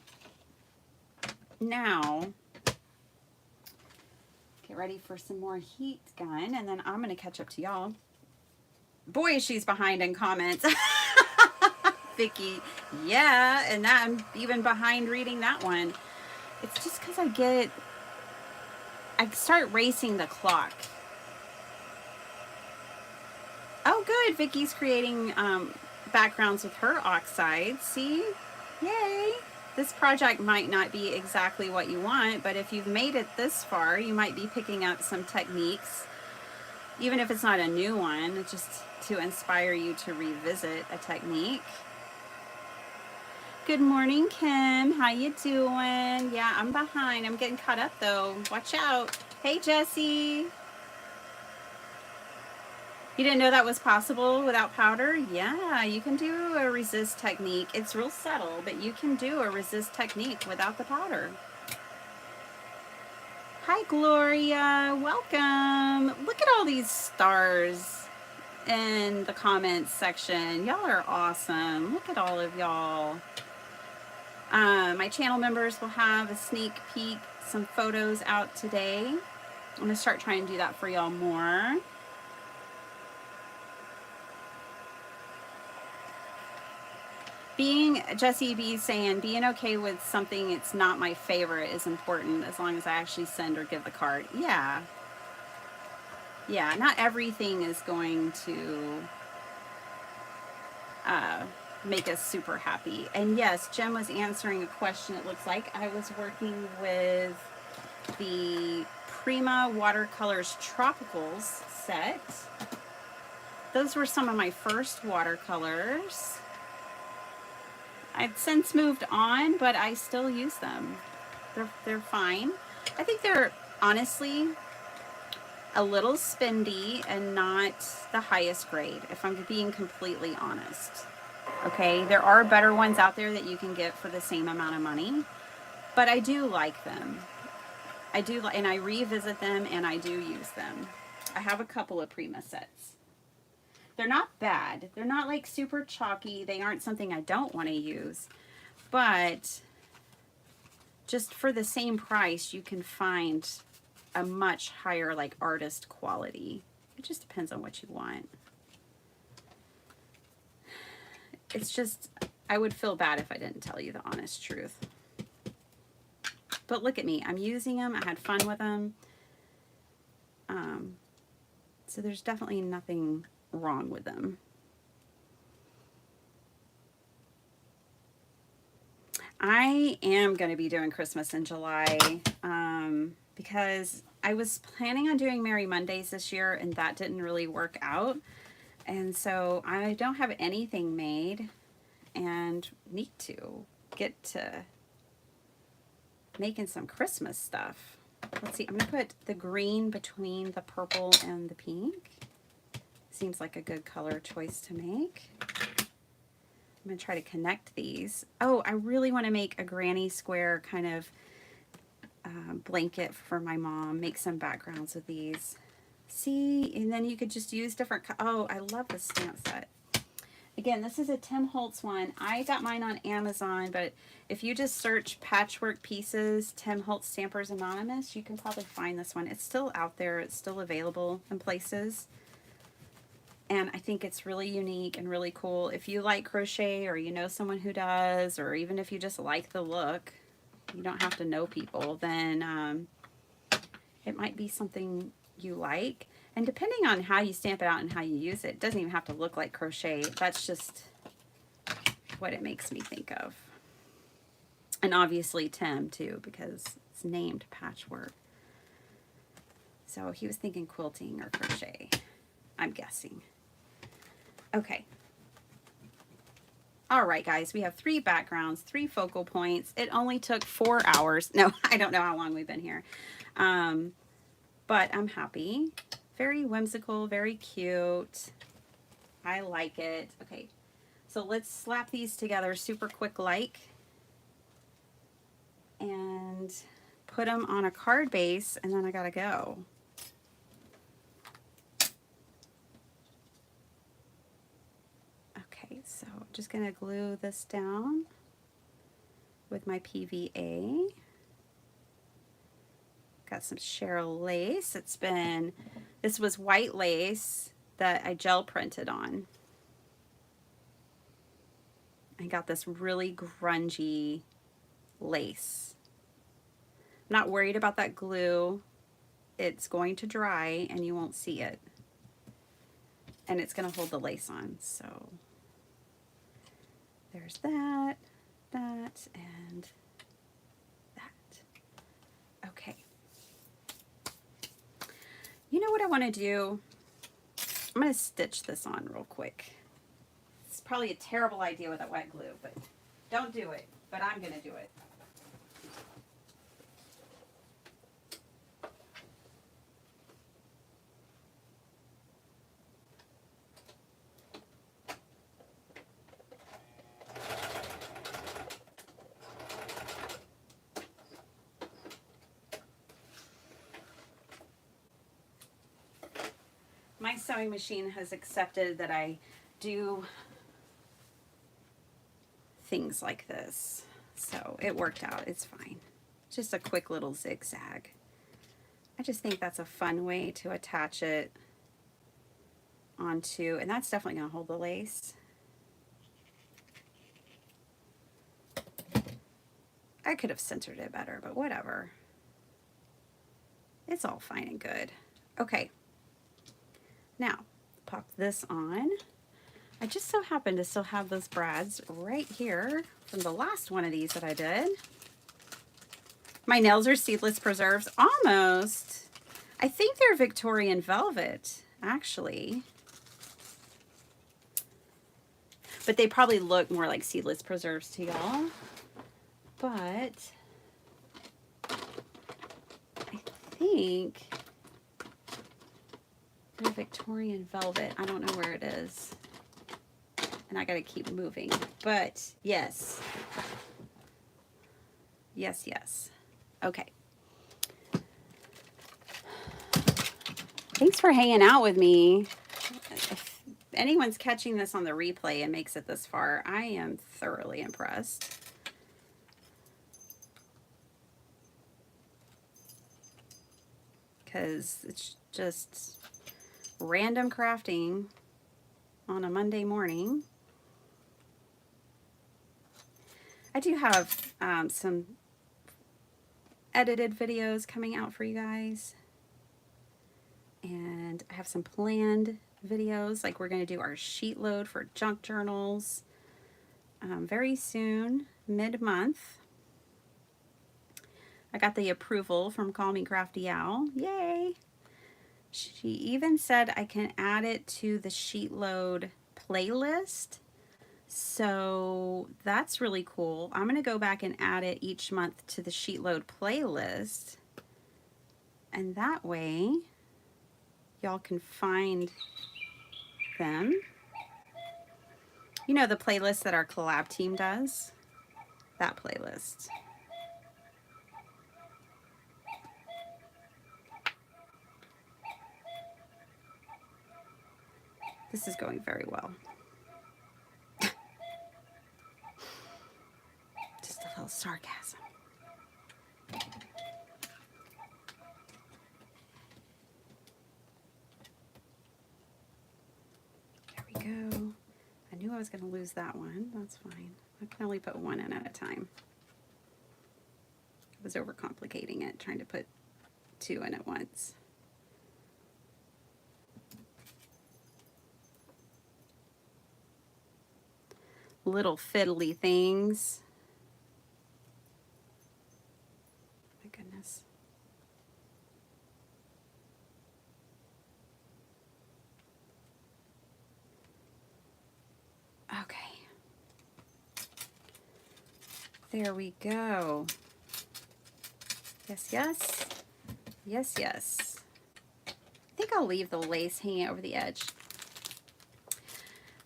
Now, get ready for some more heat gun, and then I'm going to catch up to y'all. Boy, she's behind in comments. Vicky. Yeah, and that I'm even behind reading that one. It's just because I start racing the clock. Oh, good. Vicky's creating backgrounds with her oxides. See? Yay. This project might not be exactly what you want, but if you've made it this far, you might be picking up some techniques, even if it's not a new one, just to inspire you to revisit a technique. Good morning, Kim. How you doing? Yeah, I'm behind. I'm getting caught up, though. Watch out. Hey, Jessie. You didn't know that was possible without powder? Yeah, you can do a resist technique. It's real subtle, but you can do a resist technique without the powder. Hi, Gloria. Welcome. Look at all these stars in the comments section. Y'all are awesome. Look at all of y'all. My channel members will have a sneak peek, some photos out today. I'm going to start trying to do that for y'all more. Jessie B saying, being okay with something it's not my favorite is important as long as I actually send or give the card. Yeah. Yeah, not everything is going to make us super happy. And yes, Jem was answering a question, it looks like. I was working with the Prima Watercolors Tropicals set. Those were some of my first watercolors. I've since moved on, but I still use them. They're fine. I think they're honestly a little spendy and not the highest grade, if I'm being completely honest. Okay, there are better ones out there that you can get for the same amount of money, but I do like them. I do, and I revisit them and I do use them. I have a couple of Prima sets. They're not bad. They're not like super chalky. They aren't something I don't want to use, but just for the same price, you can find a much higher like artist quality. It just depends on what you want. It's just, I would feel bad if I didn't tell you the honest truth. But look at me, I'm using them. I had fun with them. So there's definitely nothing wrong with them. I am going to be doing Christmas in July because I was planning on doing Merry Mondays this year and that didn't really work out. And so I don't have anything made and need to get to making some Christmas stuff. Let's see, I'm going to put the green between the purple and the pink. Seems like a good color choice to make. I'm going to try to connect these. Oh, I really want to make a granny square kind of blanket for my mom. Make some backgrounds with these. See, and then you could just use different, oh, I love this stamp set. Again, this is a Tim Holtz one. I got mine on Amazon, but if you just search Patchwork Pieces, Tim Holtz Stampers Anonymous, you can probably find this one. It's still out there. It's still available in places. And I think it's really unique and really cool. If you like crochet or you know someone who does, or even if you just like the look, you don't have to know people, then it might be something you like. And depending on how you stamp it out and how you use it, it doesn't even have to look like crochet. That's just what it makes me think of. And obviously Tim too, because it's named Patchwork. So he was thinking quilting or crochet, I'm guessing. Okay. All right, guys, we have 3 backgrounds, 3 focal points. It only took 4 hours. No, I don't know how long we've been here. But I'm happy. Very whimsical, very cute. I like it. Okay, so let's slap these together super quick like. And put them on a card base, and then I gotta go. Okay, so I'm just gonna glue this down with my PVA. Got some Cheryl lace. This was white lace that I gel printed on. I got this really grungy lace. I'm not worried about that glue. It's going to dry and you won't see it. And it's going to hold the lace on. So there's that, and that. Okay. You know what I want to do? I'm going to stitch this on real quick. It's probably a terrible idea with that wet glue, but don't do it. But I'm going to do it. My sewing machine has accepted that I do things like this. So it worked out. It's fine. Just a quick little zigzag. I just think that's a fun way to attach it onto, and that's definitely going to hold the lace. I could have centered it better, but whatever. It's all fine and good. Okay. Now, pop this on. I just so happen to still have those brads right here from the last one of these that I did. My nails are seedless preserves. Almost. I think they're Victorian velvet, actually. But they probably look more like seedless preserves to y'all. But I think they're Victorian velvet. I don't know where it is. And I gotta keep moving. But yes. Yes, yes. Okay. Thanks for hanging out with me. If anyone's catching this on the replay and makes it this far, I am thoroughly impressed. Because it's just random crafting on a Monday morning. I do have some edited videos coming out for you guys. And I have some planned videos, like we're going to do our sheet load for junk journals. very soon, mid-month. I got the approval from Call Me Crafty Owl. Yay! She even said I can add it to the sheet load playlist. So that's really cool. I'm going to go back and add it each month to the sheet load playlist. And that way, y'all can find them. You know, the playlist that our collab team does? That playlist. This is going very well. Just a little sarcasm. There we go. I knew I was going to lose that one. That's fine. I can only put one in at a time. I was overcomplicating it, trying to put two in at once. Little fiddly things. My goodness. Okay. There we go. Yes, yes. Yes, yes. I think I'll leave the lace hanging over the edge.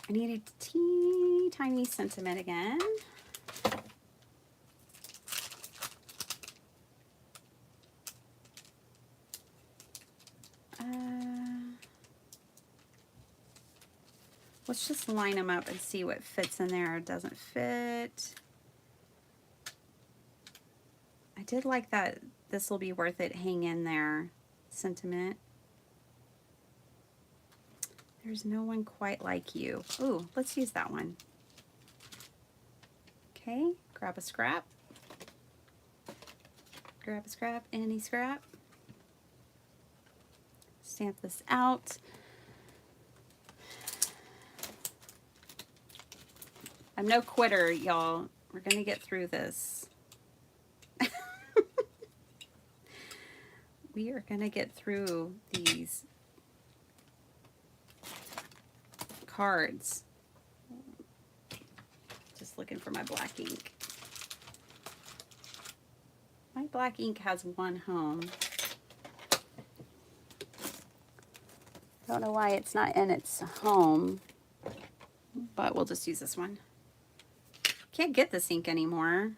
I need a teeny tiny sentiment again. Let's just line them up and see what fits in there or doesn't fit. I did like that this will be worth it hang in there sentiment. There's no one quite like you. Ooh, let's use that one. Okay, grab a scrap. Grab a scrap, any scrap. Stamp this out. I'm no quitter, y'all. We're gonna get through this. We are gonna get through these cards. Just looking for my black ink. My black ink has one home. Don't know why it's not in its home, but we'll just use this one. Can't get this ink anymore.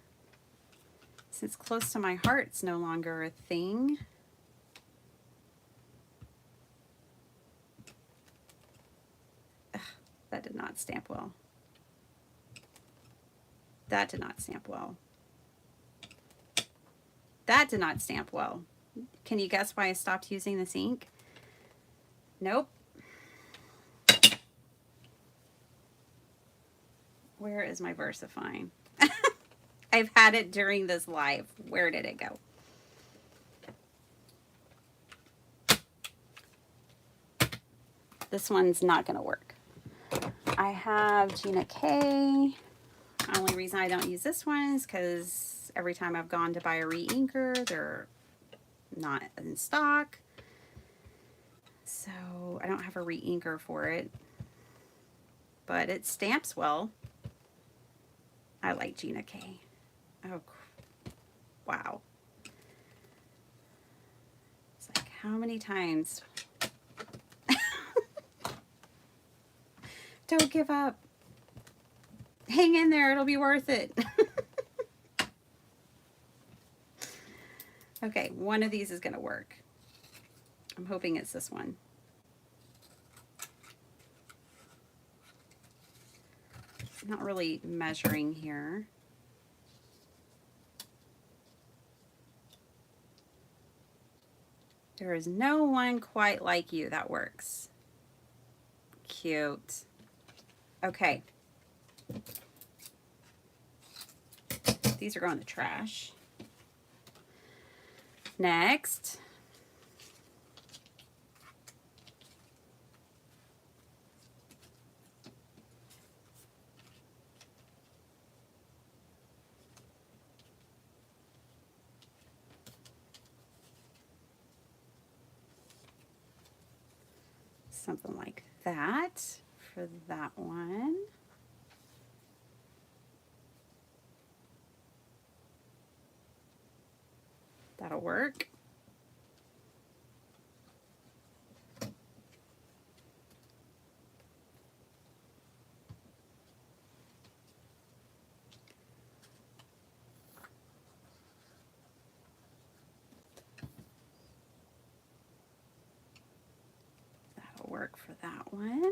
Since close to my heart, it's no longer a thing. Ugh, that did not stamp well. That did not stamp well. That did not stamp well. Can you guess why I stopped using this ink? Nope. Where is my VersaFine? I've had it during this live. Where did it go? This one's not going to work. I have Gina K. The only reason I don't use this one is because every time I've gone to buy a re-inker, they're not in stock. So I don't have a re-inker for it. But it stamps well. I like Gina K. Oh, wow. It's like, how many times? Don't give up. Hang in there. It'll be worth it. Okay, one of these is going to work. I'm hoping it's this one. I'm not really measuring here. There is no one quite like you. That works. Cute. Okay. These are going in the trash. Next. something like that for that one. That'll work. That'll work for that one.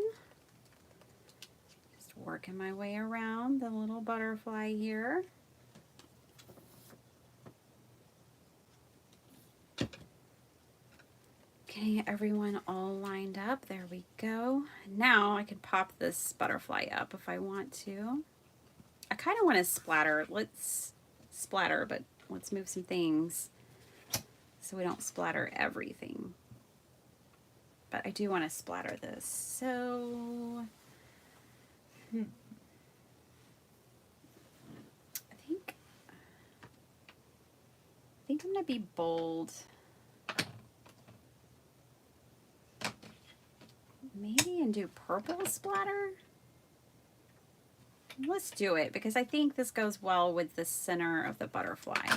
Just working my way around the little butterfly here. Getting everyone all lined up. There we go. Now I can pop this butterfly up if I want to. I kind of want to splatter. Let's splatter, but let's move some things so we don't splatter everything. But I do want to splatter this. So I think I'm going to be bold. Maybe and do purple splatter. Let's do it because I think this goes well with the center of the butterfly.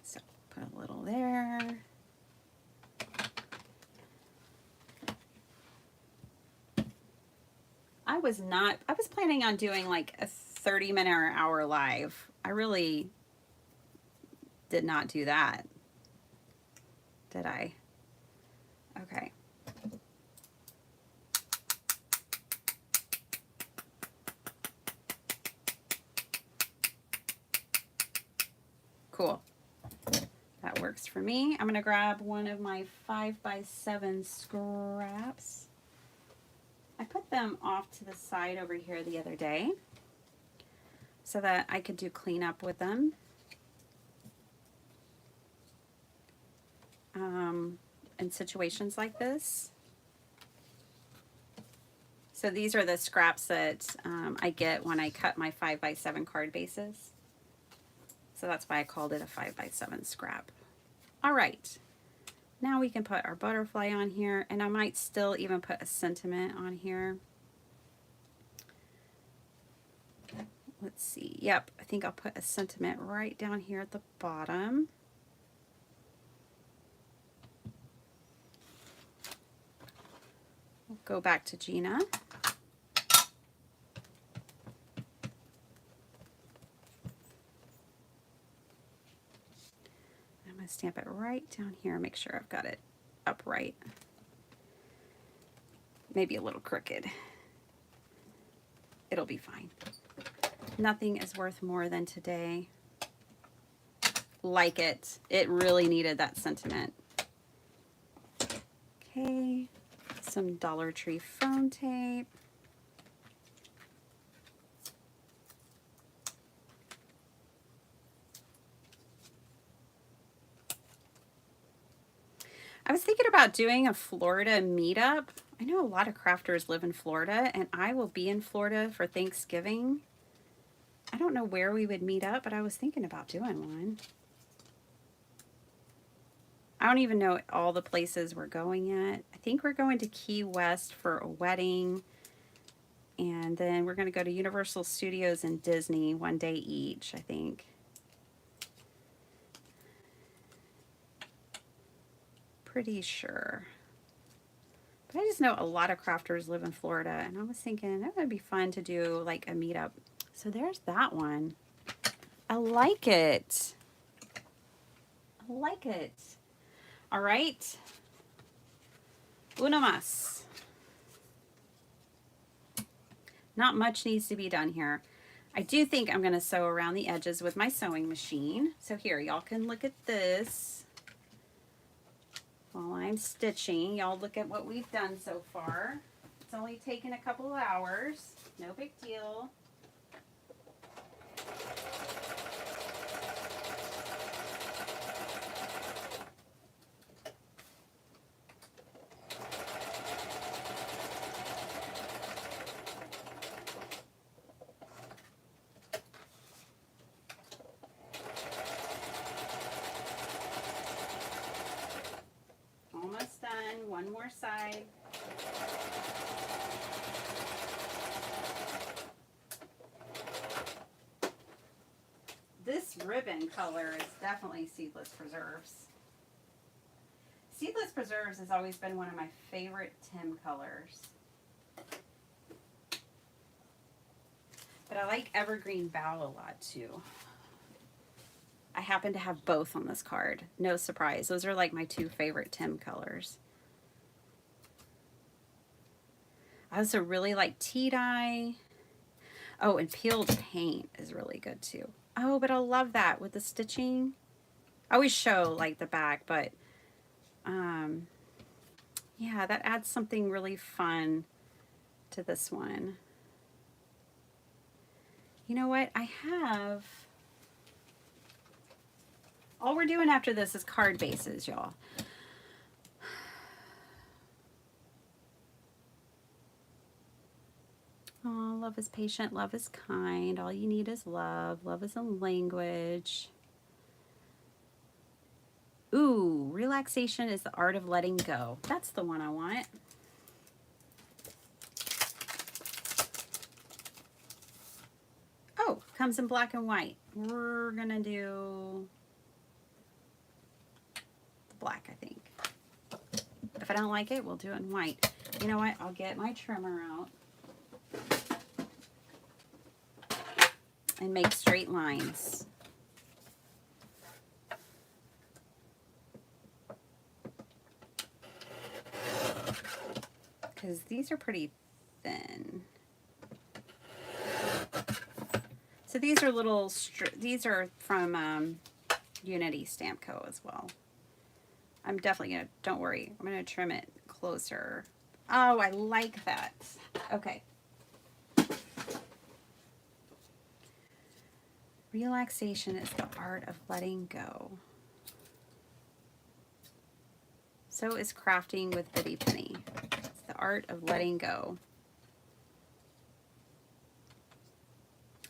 So put a little there. I was planning on doing like a 30-minute or hour live. I really did not do that. Did I? Okay. Cool. That works for me. I'm going to grab one of my 5x7 scraps. I put them off to the side over here the other day so that I could do cleanup with them. In situations like this. So these are the scraps that I get when I cut my 5x7 card bases. So that's why I called it a 5x7 scrap. All right, now we can put our butterfly on here, and I might still even put a sentiment on here. Let's see. Yep, I think I'll put a sentiment right down here at the bottom. We'll go back to Gina. I'm going to stamp it right down here, make sure I've got it upright. Maybe a little crooked. It'll be fine. Nothing is worth more than today. Like it. It really needed that sentiment. Okay. Some Dollar Tree foam tape. I was thinking about doing a Florida meetup. I know a lot of crafters live in Florida, and I will be in Florida for Thanksgiving. I don't know where we would meet up, but I was thinking about doing one. I don't even know all the places we're going yet. I think we're going to Key West for a wedding. And then we're going to go to Universal Studios and Disney one day each, I think. Pretty sure. But I just know a lot of crafters live in Florida. And I was thinking that would be fun to do like a meetup. So there's that one. I like it. I like it. All right, una más. Not much needs to be done here. I do think I'm going to sew around the edges with my sewing machine. So here, y'all can look at this while I'm stitching. Y'all look at what we've done so far. It's only taken a couple of hours. No big deal. one more side. This ribbon color is definitely Seedless Preserves. Seedless Preserves has always been one of my favorite Tim colors. But I like Evergreen Bough a lot too. I happen to have both on this card. No surprise. Those are like my two favorite Tim colors. I also really like Tea Dye. Oh, and Peeled Paint is really good too. Oh, but I love that with the stitching. I always show like the back, but yeah, that adds something really fun to this one. You know what? I have... All we're doing after this is card bases, y'all. Oh, love is patient, love is kind. All you need is love. Love is a language. Ooh, relaxation is the art of letting go. That's the one I want. Oh, comes in black and white. We're gonna do the black, I think. If I don't like it, we'll do it in white. You know what? I'll get my trimmer out and make straight lines. Because these are pretty thin. So these are little, these are from Unity Stamp Co. as well. I'm definitely going to, don't worry, I'm going to trim it closer. Oh, I like that. Okay. Relaxation is the art of letting go. So is crafting with Bitty Penny. It's the art of letting go.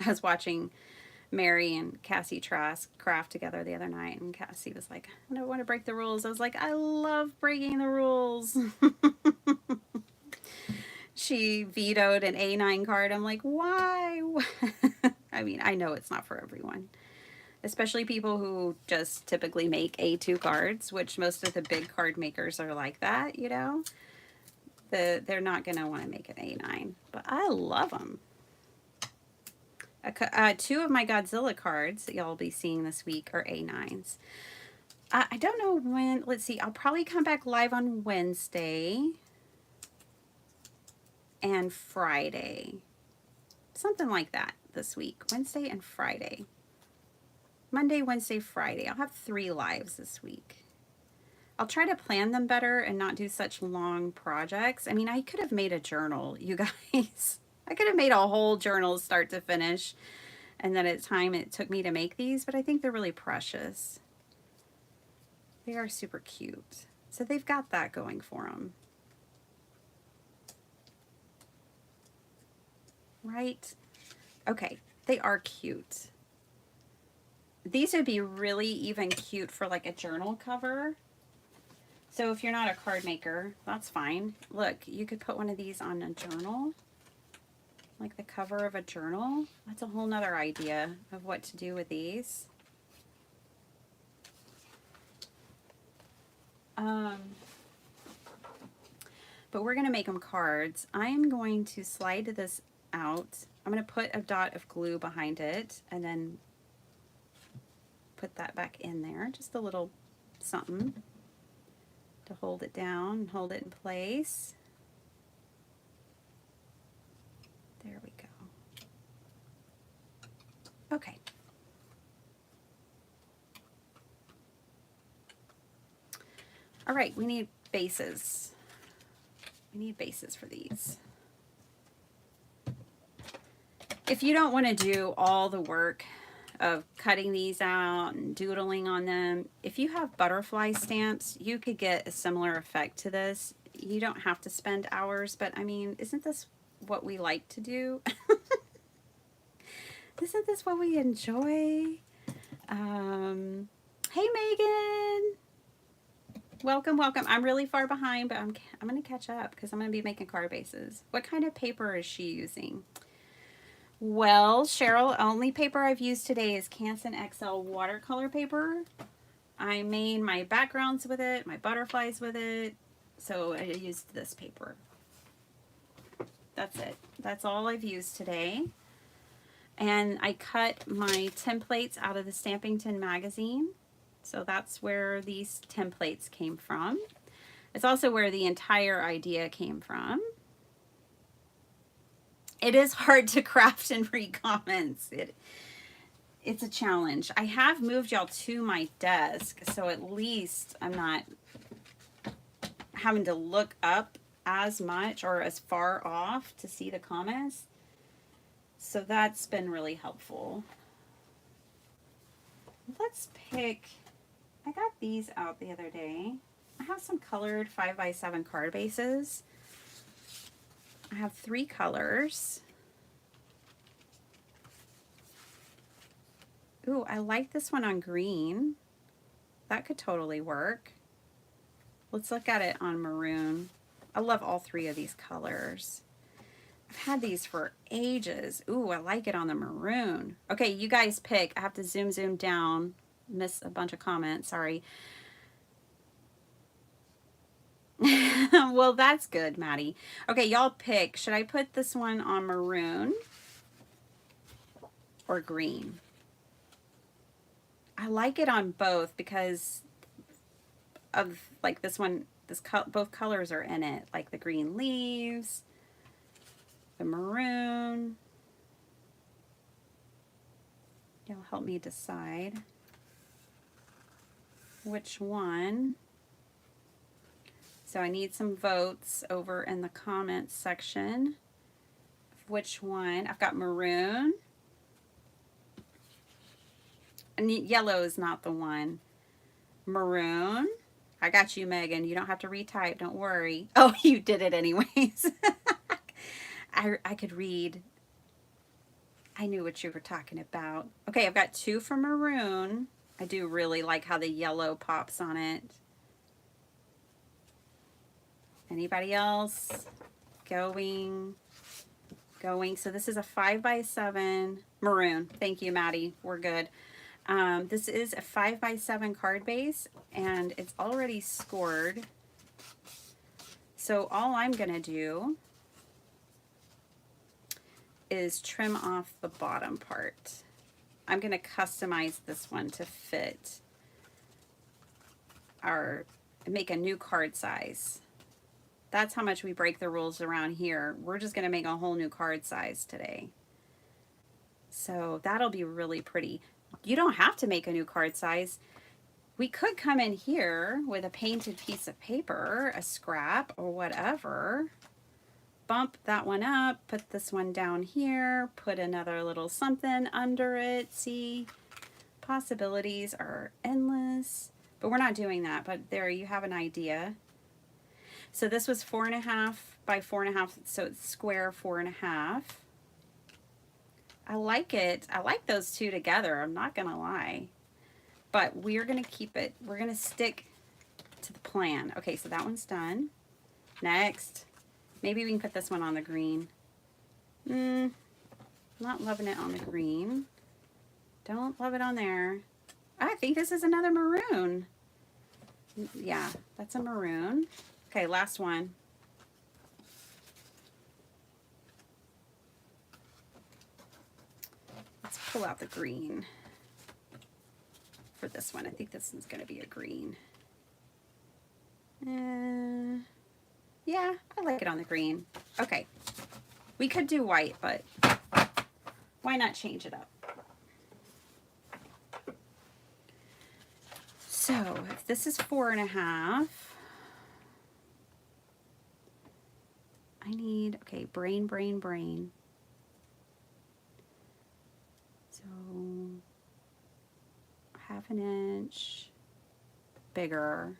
I was watching Mary and Cassie Trask craft together the other night, and Cassie was like, I don't want to break the rules. I was like, I love breaking the rules. She vetoed an A9 card. I'm like, why? I mean, I know it's not for everyone, especially people who just typically make A2 cards, which most of the big card makers are like that, you know. They're not going to want to make an A9, but I love them. Two of my Godzilla cards that y'all will be seeing this week are A9s. I don't know when. Let's see. I'll probably come back live on Wednesday and Friday. Something like that this week. Wednesday and Friday. Monday, Wednesday, Friday. I'll have 3 lives this week. I'll try to plan them better and not do such long projects. I mean, I could have made a journal, you guys. I could have made a whole journal start to finish, and then at the time it took me to make these, but I think they're really precious. They are super cute. So they've got that going for them. Right? Okay, they are cute. These would be really even cute for like a journal cover. So if you're not a card maker, that's fine. Look, you could put one of these on a journal. Like the cover of a journal. That's a whole nother idea of what to do with these. But we're going to make them cards. I am going to slide this out. I'm going to put a dot of glue behind it and then put that back in there. Just a little something to hold it down and hold it in place. There we go. Okay. All right, we need bases. We need bases for these. If you don't want to do all the work of cutting these out and doodling on them, if you have butterfly stamps, you could get a similar effect to this. You don't have to spend hours, but I mean, isn't this what we like to do? Isn't this what we enjoy? Hey, Megan. Welcome, welcome. I'm really far behind, but I'm going to catch up because I'm going to be making card bases. What kind of paper is she using? Well, Cheryl, only paper I've used today is Canson XL watercolor paper. I made my backgrounds with it, my butterflies with it, so I used this paper. That's it. That's all I've used today. And I cut my templates out of the Stampington magazine. So that's where these templates came from. It's also where the entire idea came from. It is hard to craft and read comments. It's a challenge. I have moved y'all to my desk, so at least I'm not having to look up as much or as far off to see the comments. So that's been really helpful. Let's pick, I got these out the other day. I have some colored 5x7 card bases. I have 3 colors. Ooh, I like this one on green. That could totally work. Let's look at it on maroon. I love all 3 of these colors. I've had these for ages. Ooh, I like it on the maroon. Okay, you guys pick. I have to zoom down. Miss a bunch of comments, sorry. Well, that's good, Maddie. Okay, y'all pick. Should I put this one on maroon or green? I like it on both because of like this one, both colors are in it, like the green leaves, the maroon. You'll help me decide which one. So I need some votes over in the comments section. Which one? I've got maroon. And yellow is not the one. Maroon. I got you, Megan. You don't have to retype. Don't worry. Oh, you did it anyways. I could read. I knew what you were talking about. Okay, I've got 2 for maroon. I do really like how the yellow pops on it. Anybody else? Going. So this is a 5x7 maroon. Thank you, Maddie. We're good. This is a 5x7 card base, and it's already scored. So all I'm going to do is trim off the bottom part. I'm going to customize this one to fit make a new card size. That's how much we break the rules around here. We're just going to make a whole new card size today. So that'll be really pretty. You don't have to make a new card size. We could come in here with a painted piece of paper, a scrap or whatever, bump that one up, put this one down here, put another little something under it. See, possibilities are endless, but we're not doing that. But there you have an idea. So this was 4.5 by 4.5, so it's square 4.5. I like it. I like those 2 together. I'm not gonna lie, but we're gonna keep it. We're gonna stick to the plan. Okay, so that one's done. Next, maybe we can put this one on the green. Not loving it on the green. Don't love it on there. I think this is another maroon. Yeah, that's a maroon. Okay, last one. Let's pull out the green for this one. I think this one's going to be a green. Yeah, I like it on the green. Okay, we could do white, but why not change it up? So if this is 4.5, I need, okay, brain. So 1/2 inch bigger.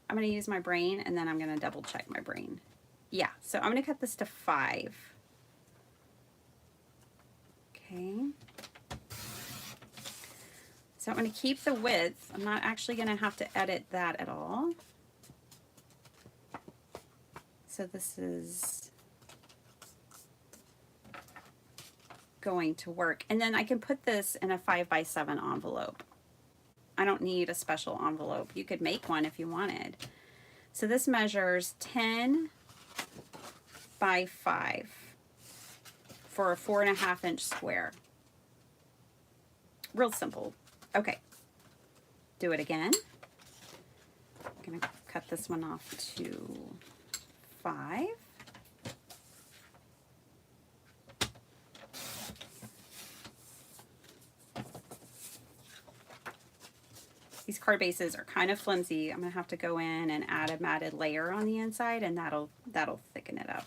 I'm going to use my brain and then I'm going to double check my brain. Yeah, so I'm going to cut this to 5. Okay. So I'm going to keep the width. I'm not actually going to have to edit that at all. So this is going to work. And then I can put this in a 5x7 envelope. I don't need a special envelope. You could make one if you wanted. So this measures 10 by 5 for a 4.5-inch square. Real simple. Okay, do it again. I'm gonna cut this one off to 5. These card bases are kind of flimsy. I'm gonna have to go in and add a matted layer on the inside, and that'll thicken it up.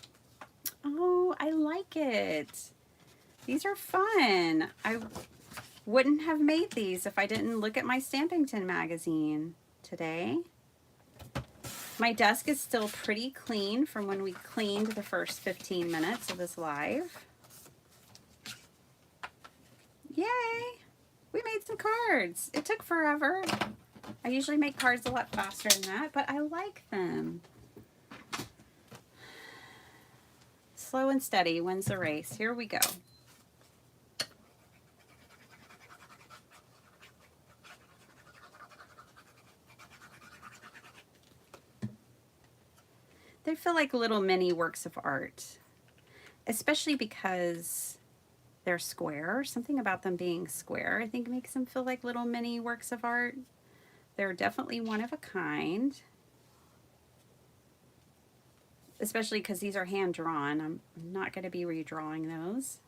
Oh, I like it. These are fun. I wouldn't have made these if I didn't look at my Stampington magazine today. My desk is still pretty clean from when we cleaned the first 15 minutes of this live. Yay! We made some cards. It took forever. I usually make cards a lot faster than that, but I like them. Slow and steady wins the race. Here we go. They feel like little mini works of art, especially because they're square. Something about them being square, I think, makes them feel like little mini works of art. They're definitely one of a kind, especially because these are hand drawn. I'm not going to be redrawing those.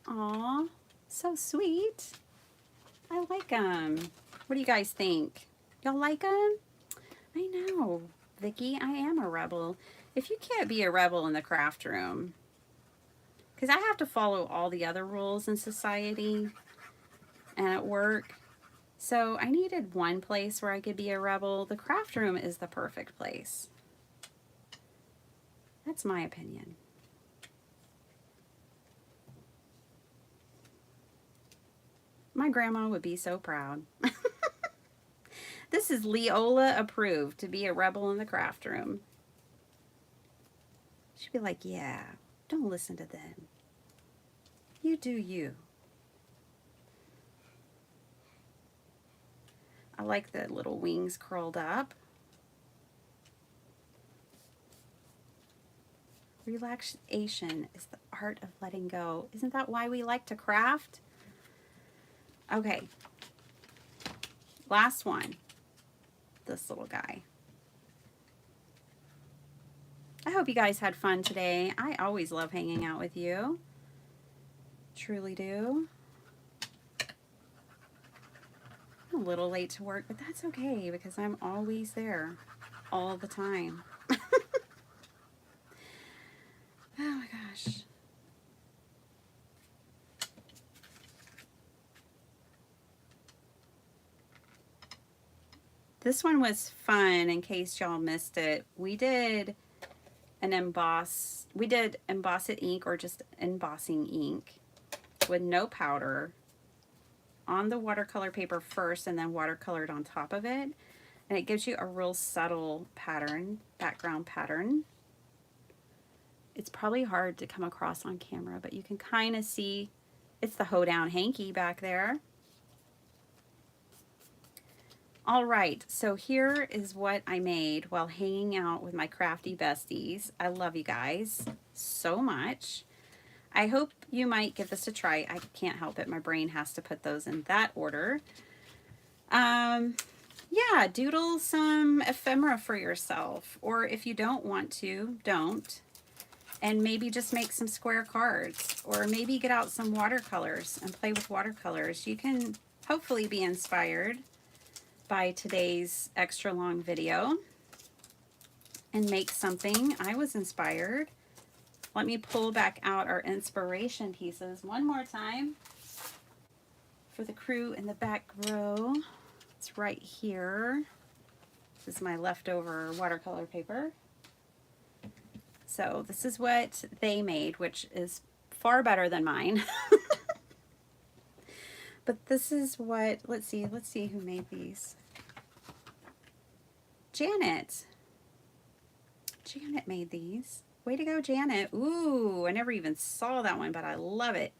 Aw, so sweet. I like them. What do you guys think? Y'all like them? I know, Vicki, I am a rebel. If you can't be a rebel in the craft room, because I have to follow all the other rules in society and at work, so I needed one place where I could be a rebel. The craft room is the perfect place. That's my opinion. My grandma would be so proud. This is Leola approved to be a rebel in the craft room. She'd be like, yeah, don't listen to them. You do you. I like the little wings curled up. Relaxation is the art of letting go. Isn't that why we like to craft? Okay, last one, this little guy. I hope you guys had fun today. I always love hanging out with you. Truly do. I'm a little late to work, but that's okay because I'm always there all the time. Oh my gosh. This one was fun in case y'all missed it. We did emboss it ink, or just embossing ink with no powder on the watercolor paper first and then watercolored on top of it. And it gives you a real subtle pattern, background pattern. It's probably hard to come across on camera, but you can kind of see it's the hoedown hanky back there. All right, so here is what I made while hanging out with my crafty besties. I love you guys so much. I hope you might give this a try. I can't help it. My brain has to put those in that order. Yeah, doodle some ephemera for yourself. Or if you don't want to, don't. And maybe just make some square cards. Or maybe get out some watercolors and play with watercolors. You can hopefully be inspired by today's extra long video and make something. I was inspired. Let me pull back out our inspiration pieces one more time for the crew in the back row. It's right here. This is my leftover watercolor paper. So this is what they made, which is far better than mine. But this is what, let's see who made these. Janet. Janet made these. Way to go, Janet. Ooh, I never even saw that one, but I love it.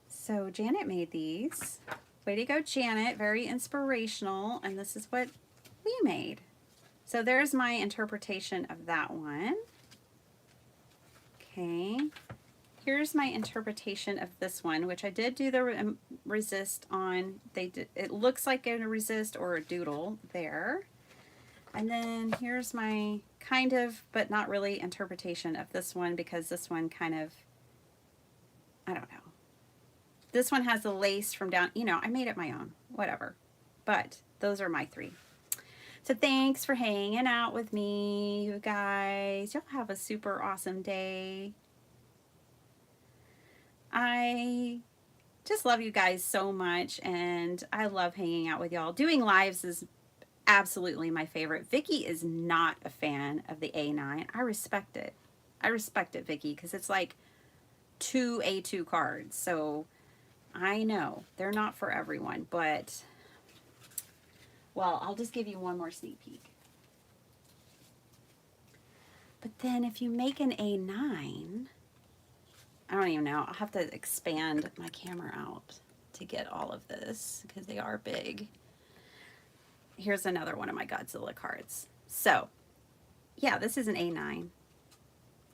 So Janet made these. Way to go, Janet. Very inspirational. And this is what we made. So there's my interpretation of that one. Okay. Here's my interpretation of this one, which I did do the resist on. It looks like a resist or a doodle there. And then here's my kind of, but not really, interpretation of this one, because this one kind of, I don't know. This one has the lace from down, you know, I made it my own, whatever. But those are my three. So thanks for hanging out with me, you guys. Y'all have a super awesome day. I just love you guys so much, and I love hanging out with y'all. Doing lives is absolutely my favorite. Vicky is not a fan of the A9. I respect it. I respect it, Vicky, because it's like 2 A2 cards. So I know they're not for everyone, but, well, I'll just give you one more sneak peek. But then if you make an A9, I don't even know. I'll have to expand my camera out to get all of this because they are big. Here's another one of my Godzilla cards. So, yeah, this is an A9.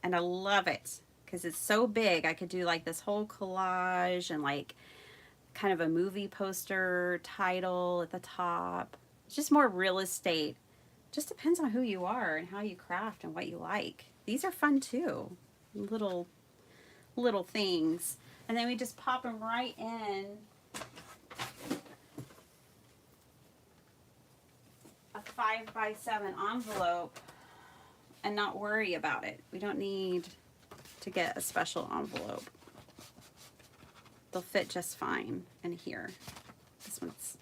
And I love it because it's so big. I could do like this whole collage and like kind of a movie poster title at the top. It's just more real estate. Just depends on who you are and how you craft and what you like. These are fun too. Little things. And then we just pop them right in a 5x7 envelope and not worry about it. We don't need to get a special envelope. They'll fit just fine in here. This one's,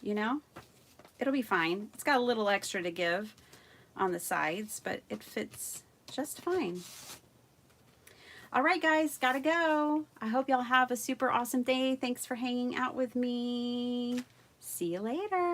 you know, it'll be fine. It's got a little extra to give on the sides, but it fits just fine. All right, guys, gotta go. I hope y'all have a super awesome day. Thanks for hanging out with me. See you later.